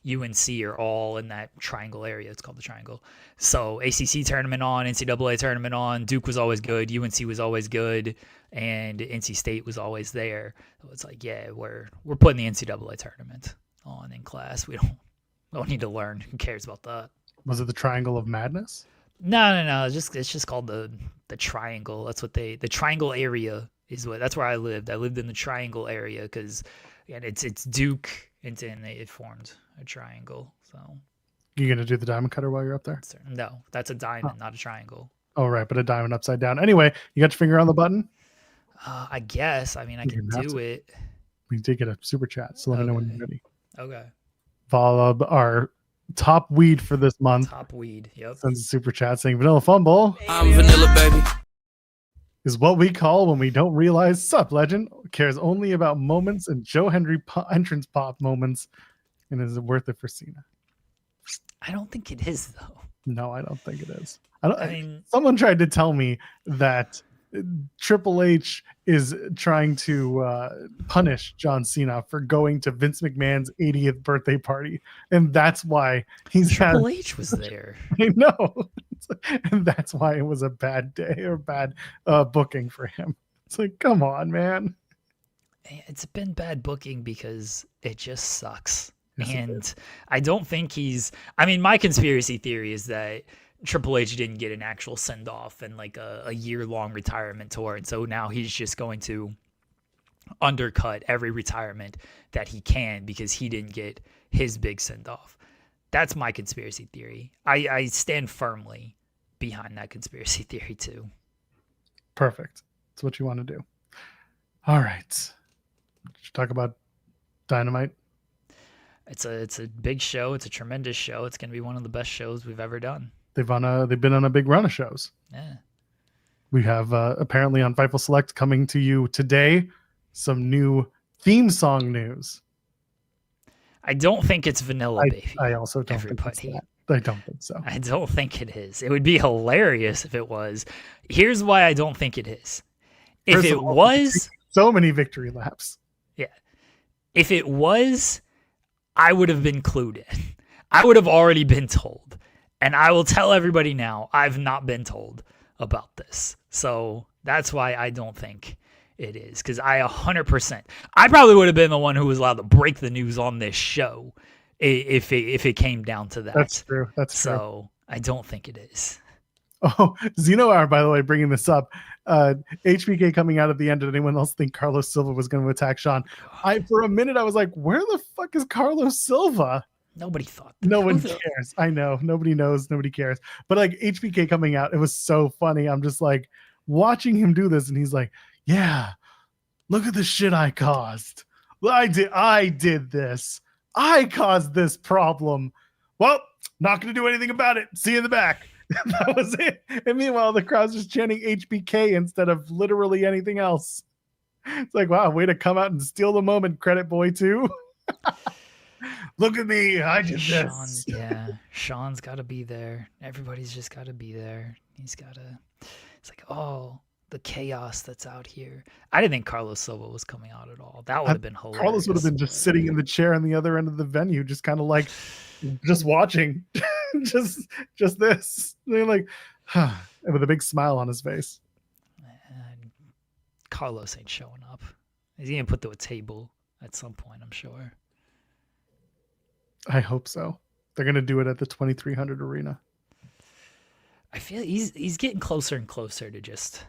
UNC are all in that triangle area. It's called the Triangle. So ACC tournament on, NCAA tournament on. Duke was always good. UNC was always good, and NC State was always there. So it's like, yeah, we're putting the NCAA tournament on in class. We don't need to learn. Who cares about that? Was it the Triangle of Madness? No. It's just called the Triangle. That's what the Triangle area is. That's where I lived. I lived in the Triangle area because, it's Duke, and it formed a triangle. So you gonna do the diamond cutter while you're up there? No, that's a diamond, not a triangle. Oh right, but a diamond upside down. Anyway, you got your finger on the button? I guess. I mean, I can do it. We did get a super chat, so let me know when you're ready. Okay. Volub, our top weed for this month. Top weed, yep. Sends a super chat saying Vanilla Fumble. I'm vanilla, baby. Is what we call when we don't realize Sup Legend cares only about moments and Joe Henry entrance pop moments, and is it worth it for Cena? I don't think it is, though. No, I don't think it is. I mean, someone tried to tell me that Triple H is trying to punish John Cena for going to Vince McMahon's 80th birthday party, and that's why Triple H was there. I know, and that's why it was a bad day or bad booking for him. It's like, come on, man. It's been bad booking because it just sucks. Yes, and I don't think my conspiracy theory is that Triple H didn't get an actual send off and like a year-long retirement tour, and so now he's just going to undercut every retirement that he can because he didn't get his big send off. That's my conspiracy theory. I stand firmly behind that conspiracy theory too. Perfect. That's what you want to do. All right. Let's talk about Dynamite. It's a big show. It's a tremendous show. It's going to be one of the best shows we've ever done. They've been on a big run of shows. Yeah. We have apparently on Fightful Select coming to you today some new theme song news. I don't think it's Vanilla Baby. I also don't think it's that. I don't think so. I don't think it is. It would be hilarious if it was. Here's why I don't think it is. If it was, so many victory laps. Yeah. If it was, I would have been clued in. I would have already been told. And I will tell everybody now, I've not been told about this. So that's why I don't think it is. Because I 100%, I probably would have been the one who was allowed to break the news on this show if it came down to that. That's true. That's true. So I don't think it is. Oh, Xenoar, by the way, bringing this up. HBK coming out at the end. Did anyone else think Carlos Silva was going to attack Sean? For a minute, I was like, where the fuck is Carlos Silva? Nobody thought that. No one cares. I know. Nobody knows. Nobody cares. But like HBK coming out, it was so funny. I'm just like watching him do this, and he's like, yeah, look at the shit I caused. I did this. I caused this problem. Well, not going to do anything about it. See you in the back. That was it. And meanwhile, the crowd's just chanting HBK instead of literally anything else. It's like, wow, way to come out and steal the moment, Credit Boy 2. Look at me. I did this. Sean's got to be there. Everybody's just got to be there. He's got to. It's like, oh, the chaos that's out here. I didn't think Carlos Silva was coming out at all. That would have been hilarious. Carlos would have been just sitting in the chair on the other end of the venue, just kind of like, just watching. just this. They're like, with a big smile on his face. And Carlos ain't showing up. He's going to put to a table at some point, I'm sure. I hope so. They're going to do it at the 2300 arena. I feel he's getting closer and closer to just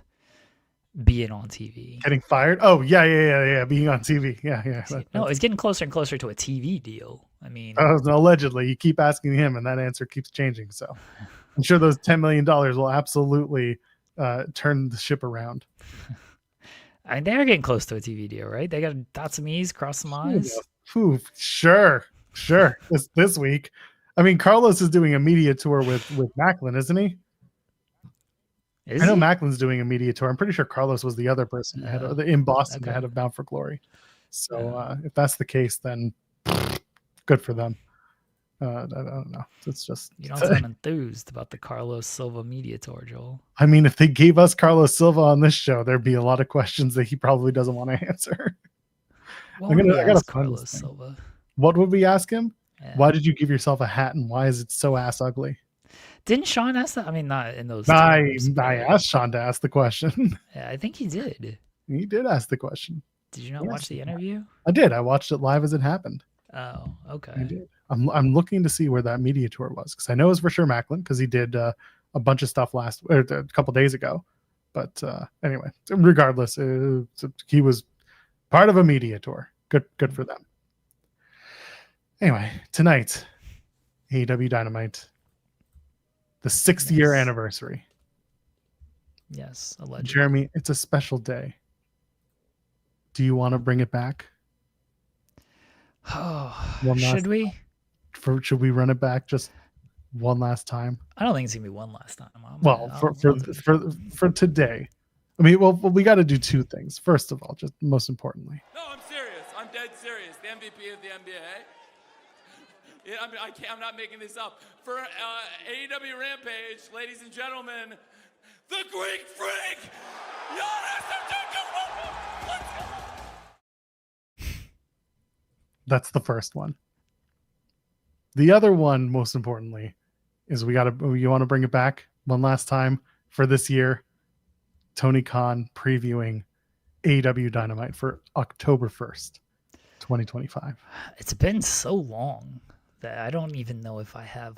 being on TV. Getting fired? Oh, yeah. Being on TV. Yeah. No, he's getting closer and closer to a TV deal. I mean, allegedly, you keep asking him, and that answer keeps changing. So, I'm sure those $10 million will absolutely turn the ship around. I mean, they're getting close to a TV deal, right? They got to dot some E's, cross some I's. Sure. This week, I mean, Carlos is doing a media tour with Macklin, isn't he? I know Macklin's doing a media tour. I'm pretty sure Carlos was the other person in Boston ahead of Bound for Glory. So if that's the case, then good for them. I don't know. It's just you don't sound enthused about the Carlos Silva media tour, Joel. I mean, if they gave us Carlos Silva on this show, there'd be a lot of questions that he probably doesn't want to answer. I gotta Carlos Silva. What would we ask him? Yeah. Why did you give yourself a hat, and why is it so ass ugly? Didn't Sean ask that? I mean, not in those terms. I asked Sean to ask the question. Yeah, I think he did. He did ask the question. Did you not watch the interview? I did. I watched it live as it happened. Oh, okay. I did. I'm looking to see where that media tour was, because I know it was for sure Macklin, because he did a bunch of stuff a couple days ago. But anyway, regardless, he was part of a media tour. Good for them. Anyway, tonight, AEW Dynamite, the 6th year anniversary. Yes, allegedly. Jeremy, it's a special day. Do you want to bring it back? Oh, should we? Should we run it back just one last time? I don't think it's gonna be one last time. For today. I mean, well, we got to do two things. First of all, just most importantly. No, I'm serious. I'm dead serious. The MVP of the NBA. Yeah, I'm not making this up. For AEW Rampage, ladies and gentlemen, the Greek Freak, Giannis Antetokounmpo. Let's go. That's the first one. The other one, most importantly, is you want to bring it back one last time for this year. Tony Khan previewing AEW Dynamite for October 1st, 2025. It's been so long that I don't even know if I have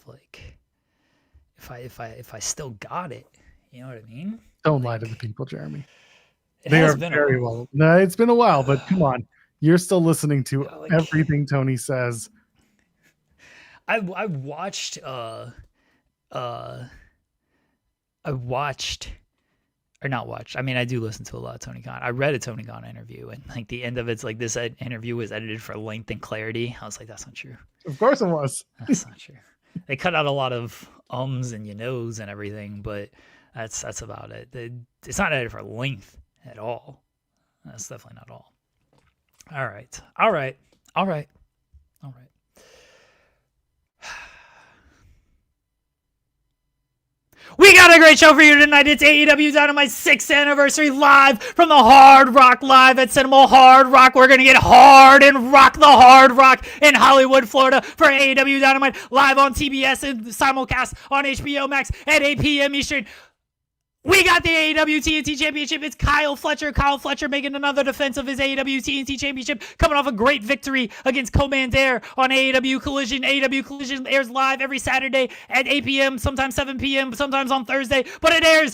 if I still got it. You know what I mean? Don't lie to the people, Jeremy. They are very well. No, it's been a while, but come on. You're still listening to everything Tony says. I watched or not watched. I mean, I do listen to a lot of Tony Khan. I read a Tony Khan interview, and like the end of it's like this interview was edited for length and clarity. I was like, that's not true. Of course it was. That's not true. They cut out a lot of ums and knows and everything, but that's about it. It's not edited for length at all. That's definitely not all. All right. We got a great show for you tonight. It's AEW Dynamite 6th anniversary live from the Hard Rock Live at Cinema Hard Rock. We're going to get hard and rock the Hard Rock in Hollywood, Florida for AEW Dynamite live on TBS and simulcast on HBO Max at 8 p.m. Eastern. We got the AEW TNT Championship. It's Kyle Fletcher. Kyle Fletcher making another defense of his AEW TNT Championship, coming off a great victory against Commander on AEW Collision. AEW Collision airs live every Saturday at 8 p.m., sometimes 7 p.m., sometimes on Thursday, but it airs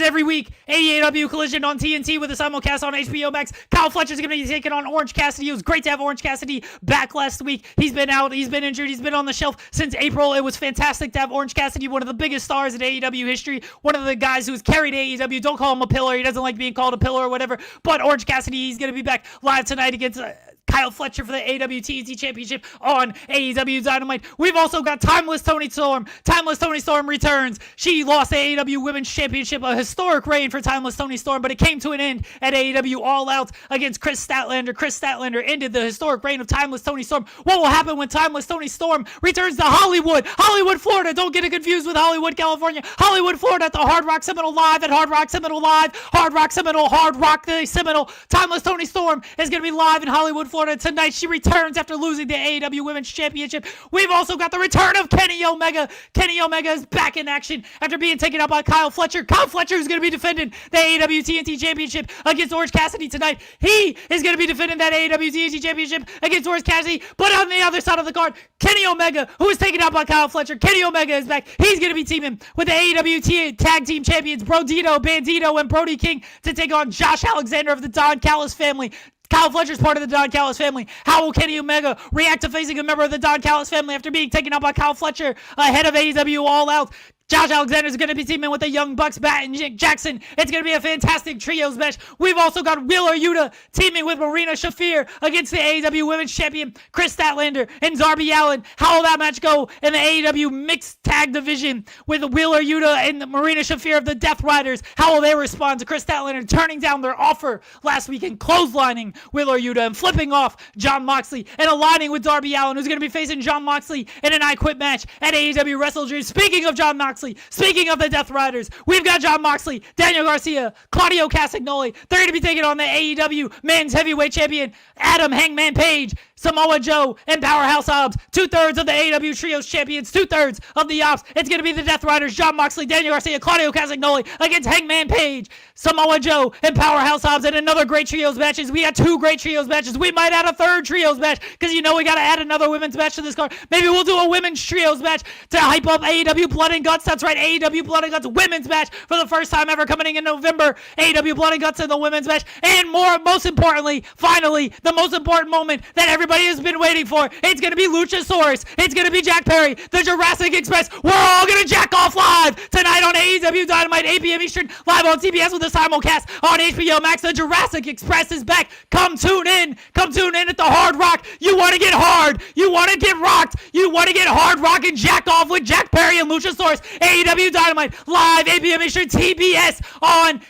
every week. AEW Collision on TNT with a simulcast on HBO Max. Kyle Fletcher's going to be taking on Orange Cassidy. It was great to have Orange Cassidy back last week. He's been out. He's been injured. He's been on the shelf since April. It was fantastic to have Orange Cassidy, one of the biggest stars in AEW history, one of the guys who's carried AEW. Don't call him a pillar. He doesn't like being called a pillar or whatever. But Orange Cassidy, he's going to be back live tonight against Kyle Fletcher for the AEW TNT Championship on AEW Dynamite. We've also got Timeless Toni Storm. Timeless Toni Storm returns. She lost the AEW Women's Championship, a historic reign for Timeless Toni Storm, but it came to an end at AEW All Out against Chris Statlander. Chris Statlander ended the historic reign of Timeless Toni Storm. What will happen when Timeless Toni Storm returns to Hollywood? Hollywood, Florida. Don't get it confused with Hollywood, California. Hollywood, Florida at the Hard Rock Seminole Live at Hard Rock Seminole Live. Hard Rock Seminole, Hard Rock the Seminole. Timeless Toni Storm is going to be live in Hollywood, Florida tonight. She returns after losing the AEW Women's Championship. We've also got the return of Kenny Omega. Kenny Omega is back in action after being taken out by Kyle Fletcher. Kyle Fletcher is going to be defending the AEW TNT Championship against Orange Cassidy tonight. He is going to be defending that AEW TNT Championship against Orange Cassidy. But on the other side of the card, Kenny Omega, who was taken out by Kyle Fletcher, Kenny Omega is back. He's going to be teaming with the AEW Tag Team Champions Brodito, Bandito, and Brody King to take on Josh Alexander of the Don Callis family. Kyle Fletcher's part of the Don Callis family. How will Kenny Omega react to facing a member of the Don Callis family after being taken out by Kyle Fletcher ahead of AEW All Out? Josh Alexander is going to be teaming with the Young Bucks, Bat and Nick Jackson. It's going to be a fantastic trios match. We've also got Wheeler Yuta teaming with Marina Shafir against the AEW Women's Champion Chris Statlander and Darby Allin. How will that match go in the AEW Mixed Tag Division with Wheeler Yuta and Marina Shafir of the Death Riders? How will they respond to Chris Statlander turning down their offer last week and clotheslining Wheeler Yuta and flipping off Jon Moxley and aligning with Darby Allin, who's going to be facing Jon Moxley in an I Quit match at AEW Wrestle Dream. Speaking of Jon Moxley, speaking of the Death Riders, we've got Jon Moxley, Daniel Garcia, Claudio Castagnoli. They're going to be taking on the AEW Men's Heavyweight Champion Adam Hangman Page, Samoa Joe, and Powerhouse Hobbs. 2/3 of the AEW Trios Champions, 2/3 of the Ops. It's going to be the Death Riders, Jon Moxley, Daniel Garcia, Claudio Castagnoli against Hangman Page, Samoa Joe, and Powerhouse Hobbs. And another great Trios matches. We got 2 great Trios matches. We might add a 3rd Trios match because we got to add another women's match to this card. Maybe we'll do a women's Trios match to hype up AEW Blood and Guts. That's right, AEW Blood and Guts women's match for the first time ever coming in November. AEW Blood and Guts in the women's match. And most importantly, finally, the most important moment that everybody has been waiting for. It's going to be Luchasaurus. It's going to be Jack Perry, the Jurassic Express. We're all going to jack off live tonight on AEW Dynamite, 8 p.m. Eastern, live on TBS with a simulcast on HBO Max. The Jurassic Express is back. Come tune in. Come tune in at the Hard Rock. You want to get hard. You want to get rocked. You want to get hard rock and jack off with Jack Perry and Luchasaurus. AEW Dynamite, live 8 p.m. Eastern, TBS, and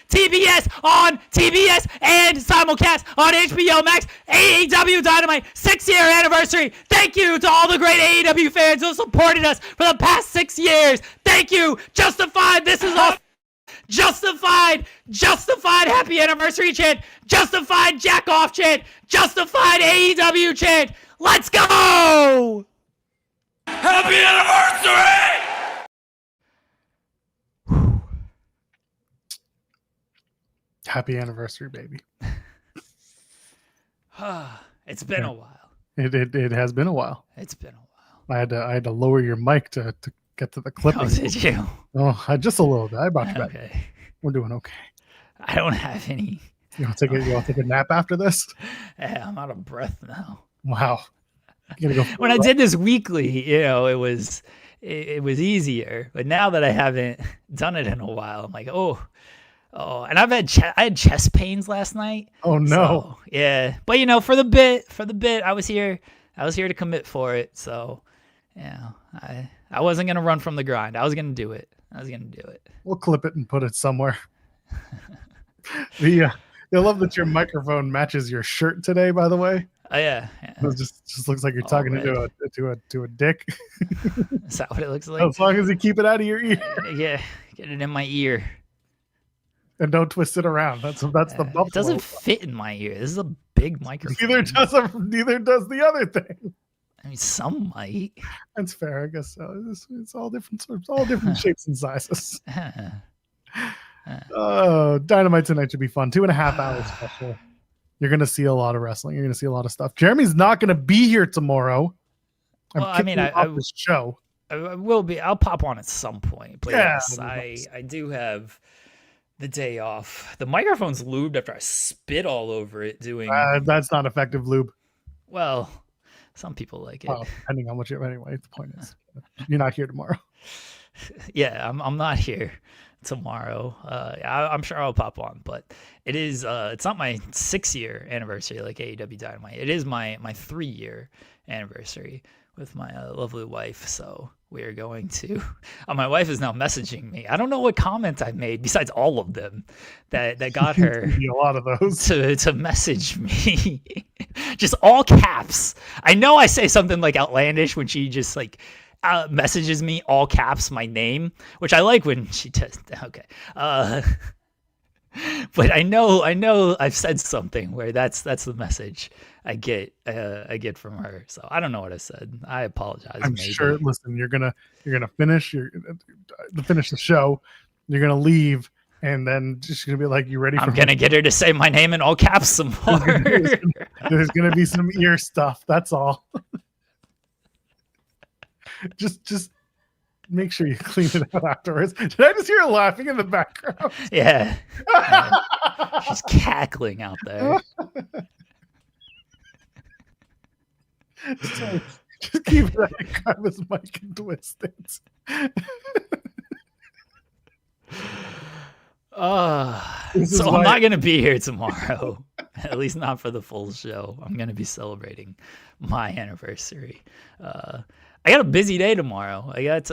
simulcast on HBO Max. AEW Dynamite, 6-year anniversary. Thank you to all the great AEW fans who supported us for the past 6 years. Thank you. Justified. This is all. Justified. Happy anniversary chant. Justified jack off chant. Justified AEW chant. Let's go. Happy anniversary! Happy anniversary, baby. It's been a while. It has been a while. It's been a while. I had to lower your mic to get to the clipping. Oh, did you? Oh, just a little bit. I brought you back. Okay. We're doing okay. I don't have any. You want to take a nap after this? Yeah, I'm out of breath now. Wow. You gotta go When I did this weekly, it was easier. But now that I haven't done it in a while, I'm like, oh, and I had chest pains last night. Oh no. So, yeah, but for the bit, I was here to commit for it. So, I wasn't gonna run from the grind. I was gonna do it. We'll clip it and put it somewhere. I love that your microphone matches your shirt today, by the way. Oh yeah. It just looks like you're All talking red. to a dick. Is that what it looks like? As long as you keep it out of your ear Yeah, get it in my ear. and don't twist it around. That's the buffalo. It doesn't fit in my ear. This is a big microphone. Neither does the other thing. I mean, some might. That's fair, I guess. So it's all different sorts, all different shapes and sizes. Dynamite tonight should be fun. 2.5 hours special. You're gonna see a lot of wrestling. You're gonna see a lot of stuff. Jeremy's not gonna be here tomorrow. Well, I mean, this show. I will be. I'll pop on at some point. But Yeah, yes, I do have the day off. The microphone's lubed after I spit all over it doing. That's not effective lube. Well, some people like it. Well, depending on what you're. Anyway, the point is, you're not here tomorrow. Yeah, I'm not here tomorrow. I'm sure I'll pop on, but it is. It's not my 6-year anniversary like AEW Dynamite. It is my 3-year anniversary with my lovely wife. So we are going to. My wife is now messaging me. I don't know what comment I made besides all of them that got her a lot of those to message me, just all caps. I know I say something like outlandish when she just like messages me all caps my name, which I like when she does. Okay. But I know I've said something where that's the message I get from her. So I don't know what I said. I apologize. I'm sure. Listen, you're gonna finish the show. You're gonna leave, and then just gonna be like, "You ready?" I'm gonna get her to say my name in all caps some more. There's gonna be some ear stuff. That's all. just make sure you clean it out afterwards. Did I just hear her laughing in the background? Yeah. She's cackling out there. Just keep it at grab his mic and twist it. So I'm not going to be here tomorrow. At least not for the full show. I'm going to be celebrating my anniversary. I got a busy day tomorrow. I got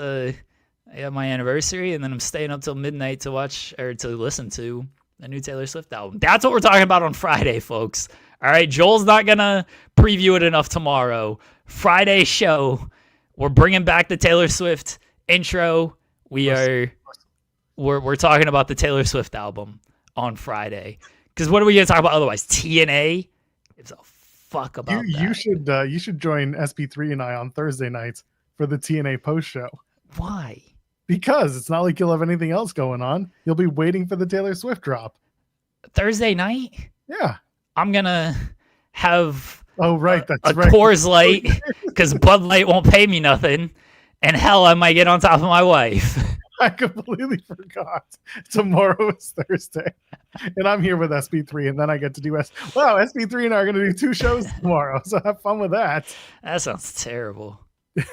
my anniversary, and then I'm staying up till midnight to watch or to listen to the new Taylor Swift album. That's what we're talking about on Friday, folks. All right, Joel's not gonna preview it enough tomorrow. Friday show, we're bringing back the Taylor Swift intro. We're talking about the Taylor Swift album on Friday. Because what are we gonna talk about otherwise? TNA? Gives a fuck about that. You should join SP3 and I on Thursday nights for the TNA post show. Why? Because it's not like you'll have anything else going on. You'll be waiting for the Taylor Swift drop. Thursday night? Yeah. I'm gonna have that's a right. Coors Light because Bud Light won't pay me nothing, and hell, I might get on top of my wife. I completely forgot. Tomorrow is Thursday, and I'm here with SP3, and then I get to do SP3 and I are going to do 2 shows tomorrow, so have fun with that. That sounds terrible.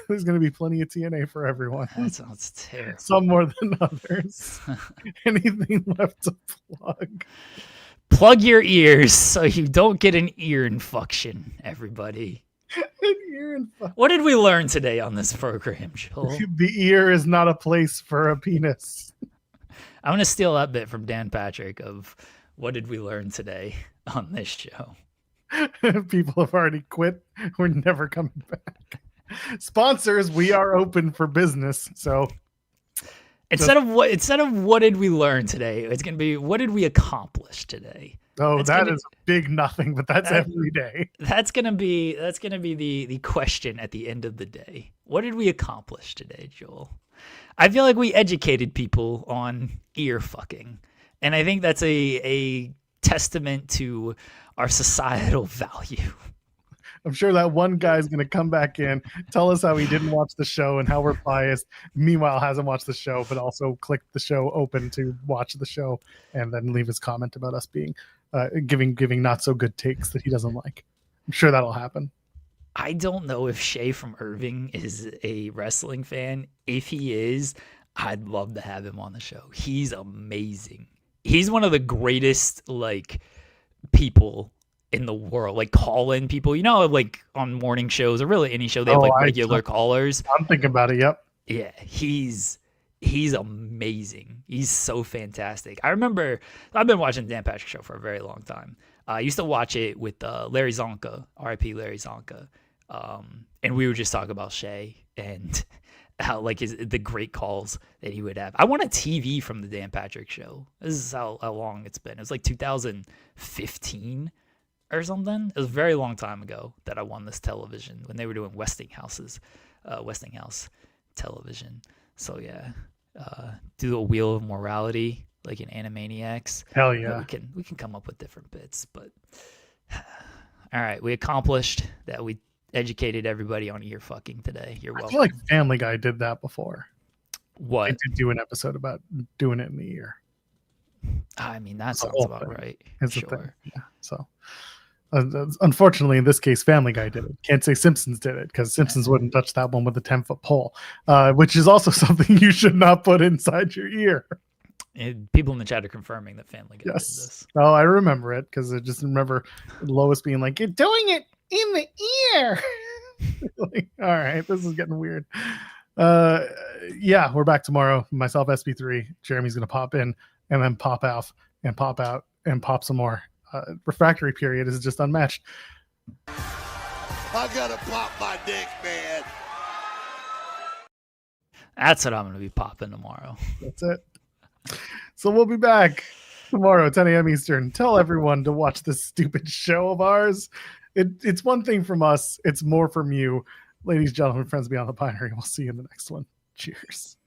There's going to be plenty of TNA for everyone. That sounds terrible. Some more than others. Anything left to plug? Plug your ears so you don't get an ear infection, everybody. What did we learn today on this program, Joel? The ear is not a place for a penis. I'm going to steal that bit from Dan Patrick of what did we learn today on this show? People have already quit. We're never coming back. Sponsors, we are open for business. So instead of what did we learn today, it's going to be what did we accomplish today? Oh, that is a big nothing, but that's every day. That's gonna be the question at the end of the day. What did we accomplish today, Joel? I feel like we educated people on ear fucking, and I think that's a testament to our societal value. I'm sure that one guy's going to come back in, tell us how he didn't watch the show and how we're biased. Meanwhile, hasn't watched the show, but also clicked the show open to watch the show and then leave his comment about us being giving not so good takes that he doesn't like. I'm sure that'll happen. I don't know if Shay from Irving is a wrestling fan. If he is, I'd love to have him on the show. He's amazing. He's one of the greatest people in the world, call-in people, like on morning shows or really any show they have regular callers. I'm thinking about it. Yep. Yeah, he's amazing. He's so fantastic. I remember I've been watching the Dan Patrick Show for a very long time. I used to watch it with Larry Zonka, R.I.P. Larry Zonka, and we would just talk about Shay and how like the great calls that he would have. I won a TV from the Dan Patrick Show. This is how long it's been. It was like 2015 or something. It was a very long time ago that I won this television when they were doing Westinghouse television. So yeah, do the Wheel of Morality like in Animaniacs. Hell yeah. We can come up with different bits, but all right, we accomplished that. We educated everybody on ear fucking today. You're welcome. I feel like Family Guy did that before. What? They did do an episode about doing it in the ear. I mean, that It's the sounds whole about thing. right. It's the Sure. thing. Yeah. So, unfortunately, in this case, Family Guy did it. Can't say Simpsons did it because Simpsons wouldn't touch that one with a 10-foot pole, which is also something you should not put inside your ear. People in the chat are confirming that Family Guy did Yes. this. Oh, I remember it because I just remember Lois being like, "You're doing it in the ear." Like, all right, this is getting weird. Yeah, we're back tomorrow. Myself, SB3. Jeremy's gonna pop in and then pop out and pop out and pop some more. Refractory period is just unmatched. I gotta pop my dick, man. That's what I'm going to be popping tomorrow. That's it. So we'll be back tomorrow, 10 a.m. Eastern. Tell everyone to watch this stupid show of ours. It's one thing from us. It's more from you. Ladies, gentlemen, friends beyond the binary. We'll see you in the next one. Cheers.